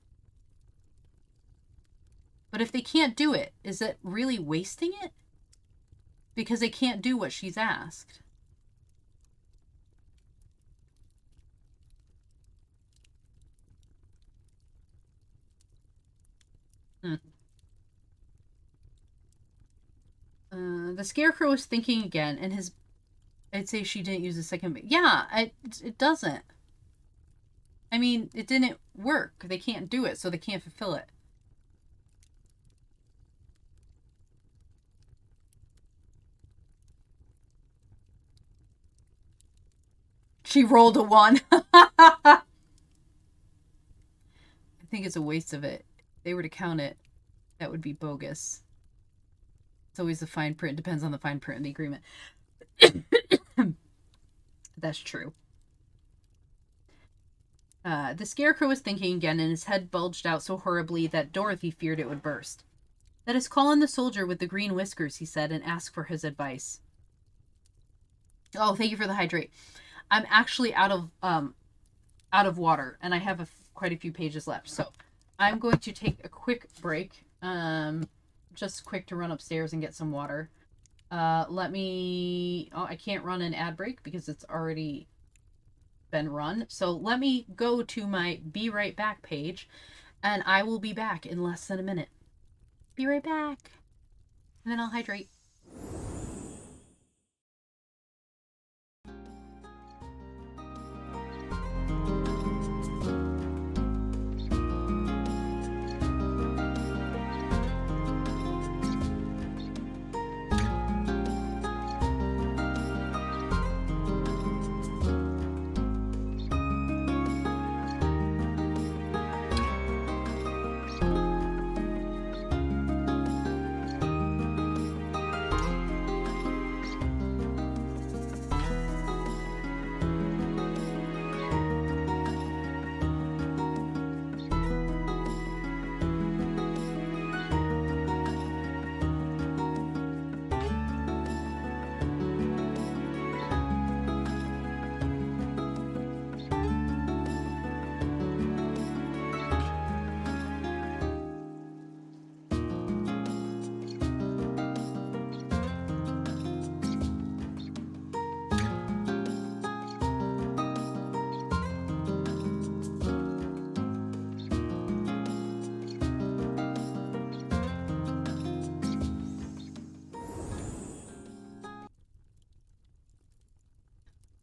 But if they can't do it, is it really wasting it? Because they can't do what she's asked. The Scarecrow was thinking again, and I'd say she didn't use the second... Yeah, it doesn't. I mean, it didn't work. They can't do it, so they can't fulfill it. She rolled a 1. I think it's a waste of it. If they were to count it, that would be bogus. It's always the fine print. Depends on the fine print in the agreement. That's true. The Scarecrow was thinking again, and his head bulged out so horribly that Dorothy feared it would burst. Let us call in the soldier with the green whiskers, he said, and ask for his advice. Oh, thank you for the hydrate. I'm actually out of water, and I have quite a few pages left, so I'm going to take a quick break. Just quick to run upstairs and get some water. I can't run an ad break because it's already been run. So let me go to my Be Right Back page, and I will be back in less than a minute. Be right back. And then I'll hydrate.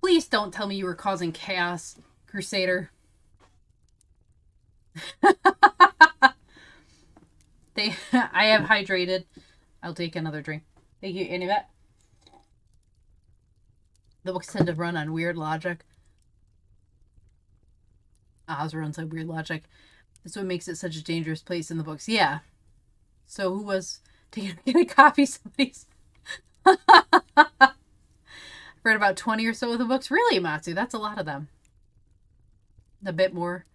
Please don't tell me you were causing chaos, Crusader. I have hydrated. I'll take another drink. Thank you, Annabette. The books tend to run on weird logic. Oz runs on weird logic. That's what makes it such a dangerous place in the books. Yeah. So who was gonna copy somebody's? Read about 20 or so of the books. Really, Matsu? That's a lot of them. A bit more.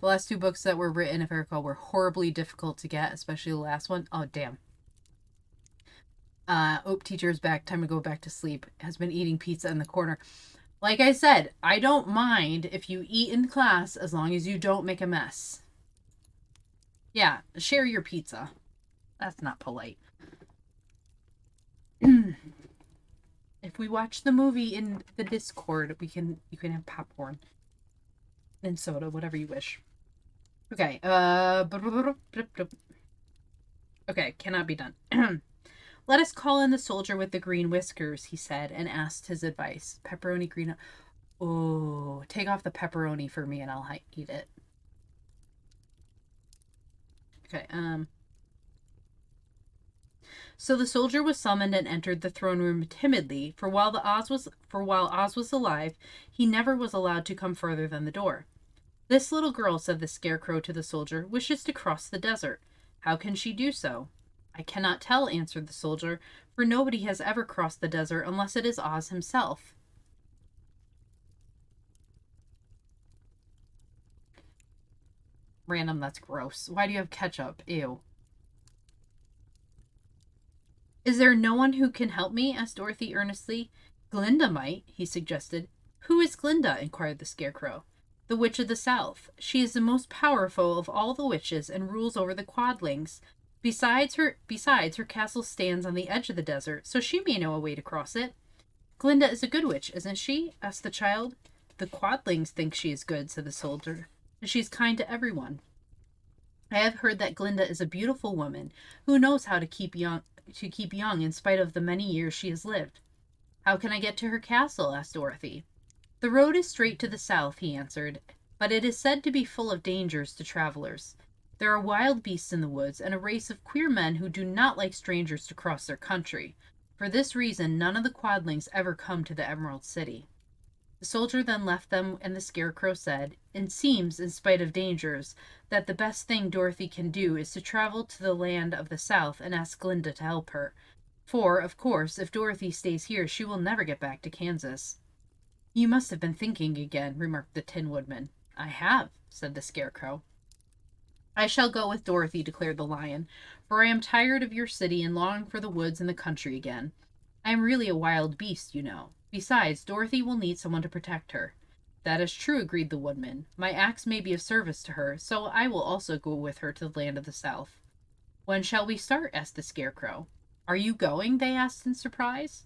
The last 2 books that were written, if I recall, were horribly difficult to get, especially the last one. Oh, damn. Teacher's back. Time to go back to sleep. Has been eating pizza in the corner. Like I said, I don't mind if you eat in class as long as you don't make a mess. Yeah, share your pizza. That's not polite. If we watch the movie in the Discord, you can have popcorn and soda, whatever you wish. Okay. Okay, cannot be done. Let us call in the soldier with the green whiskers, he said, and asked his advice. Pepperoni green. Oh, take off the pepperoni for me and I'll eat it. Okay, So the soldier was summoned and entered the throne room timidly, for while Oz was alive, he never was allowed to come further than the door. This little girl, said the Scarecrow to the soldier, wishes to cross the desert. How can she do so? I cannot tell, answered the soldier, for nobody has ever crossed the desert unless it is Oz himself. Random, that's gross. Why do you have ketchup? Ew. Is there no one who can help me? Asked Dorothy earnestly. Glinda might, he suggested. Who is Glinda? Inquired the Scarecrow. The Witch of the South. She is the most powerful of all the witches and rules over the Quadlings. Besides, her castle stands on the edge of the desert, so she may know a way to cross it. Glinda is a good witch, isn't she? Asked the child. The Quadlings think she is good, said the soldier. She's kind to everyone. I have heard that Glinda is a beautiful woman who knows how to keep young in spite of the many years she has lived. How can I get to her castle? Asked Dorothy. The road is straight to the south, he answered, but it is said to be full of dangers to travelers. There are wild beasts in the woods and a race of queer men who do not like strangers to cross their country. For this reason, none of the Quadlings ever come to the Emerald City. The soldier then left them, and the Scarecrow said, It seems, in spite of dangers, that the best thing Dorothy can do is to travel to the land of the South and ask Glinda to help her. For, of course, if Dorothy stays here, she will never get back to Kansas. You must have been thinking again, remarked the Tin Woodman. I have, said the Scarecrow. I shall go with Dorothy, declared the Lion, for I am tired of your city and long for the woods and the country again. I am really a wild beast, you know. Besides, Dorothy will need someone to protect her. That is true, agreed the Woodman. My axe may be of service to her, so I will also go with her to the land of the South. When shall we start? Asked the Scarecrow. Are you going? They asked in surprise.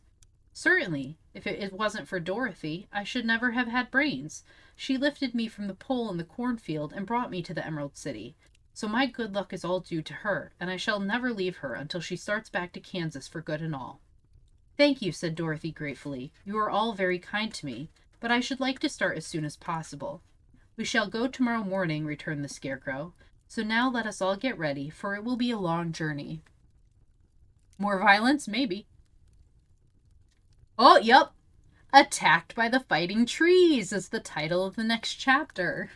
Certainly. If it wasn't for Dorothy, I should never have had brains. She lifted me from the pole in the cornfield and brought me to the Emerald City. So my good luck is all due to her, and I shall never leave her until she starts back to Kansas for good and all. Thank you, said Dorothy gratefully. You are all very kind to me, but I should like to start as soon as possible. We shall go tomorrow morning, returned the Scarecrow. So now let us all get ready, for it will be a long journey. More violence? Maybe. Oh, yep. Attacked by the Fighting Trees is the title of the next chapter.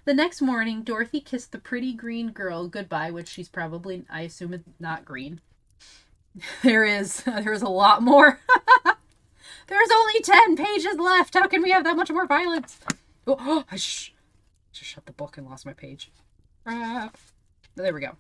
The next morning, Dorothy kissed the pretty green girl goodbye, which she's probably, I assume, it's not green. There's a lot more. There's only 10 pages left. How can we have that much more violence? I just shut the book and lost my page. There we go.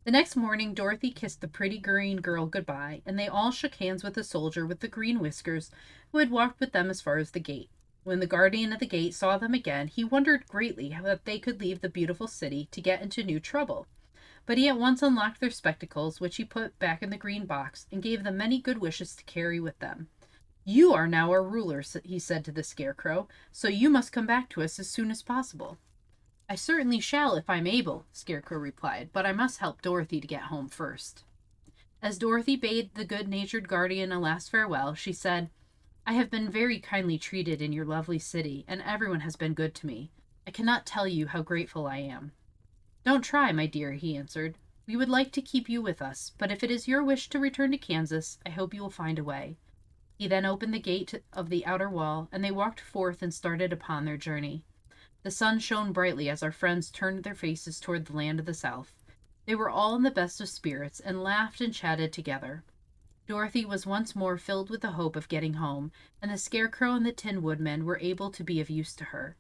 The next morning, Dorothy kissed the pretty green girl goodbye, and they all shook hands with the soldier with the green whiskers, who had walked with them as far as the gate. When the guardian at the gate saw them again, he wondered greatly how that they could leave the beautiful city to get into new trouble. But he at once unlocked their spectacles, which he put back in the green box, and gave them many good wishes to carry with them. You are now our ruler, he said to the Scarecrow, so you must come back to us as soon as possible. I certainly shall if I'm able, Scarecrow replied, but I must help Dorothy to get home first. As Dorothy bade the good-natured guardian a last farewell, she said, I have been very kindly treated in your lovely city, and everyone has been good to me. I cannot tell you how grateful I am. Don't try, my dear, he answered. We would like to keep you with us, but if it is your wish to return to Kansas, I hope you will find a way. He then opened the gate of the outer wall, and they walked forth and started upon their journey. The sun shone brightly as our friends turned their faces toward the land of the South. They were all in the best of spirits and laughed and chatted together. Dorothy was once more filled with the hope of getting home, and the Scarecrow and the Tin Woodman were able to be of use to her.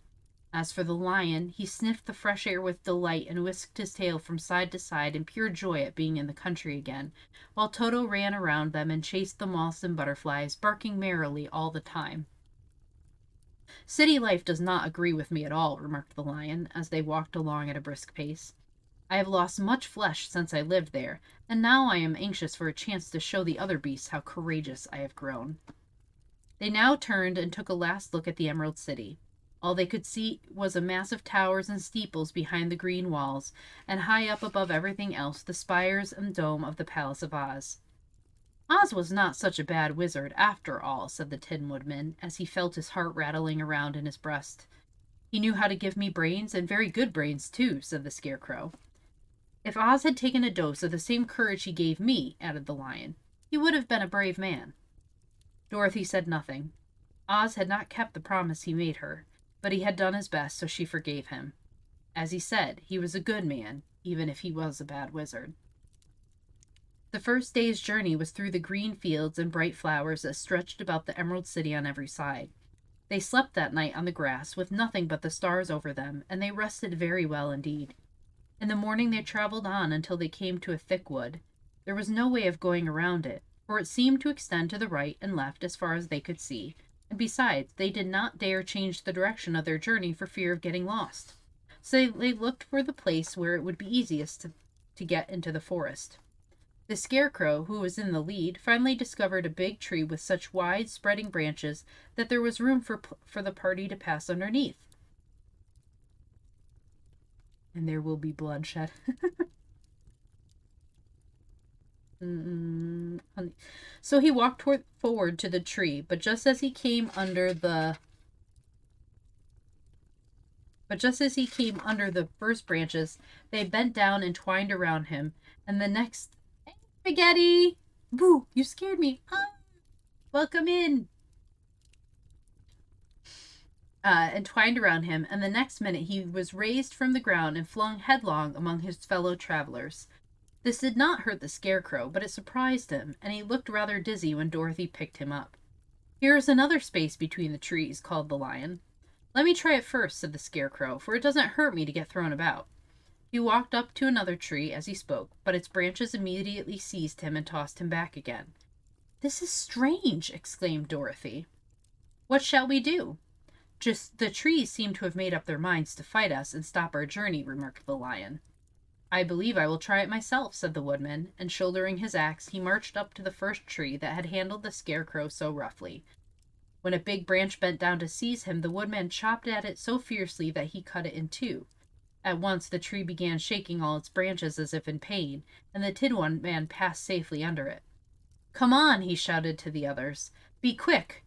As for the Lion, he sniffed the fresh air with delight and whisked his tail from side to side in pure joy at being in the country again, while Toto ran around them and chased the moths and butterflies, barking merrily all the time. City life does not agree with me at all, remarked the Lion, as they walked along at a brisk pace. I have lost much flesh since I lived there, and now I am anxious for a chance to show the other beasts how courageous I have grown. They now turned and took a last look at the Emerald City. All they could see was a mass of towers and steeples behind the green walls, and high up above everything else the spires and dome of the Palace of Oz. Oz was not such a bad wizard, after all, said the Tin Woodman, as he felt his heart rattling around in his breast. He knew how to give me brains, and very good brains, too, said the Scarecrow. If Oz had taken a dose of the same courage he gave me, added the Lion, he would have been a brave man. Dorothy said nothing. Oz had not kept the promise he made her, but he had done his best, so she forgave him. As he said, he was a good man, even if he was a bad wizard. The first day's journey was through the green fields and bright flowers that stretched about the Emerald City on every side. They slept that night on the grass, with nothing but the stars over them, and they rested very well indeed. In the morning they traveled on until they came to a thick wood. There was no way of going around it, for it seemed to extend to the right and left as far as they could see, and besides, they did not dare change the direction of their journey for fear of getting lost. So they looked for the place where it would be easiest to get into the forest. The Scarecrow, who was in the lead, finally discovered a big tree with such wide spreading branches that there was room for the party to pass underneath. And there will be bloodshed. So he walked forward to the tree, but just as he came under the first branches, they bent down and twined around him, and the next... Hey, Spaghetti! Boo! You scared me! Ah! Welcome in! And twined around him, and the next minute he was raised from the ground and flung headlong among his fellow travelers. This did not hurt the Scarecrow, but it surprised him, and he looked rather dizzy when Dorothy picked him up. "Here is another space between the trees," called the Lion. "Let me try it first," said the Scarecrow, "for it doesn't hurt me to get thrown about." He walked up to another tree as he spoke, but its branches immediately seized him and tossed him back again. "This is strange!" exclaimed Dorothy. "What shall we do?" "Just the trees seem to have made up their minds to fight us and stop our journey," remarked the Lion. "I believe I will try it myself," said the Woodman, and shouldering his axe, he marched up to the first tree that had handled the Scarecrow so roughly. When a big branch bent down to seize him, the Woodman chopped at it so fiercely that he cut it in two. At once the tree began shaking all its branches as if in pain, and the Tin Woodman passed safely under it. "Come on," he shouted to the others. "Be quick!"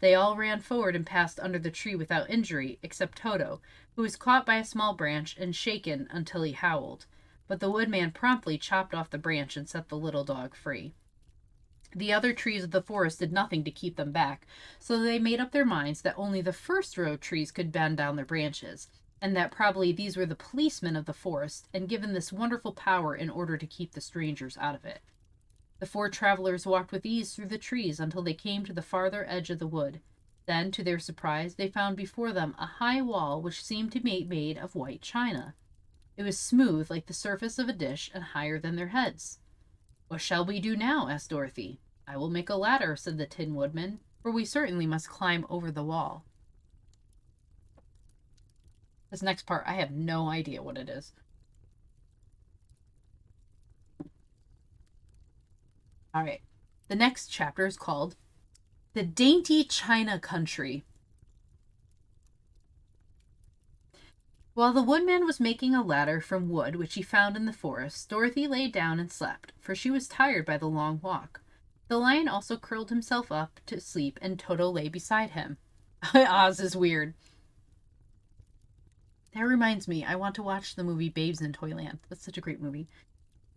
They all ran forward and passed under the tree without injury, except Toto, who was caught by a small branch and shaken until he howled. But the Woodman promptly chopped off the branch and set the little dog free. The other trees of the forest did nothing to keep them back, so they made up their minds that only the first row of trees could bend down their branches, and that probably these were the policemen of the forest, and given this wonderful power in order to keep the strangers out of it. The four travelers walked with ease through the trees until they came to the farther edge of the wood. Then, to their surprise, they found before them a high wall which seemed to be made of white china. It was smooth like the surface of a dish and higher than their heads. "What shall we do now?" asked Dorothy. "I will make a ladder," said the Tin Woodman, "for we certainly must climb over the wall." This next part, I have no idea what it is. All right. The next chapter is called The Dainty China Country. While the Woodman was making a ladder from wood which he found in the forest, Dorothy lay down and slept, for she was tired by the long walk. The Lion also curled himself up to sleep, and Toto lay beside him. Oz is weird. That reminds me, I want to watch the movie Babes in Toyland. That's such a great movie.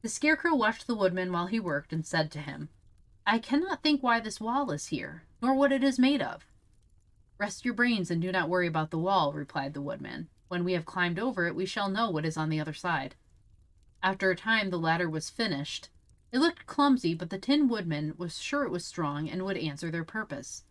The Scarecrow watched the Woodman while he worked and said to him, "I cannot think why this wall is here, nor what it is made of." "Rest your brains and do not worry about the wall," replied the Woodman. "When we have climbed over it, we shall know what is on the other side." After a time, the ladder was finished. It looked clumsy, but the Tin Woodman was sure it was strong and would answer their purpose.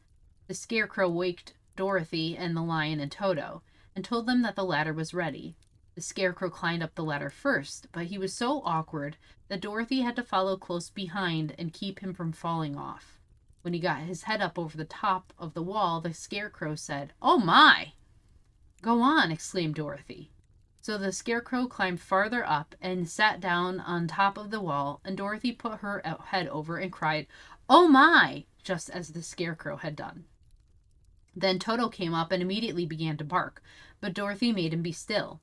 The Scarecrow waked Dorothy and the Lion and Toto, and told them that the ladder was ready. The Scarecrow climbed up the ladder first, but he was so awkward that Dorothy had to follow close behind and keep him from falling off. When he got his head up over the top of the wall, the Scarecrow said, "Oh my!" "Go on," exclaimed Dorothy. So the Scarecrow climbed farther up and sat down on top of the wall, and Dorothy put her head over and cried, "Oh my!" just as the Scarecrow had done. Then Toto came up and immediately began to bark, but Dorothy made him be still.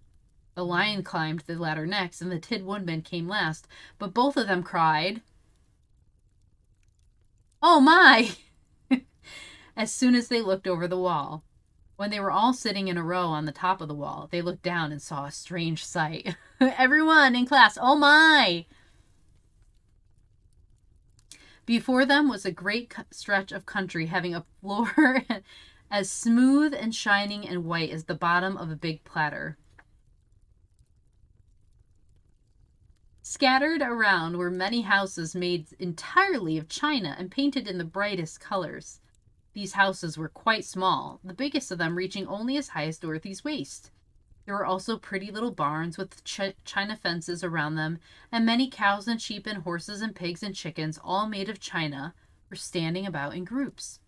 The Lion climbed the ladder next, and the Tin Woodman came last, but both of them cried, "Oh my!" as soon as they looked over the wall. When they were all sitting in a row on the top of the wall, they looked down and saw a strange sight. Everyone in class, "Oh my!" Before them was a great stretch of country having a floor as smooth and shining and white as the bottom of a big platter. Scattered around were many houses made entirely of china and painted in the brightest colors. These houses were quite small, the biggest of them reaching only as high as Dorothy's waist. There were also pretty little barns with china fences around them, and many cows and sheep and horses and pigs and chickens, all made of china, were standing about in groups.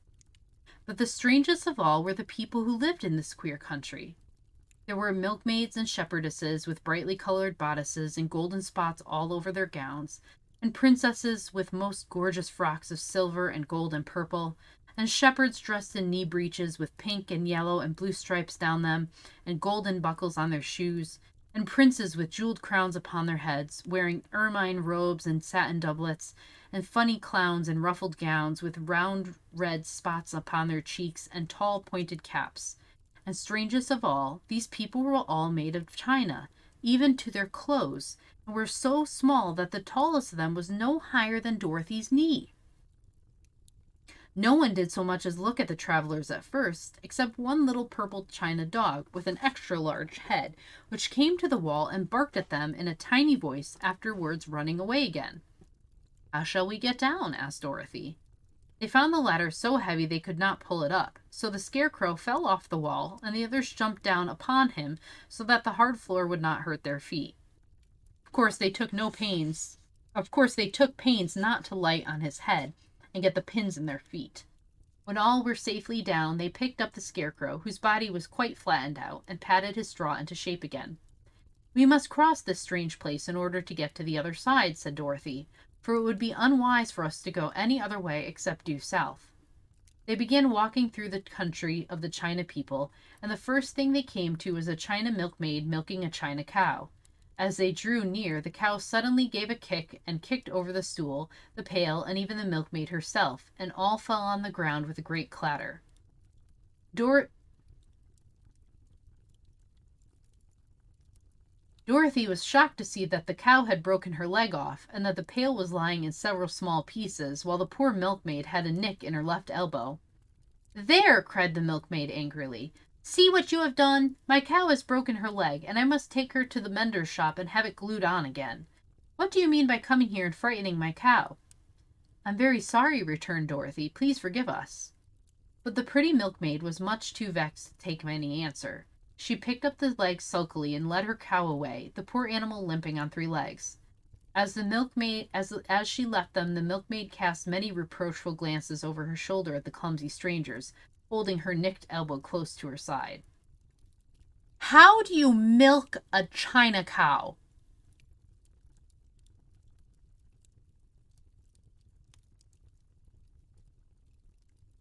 But the strangest of all were the people who lived in this queer country. There were milkmaids and shepherdesses with brightly colored bodices and golden spots all over their gowns, and princesses with most gorgeous frocks of silver and gold and purple, and shepherds dressed in knee breeches with pink and yellow and blue stripes down them, and golden buckles on their shoes, and princes with jeweled crowns upon their heads, wearing ermine robes and satin doublets, and funny clowns in ruffled gowns with round red spots upon their cheeks and tall pointed caps. And strangest of all, these people were all made of china, even to their clothes, and were so small that the tallest of them was no higher than Dorothy's knee. No one did so much as look at the travelers at first, except one little purple china dog with an extra large head, which came to the wall and barked at them in a tiny voice, afterwards running away again. "How shall we get down?" asked Dorothy. They found the ladder so heavy they could not pull it up, so the Scarecrow fell off the wall, and the others jumped down upon him so that the hard floor would not hurt their feet. Of course, they took pains not to light on his head and get the pins in their feet. When all were safely down, they picked up the Scarecrow, whose body was quite flattened out, and patted his straw into shape again. "We must cross this strange place in order to get to the other side," said Dorothy, "for it would be unwise for us to go any other way except due south." They began walking through the country of the China people, and the first thing they came to was a China milkmaid milking a China cow. As they drew near, the cow suddenly gave a kick and kicked over the stool, the pail, and even the milkmaid herself, and all fell on the ground with a great clatter. Dorothy was shocked to see that the cow had broken her leg off, and that the pail was lying in several small pieces, while the poor milkmaid had a nick in her left elbow. "There!" cried the milkmaid angrily. "See what you have done! My cow has broken her leg, and I must take her to the mender's shop and have it glued on again. What do you mean by coming here and frightening my cow?" "I'm very sorry," returned Dorothy. "Please forgive us." But the pretty milkmaid was much too vexed to take any answer. She picked up the leg sulkily and led her cow away, the poor animal limping on 3 legs. As she left them, the milkmaid cast many reproachful glances over her shoulder at the clumsy strangers, holding her nicked elbow close to her side. "How do you milk a China cow?"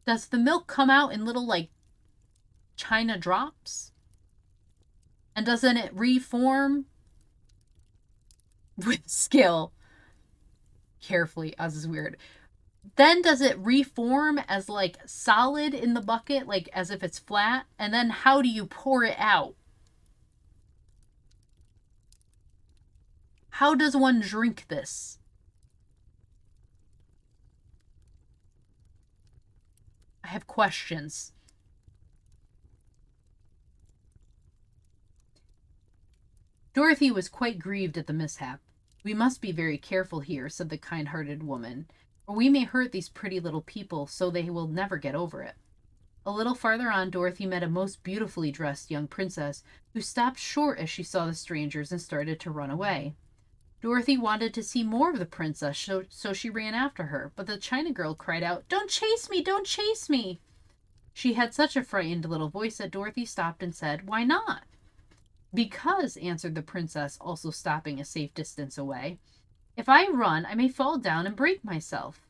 "Does the milk come out in little, China drops? And doesn't it reform?" "With skill." Carefully, as is weird. "Then does it reform as, solid in the bucket, as if it's flat? And then how do you pour it out? How does one drink this?" "I have questions." Dorothy was quite grieved at the mishap. "We must be very careful here," said the kind-hearted woman, "or we may hurt these pretty little people so they will never get over it." A little farther on, Dorothy met a most beautifully dressed young princess, who stopped short as she saw the strangers and started to run away. Dorothy wanted to see more of the princess, so she ran after her, but the China girl cried out, "Don't chase me! Don't chase me!" She had such a frightened little voice that Dorothy stopped and said, "Why not?" "Because," answered the princess, also stopping a safe distance away, "if I run, I may fall down and break myself."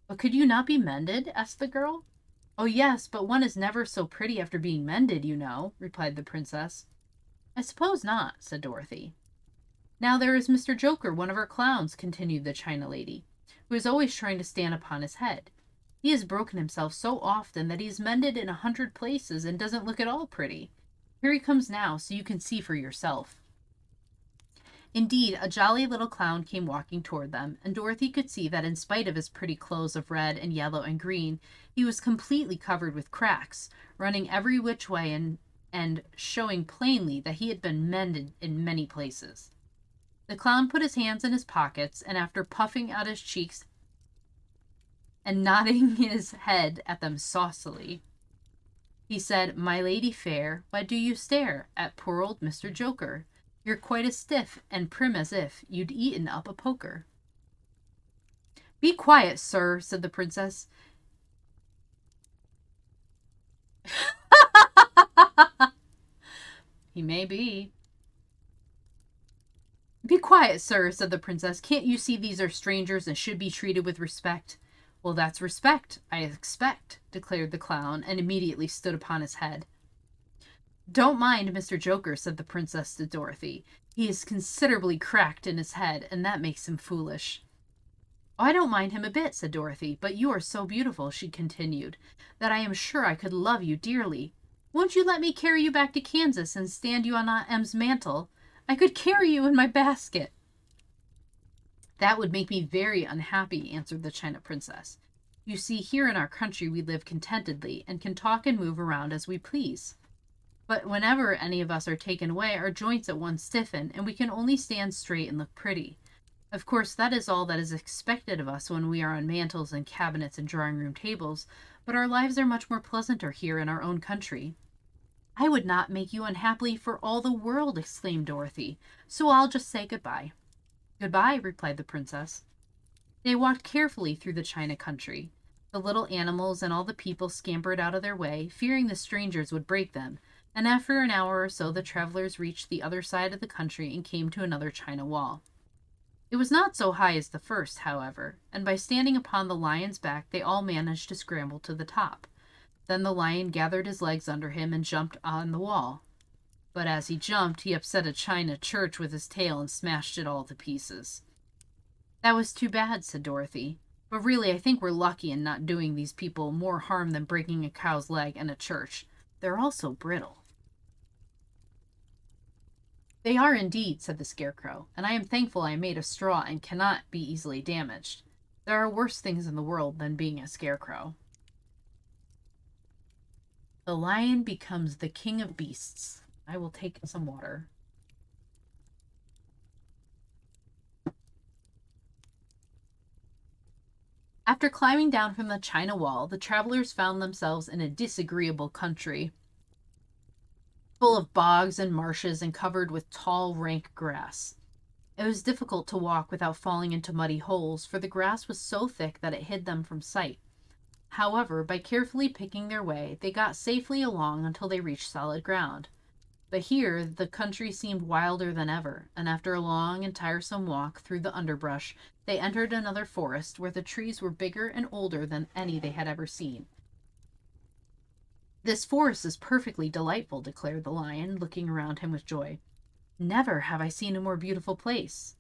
"But could you not be mended?" asked the girl. "Oh, yes, but one is never so pretty after being mended, you know," replied the princess. "I suppose not," said Dorothy. "Now there is Mr. Joker, one of our clowns," continued the China lady, "who is always trying to stand upon his head. He has broken himself so often that he is mended in 100 places and doesn't look at all pretty. Here he comes now, so you can see for yourself." Indeed, a jolly little clown came walking toward them, and Dorothy could see that in spite of his pretty clothes of red and yellow and green, he was completely covered with cracks, running every which way and showing plainly that he had been mended in many places. The clown put his hands in his pockets, and after puffing out his cheeks and nodding his head at them saucily, He said, "My lady fair, why do you stare at poor old Mr. Joker? You're quite as stiff and prim as if you'd eaten up a poker." "Be quiet, sir," said the princess. He may be. "Be quiet, sir," said the princess. "Can't you see these are strangers and should be treated with respect?" "Well, that's respect, I expect," declared the clown, and immediately stood upon his head. "Don't mind Mr. Joker," said the princess to Dorothy. "He is considerably cracked in his head, and that makes him foolish." "Oh, I don't mind him a bit," said Dorothy. "But you are so beautiful," she continued, "that I am sure I could love you dearly. Won't you let me carry you back to Kansas and stand you on Aunt Em's mantle? I could carry you in my basket." "That would make me very unhappy," answered the China Princess. "You see, here in our country we live contentedly and can talk and move around as we please. But whenever any of us are taken away, our joints at once stiffen, and we can only stand straight and look pretty. Of course, that is all that is expected of us when we are on mantels and cabinets and drawing-room tables, but our lives are much more pleasanter here in our own country." "I would not make you unhappy for all the world," exclaimed Dorothy, "so I'll just say goodbye." "Goodbye," replied the princess. They walked carefully through the China country. The little animals and all the people scampered out of their way, fearing the strangers would break them, and after an hour or so the travelers reached the other side of the country and came to another China wall. It was not so high as the first, however, and by standing upon the lion's back they all managed to scramble to the top. Then the lion gathered his legs under him and jumped on the wall. But as he jumped, he upset a china church with his tail and smashed it all to pieces. "That was too bad," said Dorothy. "But really, I think we're lucky in not doing these people more harm than breaking a cow's leg and a church. They're all so brittle." "They are indeed," said the Scarecrow, "and I am thankful I am made of straw and cannot be easily damaged. There are worse things in the world than being a scarecrow." The lion becomes the king of beasts. I will take some water. After climbing down from the China wall, the travelers found themselves in a disagreeable country, full of bogs and marshes and covered with tall, rank grass. It was difficult to walk without falling into muddy holes, for the grass was so thick that it hid them from sight. However, by carefully picking their way, they got safely along until they reached solid ground. But here the country seemed wilder than ever, and after a long and tiresome walk through the underbrush, they entered another forest where the trees were bigger and older than any they had ever seen. "This forest is perfectly delightful," declared the lion, looking around him with joy. "Never have I seen a more beautiful place."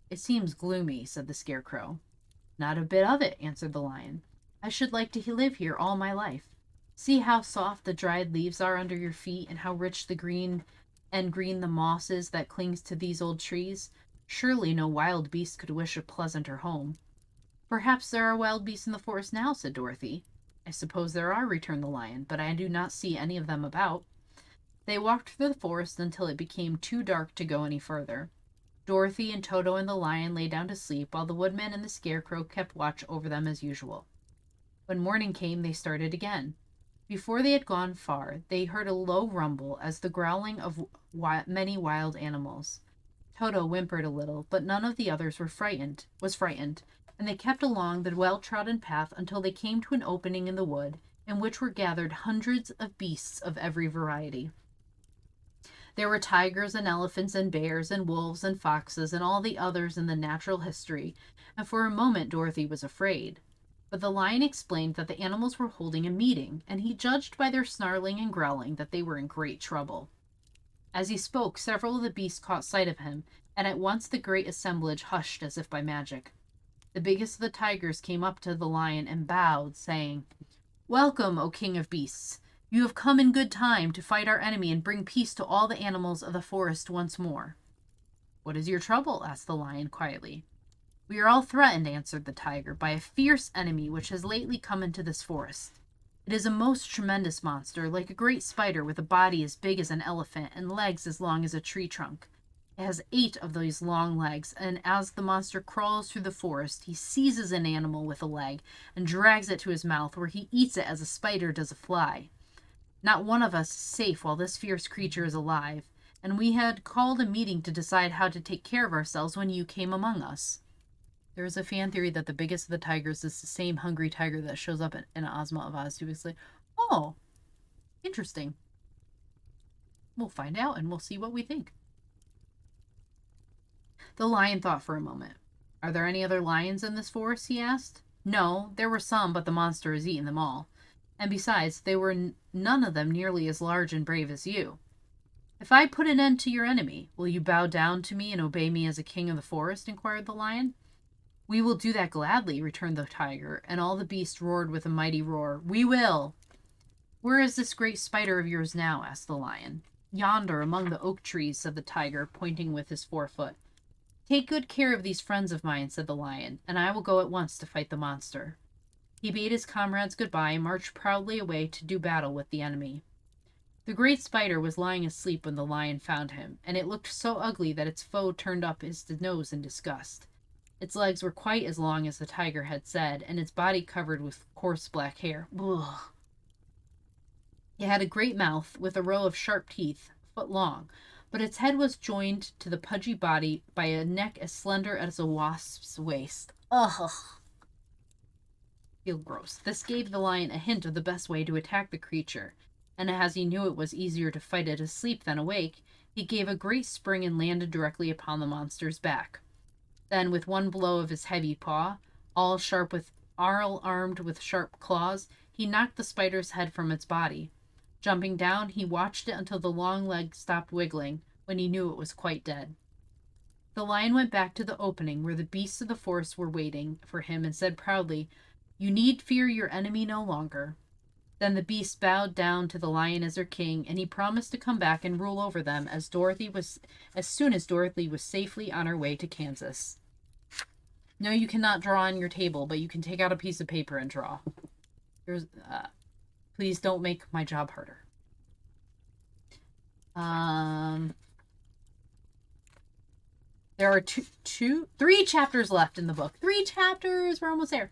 "It seems gloomy," said the Scarecrow. "Not a bit of it," answered the lion. "I should like to live here all my life. See how soft the dried leaves are under your feet, and how rich the green the moss is that clings to these old trees. Surely no wild beast could wish a pleasanter home." "Perhaps there are wild beasts in the forest now," said Dorothy. "I suppose there are," returned the lion, "but I do not see any of them about." They walked through the forest until it became too dark to go any further. Dorothy and Toto and the lion lay down to sleep, while the woodman and the Scarecrow kept watch over them as usual. When morning came, they started again. Before they had gone far, they heard a low rumble as the growling of many wild animals. Toto whimpered a little, but none of the others was frightened, and they kept along the well-trodden path until they came to an opening in the wood, in which were gathered hundreds of beasts of every variety. There were tigers and elephants and bears and wolves and foxes and all the others in the natural history, and for a moment Dorothy was afraid. But the lion explained that the animals were holding a meeting, and he judged by their snarling and growling that they were in great trouble. As he spoke, several of the beasts caught sight of him, and at once the great assemblage hushed as if by magic. The biggest of the tigers came up to the lion and bowed, saying, "Welcome, O King of Beasts! You have come in good time to fight our enemy and bring peace to all the animals of the forest once more." "What is your trouble?" asked the lion quietly. "We are all threatened," answered the tiger, "by a fierce enemy which has lately come into this forest. It is a most tremendous monster, like a great spider with a body as big as an elephant and legs as long as a tree trunk. It has 8 of these long legs, and as the monster crawls through the forest, he seizes an animal with a leg and drags it to his mouth, where he eats it as a spider does a fly. Not one of us is safe while this fierce creature is alive, and we had called a meeting to decide how to take care of ourselves when you came among us. There is a fan theory that the biggest of the tigers is the same hungry tiger that shows up in Ozma of Oz 2 weeks later. Oh, interesting. We'll find out and we'll see what we think. The lion thought for a moment. Are there any other lions in this forest? He asked. No, there were some, but the monster has eaten them all. And besides, they were none of them nearly as large and brave as you. If I put an end to your enemy, will you bow down to me and obey me as a king of the forest? Inquired the lion. We will do that gladly, returned the tiger, and all the beasts roared with a mighty roar. We will! Where is this great spider of yours now? Asked the lion. Yonder, among the oak trees, said the tiger, pointing with his forefoot. Take good care of these friends of mine, said the lion, and I will go at once to fight the monster. He bade his comrades goodbye and marched proudly away to do battle with the enemy. The great spider was lying asleep when the lion found him, and it looked so ugly that its foe turned up his nose in disgust. Its legs were quite as long as the tiger had said, and its body covered with coarse black hair. Ugh. It had a great mouth with a row of sharp teeth, a foot long, but its head was joined to the pudgy body by a neck as slender as a wasp's waist. Ugh. Feel gross. This gave the lion a hint of the best way to attack the creature, and as he knew it was easier to fight it asleep than awake, he gave a great spring and landed directly upon the monster's back. Then, with one blow of his heavy paw, all armed with sharp claws, he knocked the spider's head from its body. Jumping down, he watched it until the long leg stopped wiggling, when he knew it was quite dead. The lion went back to the opening where the beasts of the forest were waiting for him and said proudly, You need fear your enemy no longer. Then the beasts bowed down to the lion as their king, and he promised to come back and rule over them as soon as Dorothy was safely on her way to Kansas. No, you cannot draw on your table, but you can take out a piece of paper and draw. Please don't make my job harder. There are three chapters left in the book. 3 chapters! We're almost there.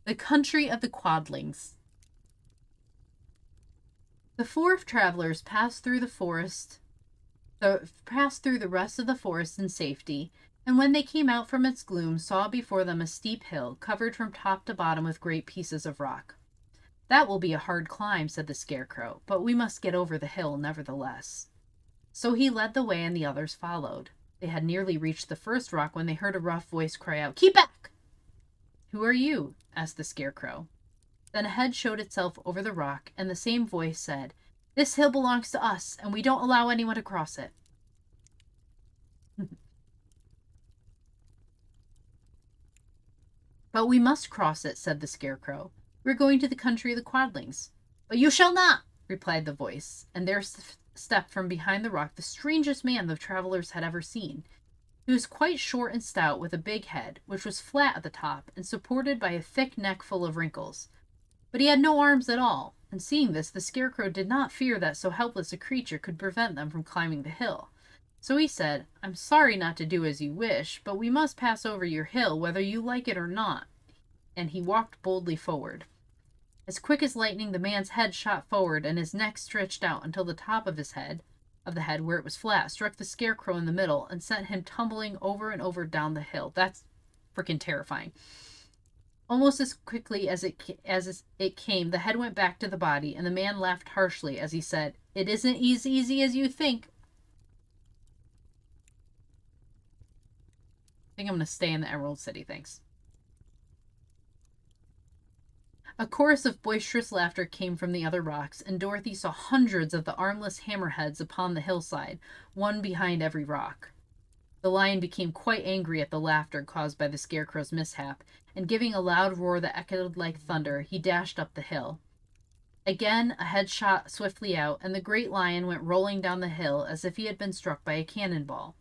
The Country of the Quadlings. The 4 travelers passed through the rest of the forest in safety, and when they came out from its gloom, saw before them a steep hill, covered from top to bottom with great pieces of rock. That will be a hard climb, said the Scarecrow, but we must get over the hill nevertheless. So he led the way and the others followed. They had nearly reached the first rock when they heard a rough voice cry out, Keep back! Who are you? Asked the Scarecrow. Then a head showed itself over the rock, and the same voice said, This hill belongs to us, and we don't allow anyone to cross it. But we must cross it, said the Scarecrow. We're going to the country of the Quadlings. But you shall not, replied the voice, and there stepped from behind the rock the strangest man the travelers had ever seen. He was quite short and stout, with a big head, which was flat at the top and supported by a thick neck full of wrinkles. But he had no arms at all, and seeing this, the Scarecrow did not fear that so helpless a creature could prevent them from climbing the hill. So he said, I'm sorry not to do as you wish, but we must pass over your hill whether you like it or not. And he walked boldly forward. As quick as lightning, the man's head shot forward, and his neck stretched out until the top of the head, where it was flat, struck the Scarecrow in the middle and sent him tumbling over and over down the hill. That's freaking terrifying. Almost as quickly as it came, the head went back to the body, and the man laughed harshly as he said, It isn't as easy as you think. I think I'm going to stay in the Emerald City, thanks. A chorus of boisterous laughter came from the other rocks, and Dorothy saw hundreds of the armless hammerheads upon the hillside, one behind every rock. The lion became quite angry at the laughter caused by the Scarecrow's mishap, and giving a loud roar that echoed like thunder, he dashed up the hill. Again, a head shot swiftly out, and the great lion went rolling down the hill as if he had been struck by a cannonball.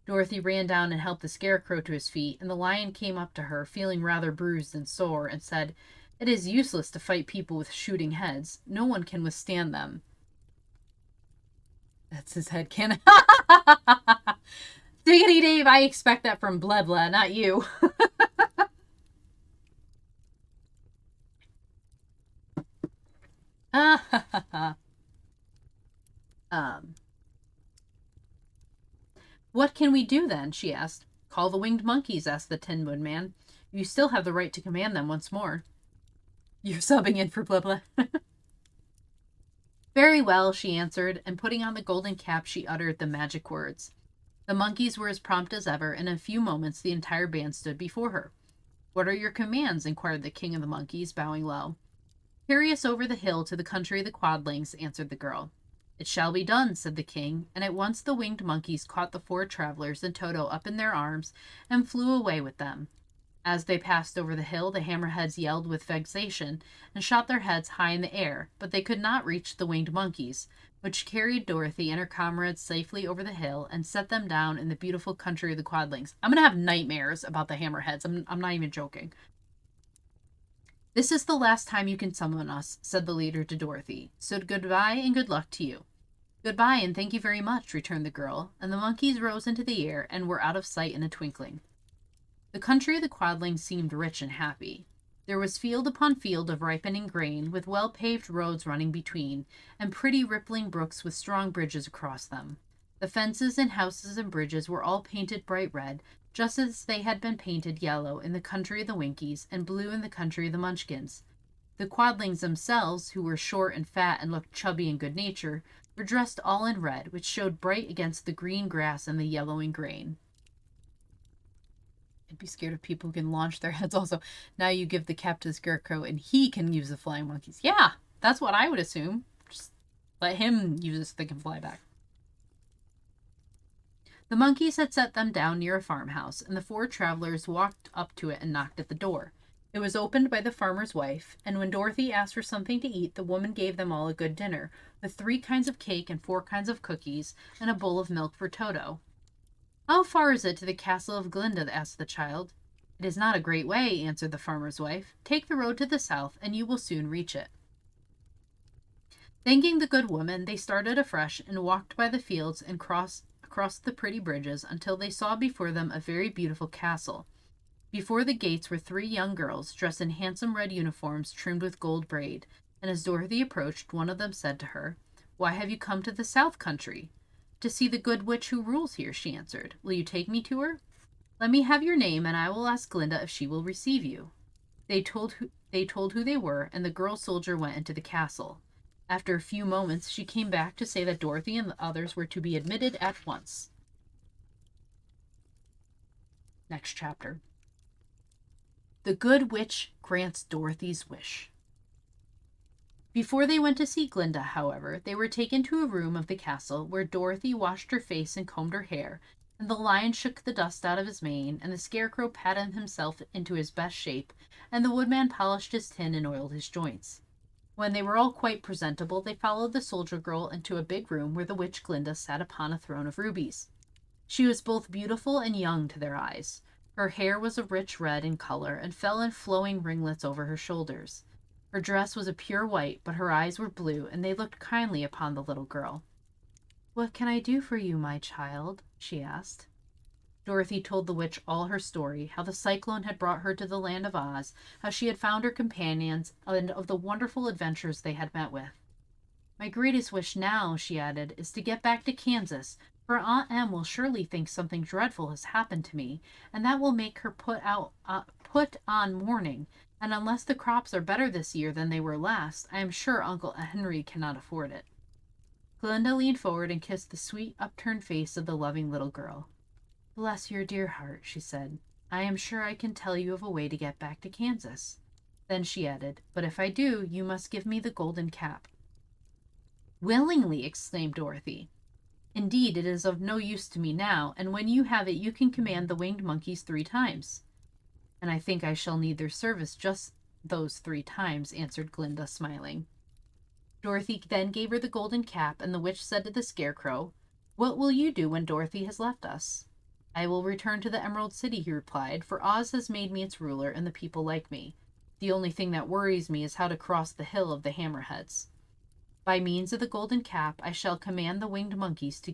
Dorothy ran down and helped the Scarecrow to his feet, and the lion came up to her, feeling rather bruised and sore, and said, It is useless to fight people with shooting heads. No one can withstand them. That's his head cannon. Diggity Dave, I expect that from Blah Blah, not you. Ah, ha, ha, ha. Um, what can we do then? She asked. Call the winged monkeys, asked the Tin Woodman. You still have the right to command them once more. You're subbing in for blah blah. Very well, she answered, and putting on the golden cap, she uttered the magic words. The monkeys were as prompt as ever, and in a few moments the entire band stood before her. What are your commands? Inquired the king of the monkeys, bowing low. Carry us over the hill to the country of the Quadlings, answered the girl. It shall be done, said the king, and at once the winged monkeys caught the four travelers and Toto up in their arms and flew away with them. As they passed over the hill, the hammerheads yelled with vexation and shot their heads high in the air, but they could not reach the winged monkeys, which carried Dorothy and her comrades safely over the hill and set them down in the beautiful country of the Quadlings. I'm going to have nightmares about the hammerheads. I'm not even joking. This is the last time you can summon us, said the leader to Dorothy. So goodbye and good luck to you. Goodbye and thank you very much, returned the girl, and the monkeys rose into the air and were out of sight in a twinkling. The country of the Quadlings seemed rich and happy. There was field upon field of ripening grain, with well-paved roads running between, and pretty rippling brooks with strong bridges across them. The fences and houses and bridges were all painted bright red, just as they had been painted yellow in the country of the Winkies and blue in the country of the Munchkins. The Quadlings themselves, who were short and fat and looked chubby and good-natured, were dressed all in red, which showed bright against the green grass and the yellowing grain. I'd be scared of people who can launch their heads also. Now you give the cap to the Scarecrow and he can use the flying monkeys. Yeah, that's what I would assume. Just let him use it so they can fly back. The monkeys had set them down near a farmhouse, and the four travelers walked up to it and knocked at the door. It was opened by the farmer's wife, and when Dorothy asked for something to eat, the woman gave them all a good dinner, with 3 kinds of cake and 4 kinds of cookies, and a bowl of milk for Toto. How far is it to the castle of Glinda? Asked the child. It is not a great way, answered the farmer's wife. Take the road to the south, and you will soon reach it. Thanking the good woman, they started afresh and walked by the fields and across the pretty bridges until they saw before them a very beautiful castle. Before the gates were 3 young girls, dressed in handsome red uniforms trimmed with gold braid, and as Dorothy approached, one of them said to her, Why have you come to the south country? To see the good witch who rules here, she answered. Will you take me to her? Let me have your name, and I will ask Glinda if she will receive you. They told who they were, and the girl soldier went into the castle. After a few moments, she came back to say that Dorothy and the others were to be admitted at once. Next chapter. The Good Witch grants Dorothy's wish. Before they went to see Glinda, however, they were taken to a room of the castle where Dorothy washed her face and combed her hair, and the lion shook the dust out of his mane, and the Scarecrow patted himself into his best shape, and the Woodman polished his tin and oiled his joints. When they were all quite presentable, they followed the soldier girl into a big room where the witch Glinda sat upon a throne of rubies. She was both beautiful and young to their eyes. Her hair was a rich red in color and fell in flowing ringlets over her shoulders. Her dress was a pure white, but her eyes were blue, and they looked kindly upon the little girl. What can I do for you, my child? She asked. Dorothy told the witch all her story, how the cyclone had brought her to the land of Oz, how she had found her companions, and of the wonderful adventures they had met with. My greatest wish now, she added, is to get back to Kansas, for Aunt Em will surely think something dreadful has happened to me, and that will make her put on mourning, and unless the crops are better this year than they were last, I am sure Uncle Henry cannot afford it. Glinda leaned forward and kissed the sweet, upturned face of the loving little girl. Bless your dear heart, she said. I am sure I can tell you of a way to get back to Kansas. Then she added, but if I do, you must give me the golden cap. Willingly, exclaimed Dorothy. Indeed, it is of no use to me now, and when you have it, you can command the winged monkeys 3 times. And I think I shall need their service just those 3 times, answered Glinda, smiling. Dorothy then gave her the golden cap, and the witch said to the Scarecrow, What will you do when Dorothy has left us? I will return to the Emerald City, he replied, for Oz has made me its ruler, and the people like me. The only thing that worries me is how to cross the hill of the Hammerheads. By means of the golden cap, I shall command the winged monkeys to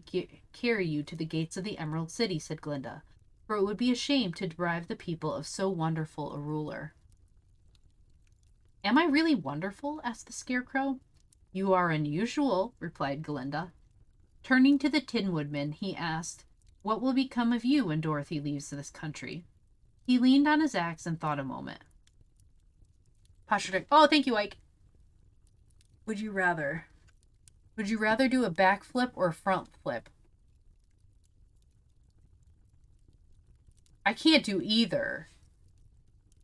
carry you to the gates of the Emerald City, said Glinda, for it would be a shame to deprive the people of so wonderful a ruler. Am I really wonderful? Asked the Scarecrow. You are unusual, replied Glinda. Turning to the Tin Woodman, he asked, what will become of you when Dorothy leaves this country? He leaned on his axe and thought a moment. Posture check. Oh, thank you, Ike. Would you rather do a backflip or a front flip? I can't do either.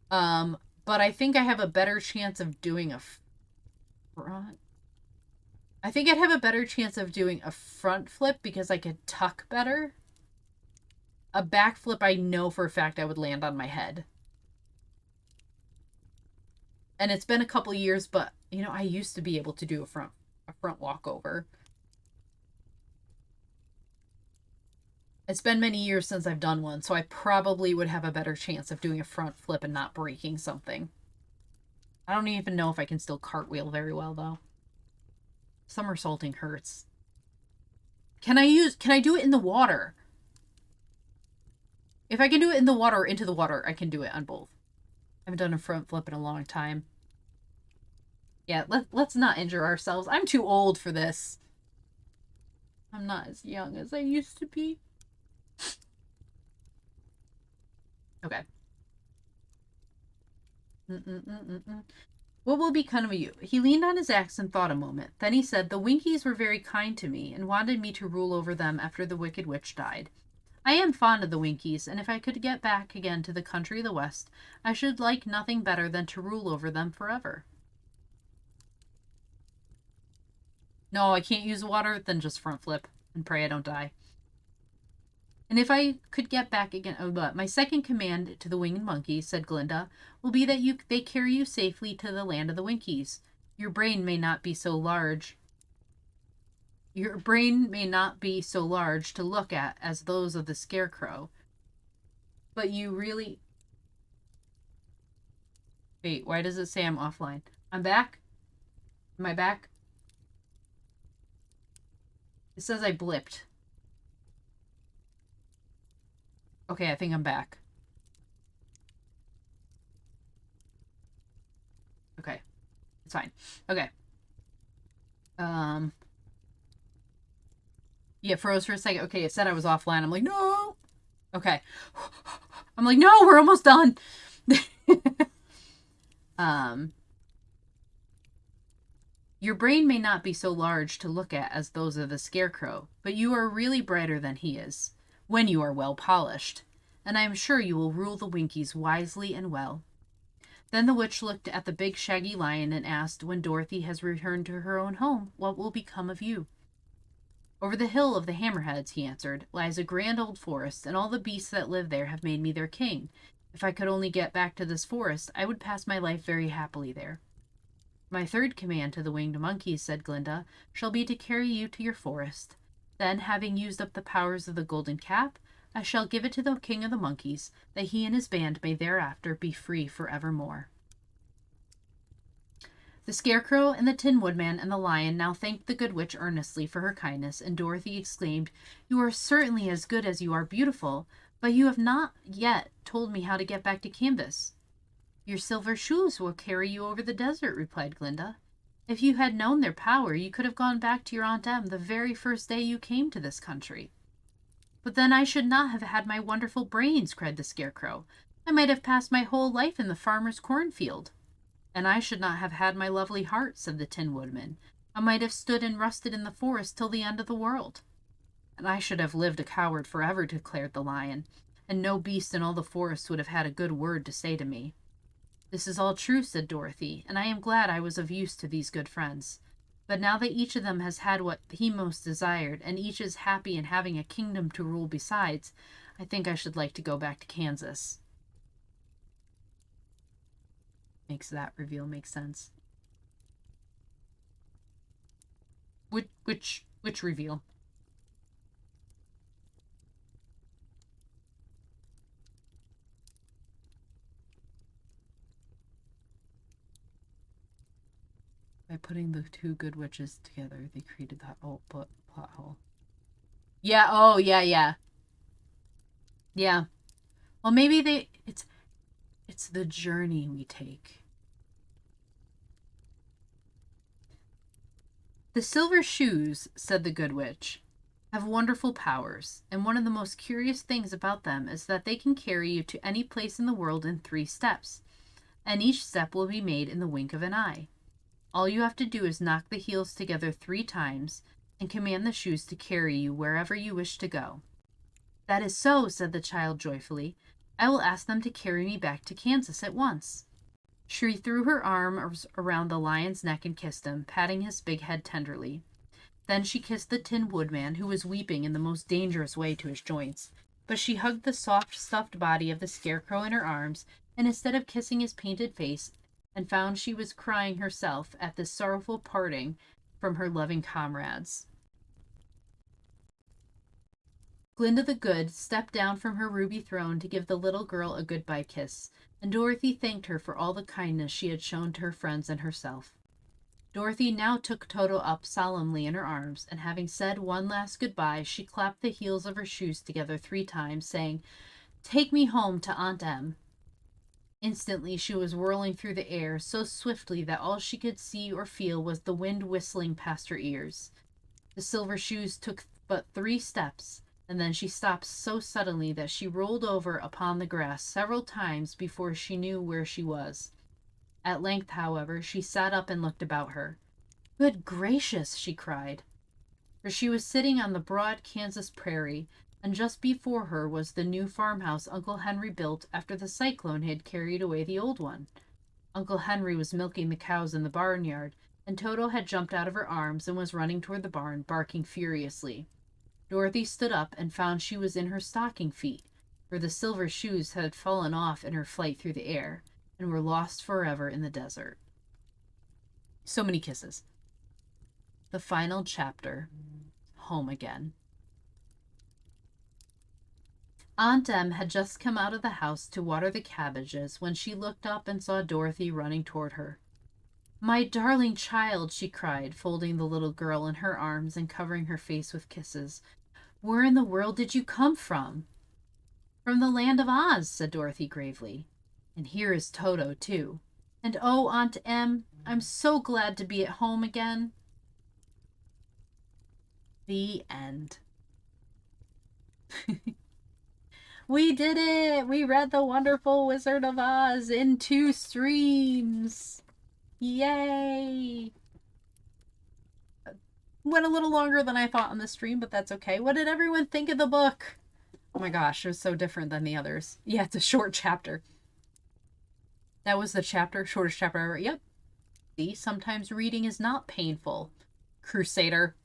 But I think I have a better chance of doing a front. I think I'd have a better chance of doing a front flip because I could tuck better. A backflip, I know for a fact I would land on my head. And it's been a couple years, but, you know, I used to be able to do a front walkover. It's been many years since I've done one, so I probably would have a better chance of doing a front flip and not breaking something. I don't even know if I can still cartwheel very well, though. Somersaulting hurts. Can I do it in the water? If I can do it in the water or into the water, I can do it on both. I haven't done a front flip in a long time. Yeah, let's not injure ourselves. I'm too old for this. I'm not as young as I used to be. Okay. What will become of you? He leaned on his axe and thought a moment. Then he said, the Winkies were very kind to me and wanted me to rule over them after the Wicked Witch died. I am fond of the Winkies, and if I could get back again to the country of the West, I should like nothing better than to rule over them forever. No, I can't use water, then just front flip and pray I don't die. And if I could get back again, my second command to the winged monkeys, said Glinda, will be that they carry you safely to the land of the Winkies. Your brain may not be so large to look at as those of the Scarecrow, but you really... Wait, why does it say I'm offline? I'm back? Am I back? It says I blipped. Okay, I think I'm back. Okay. It's fine. Okay. Yeah, froze for a second. Okay, it said I was offline. I'm like, no! Okay. I'm like, no, we're almost done! Your brain may not be so large to look at as those of the Scarecrow, but you are really brighter than he is, when you are well polished, and I am sure you will rule the Winkies wisely and well. Then the witch looked at the big shaggy lion and asked, when Dorothy has returned to her own home, what will become of you? Over the hill of the Hammerheads, he answered, lies a grand old forest, and all the beasts that live there have made me their king. If I could only get back to this forest, I would pass my life very happily there. My third command to the winged monkeys, said Glinda, shall be to carry you to your forest. Then, having used up the powers of the golden cap, I shall give it to the king of the monkeys, that he and his band may thereafter be free forevermore. The Scarecrow and the Tin Woodman and the Lion now thanked the good witch earnestly for her kindness, and Dorothy exclaimed, you are certainly as good as you are beautiful, but you have not yet told me how to get back to Canvas. Your silver shoes will carry you over the desert, replied Glinda. If you had known their power, you could have gone back to your Aunt Em the very first day you came to this country. But then I should not have had my wonderful brains, cried the Scarecrow. I might have passed my whole life in the farmer's cornfield. And I should not have had my lovely heart, said the Tin Woodman. I might have stood and rusted in the forest till the end of the world. And I should have lived a coward forever, declared the Lion, and no beast in all the forest would have had a good word to say to me. This is all true, said Dorothy, and I am glad I was of use to these good friends. But now that each of them has had what he most desired, and each is happy in having a kingdom to rule besides, I think I should like to go back to Kansas. Makes that reveal make sense. Which reveal? By putting the two good witches together, they created that old plot hole. Yeah, oh, yeah. Yeah. Well, maybe it's the journey we take. The silver shoes, said the good witch, have wonderful powers, and one of the most curious things about them is that they can carry you to any place in the world in 3 steps, and each step will be made in the wink of an eye. All you have to do is knock the heels together 3 times and command the shoes to carry you wherever you wish to go. That is so, said the child joyfully. I will ask them to carry me back to Kansas at once. She threw her arms around the lion's neck and kissed him, patting his big head tenderly. Then she kissed the Tin Woodman, who was weeping in the most dangerous way to his joints. But she hugged the soft, stuffed body of the scarecrow in her arms, and instead of kissing his painted face, and found she was crying herself at this sorrowful parting from her loving comrades. Glinda the Good stepped down from her ruby throne to give the little girl a goodbye kiss, and Dorothy thanked her for all the kindness she had shown to her friends and herself. Dorothy now took Toto up solemnly in her arms, and having said one last goodbye, she clapped the heels of her shoes together 3 times, saying, "Take me home to Aunt Em." Instantly she was whirling through the air so swiftly that all she could see or feel was the wind whistling past her ears. The silver shoes took but 3 steps, and then she stopped so suddenly that she rolled over upon the grass several times before she knew where she was. At length, however, she sat up and looked about her. "Good gracious!" she cried. For she was sitting on the broad Kansas prairie, and just before her was the new farmhouse Uncle Henry built after the cyclone had carried away the old one. Uncle Henry was milking the cows in the barnyard, and Toto had jumped out of her arms and was running toward the barn, barking furiously. Dorothy stood up and found she was in her stocking feet, for the silver shoes had fallen off in her flight through the air, and were lost forever in the desert. So many kisses. The final chapter. Home again. Aunt Em had just come out of the house to water the cabbages when she looked up and saw Dorothy running toward her. "My darling child," she cried, folding the little girl in her arms and covering her face with kisses. "Where in the world did you come from?" "From the land of Oz," said Dorothy gravely. "And here is Toto, too. And oh, Aunt Em, I'm so glad to be at home again." The end. We did it! We read The Wonderful Wizard of Oz in 2 streams! Yay! Went a little longer than I thought on the stream, but that's okay. What did everyone think of the book? Oh my gosh, it was so different than the others. Yeah, it's a short chapter. That was the shortest chapter ever. Yep. See, sometimes reading is not painful. Crusader.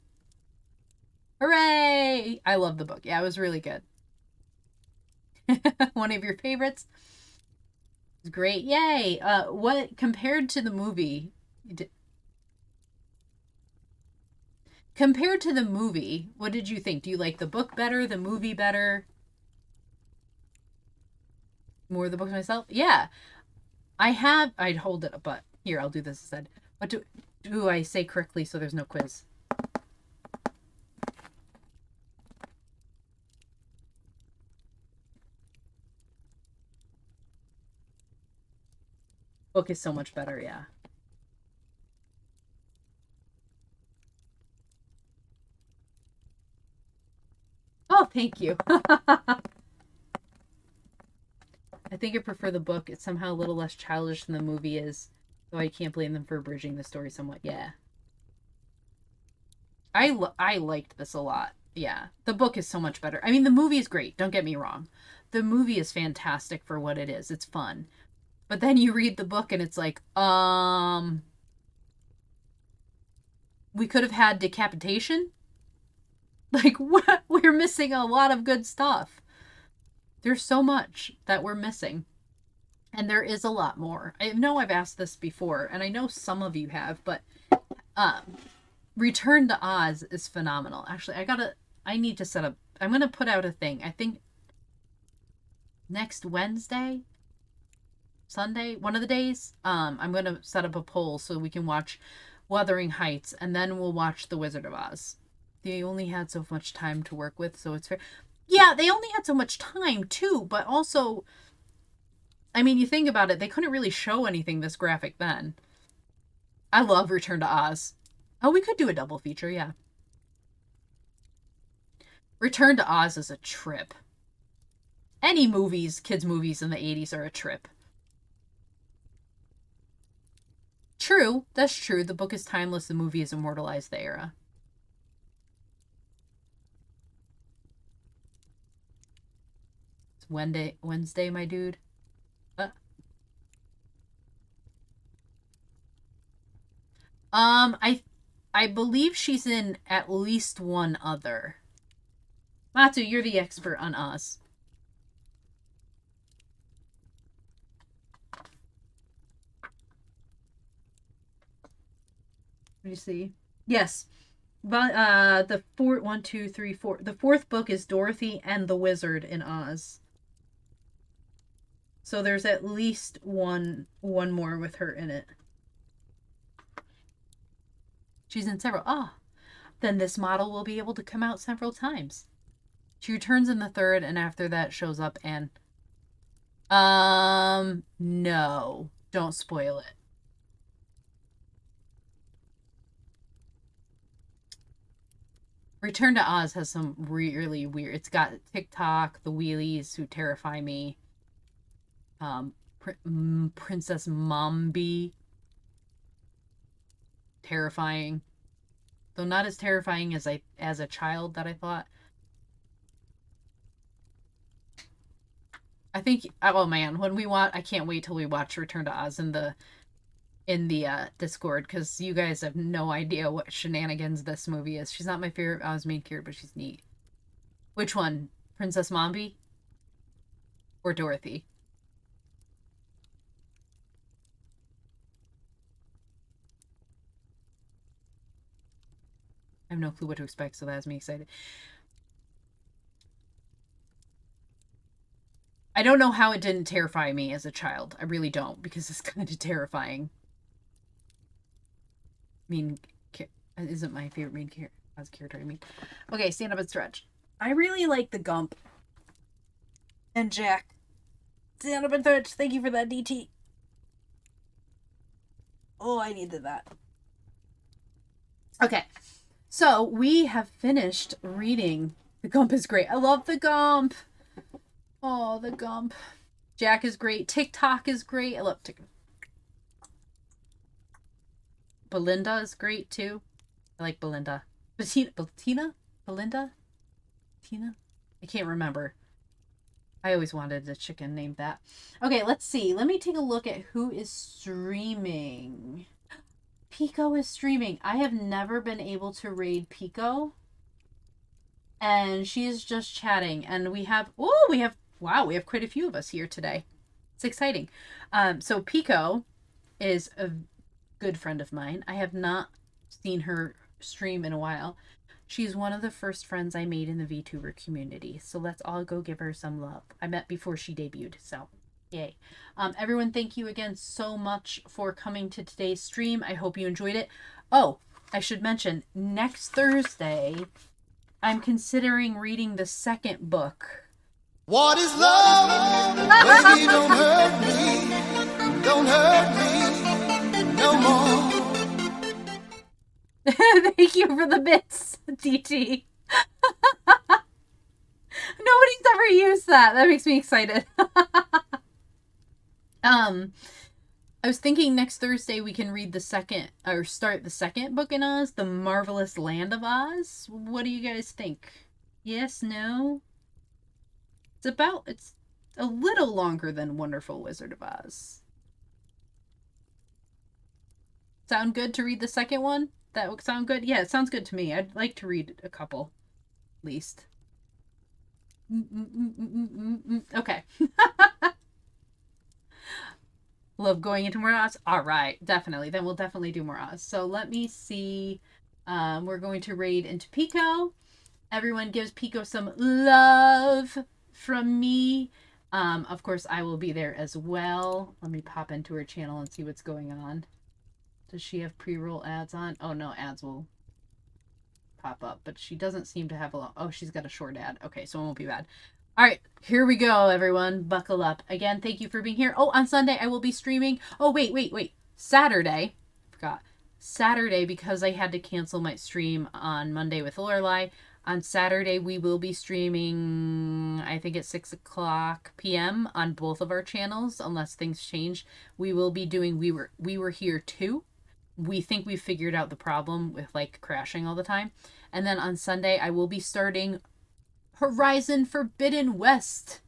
Hooray! I love the book. Yeah, it was really good. One of your favorites? It's great. Yay! What, compared to the movie... Compared to the movie, what did you think? Do you like the book better, the movie better? More of the book myself? Yeah. I'd hold it, but here, I'll do this instead. What do I say correctly so there's no quiz? Book is so much better, yeah. Oh, thank you. I think I prefer the book. It's somehow a little less childish than the movie is, though I can't blame them for abridging the story somewhat. Yeah. I liked this a lot. Yeah. The book is so much better. I mean, the movie is great. Don't get me wrong. The movie is fantastic for what it is. It's fun. But then you read the book and it's like, we could have had decapitation? Like, what? We're missing a lot of good stuff. There's so much that we're missing. And there is a lot more. I know I've asked this before, and I know some of you have, but Return to Oz is phenomenal. Actually, I need to set up, I'm going to put out a thing. I think next Wednesday, Sunday, one of the days, I'm going to set up a poll so we can watch Wuthering Heights, and then we'll watch The Wizard of Oz. They only had so much time to work with, so it's fair. Yeah, they only had so much time, too, but also, I mean, you think about it, they couldn't really show anything this graphic then. I love Return to Oz. Oh, we could do a double feature, yeah. Return to Oz is a trip. Any movies, kids' movies in the 80s are a trip. True, that's true. The book is timeless, the movie has immortalized the era. It's Wednesday, my dude. I believe she's in at least one other. Matu, you're the expert on Oz. What do you see? Yes. But the the fourth book is Dorothy and the Wizard in Oz. So there's at least one more with her in it. She's in several. Then this model will be able to come out several times. She returns in the third, and after that shows up and... No. Don't spoil it. Return to Oz has some really weird... It's got TikTok, the wheelies who terrify me. Princess Mombi. Terrifying. Though not as terrifying as a child that I thought. I think, oh man, when we watch, I can't wait till we watch Return to Oz in the Discord, because you guys have no idea what shenanigans this movie is. She's not my favorite Oz main character, but she's neat. Which one? Princess Mombi? Or Dorothy? I have no clue what to expect, so that has me excited. I don't know how it didn't terrify me as a child. I really don't, because it's kind of terrifying. I mean, isn't my favorite main character. I mean, okay, stand up and stretch. I really like the Gump. And Jack. Stand up and stretch. Thank you for that, DT. Oh, I needed that. Okay. So, we have finished reading. The Gump is great. I love the Gump. Oh, the Gump. Jack is great. TikTok is great. I love TikTok. Belinda is great, too. I like Belinda. Belinda? Tina? I can't remember. I always wanted a chicken named that. Okay, let's see. Let me take a look at who is streaming. Pico is streaming. I have never been able to raid Pico. And she is just chatting. And we have quite a few of us here today. It's exciting. So Pico is a good friend of mine. I have not seen her stream in a while. She's one of the first friends I made in the VTuber community. So let's all go give her some love. I met before she debuted, so yay. Everyone, thank you again so much for coming to today's stream. I hope you enjoyed it. Oh, I should mention, next Thursday, I'm considering reading the second book. What is love? Baby, don't hurt me. Don't hurt me no more. Thank you for the bits, DT. Nobody's ever used that. That makes me excited. I was thinking next Thursday we can read start the second book in Oz, The Marvelous Land of Oz. What do you guys think? Yes, no? It's a little longer than Wonderful Wizard of Oz. Sound good to read the second one? That would sound good? Yeah, it sounds good to me. I'd like to read a couple, at least. Okay. Love going into more Oz? All right, definitely. Then we'll definitely do more Oz. So let me see. We're going to raid into Pico. Everyone gives Pico some love from me. Of course, I will be there as well. Let me pop into her channel and see what's going on. Does she have pre-roll ads on? Oh, no, ads will pop up. But she doesn't seem to have a lot. Oh, she's got a short ad. Okay, so it won't be bad. All right, here we go, everyone. Buckle up. Again, thank you for being here. Oh, on Sunday, I will be streaming. Oh, wait. Saturday. Forgot. Saturday, because I had to cancel my stream on Monday with Lorelai, on Saturday we will be streaming, I think at 6 o'clock p.m. on both of our channels, unless things change. We will be doing We Were Here Too. We think we've figured out the problem with like crashing all the time. And then on Sunday I will be starting Horizon Forbidden West.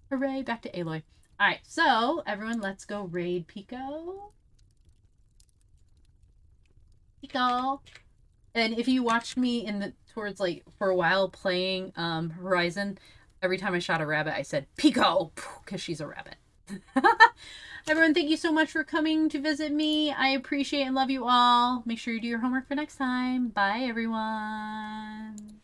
Hooray, back to Aloy. Alright, so everyone, let's go raid Pico. Pico. And if you watched me towards like for a while playing Horizon, every time I shot a rabbit I said Pico, because she's a rabbit. Everyone, thank you so much for coming to visit me. I appreciate and love you all. Make sure you do your homework for next time. Bye, everyone.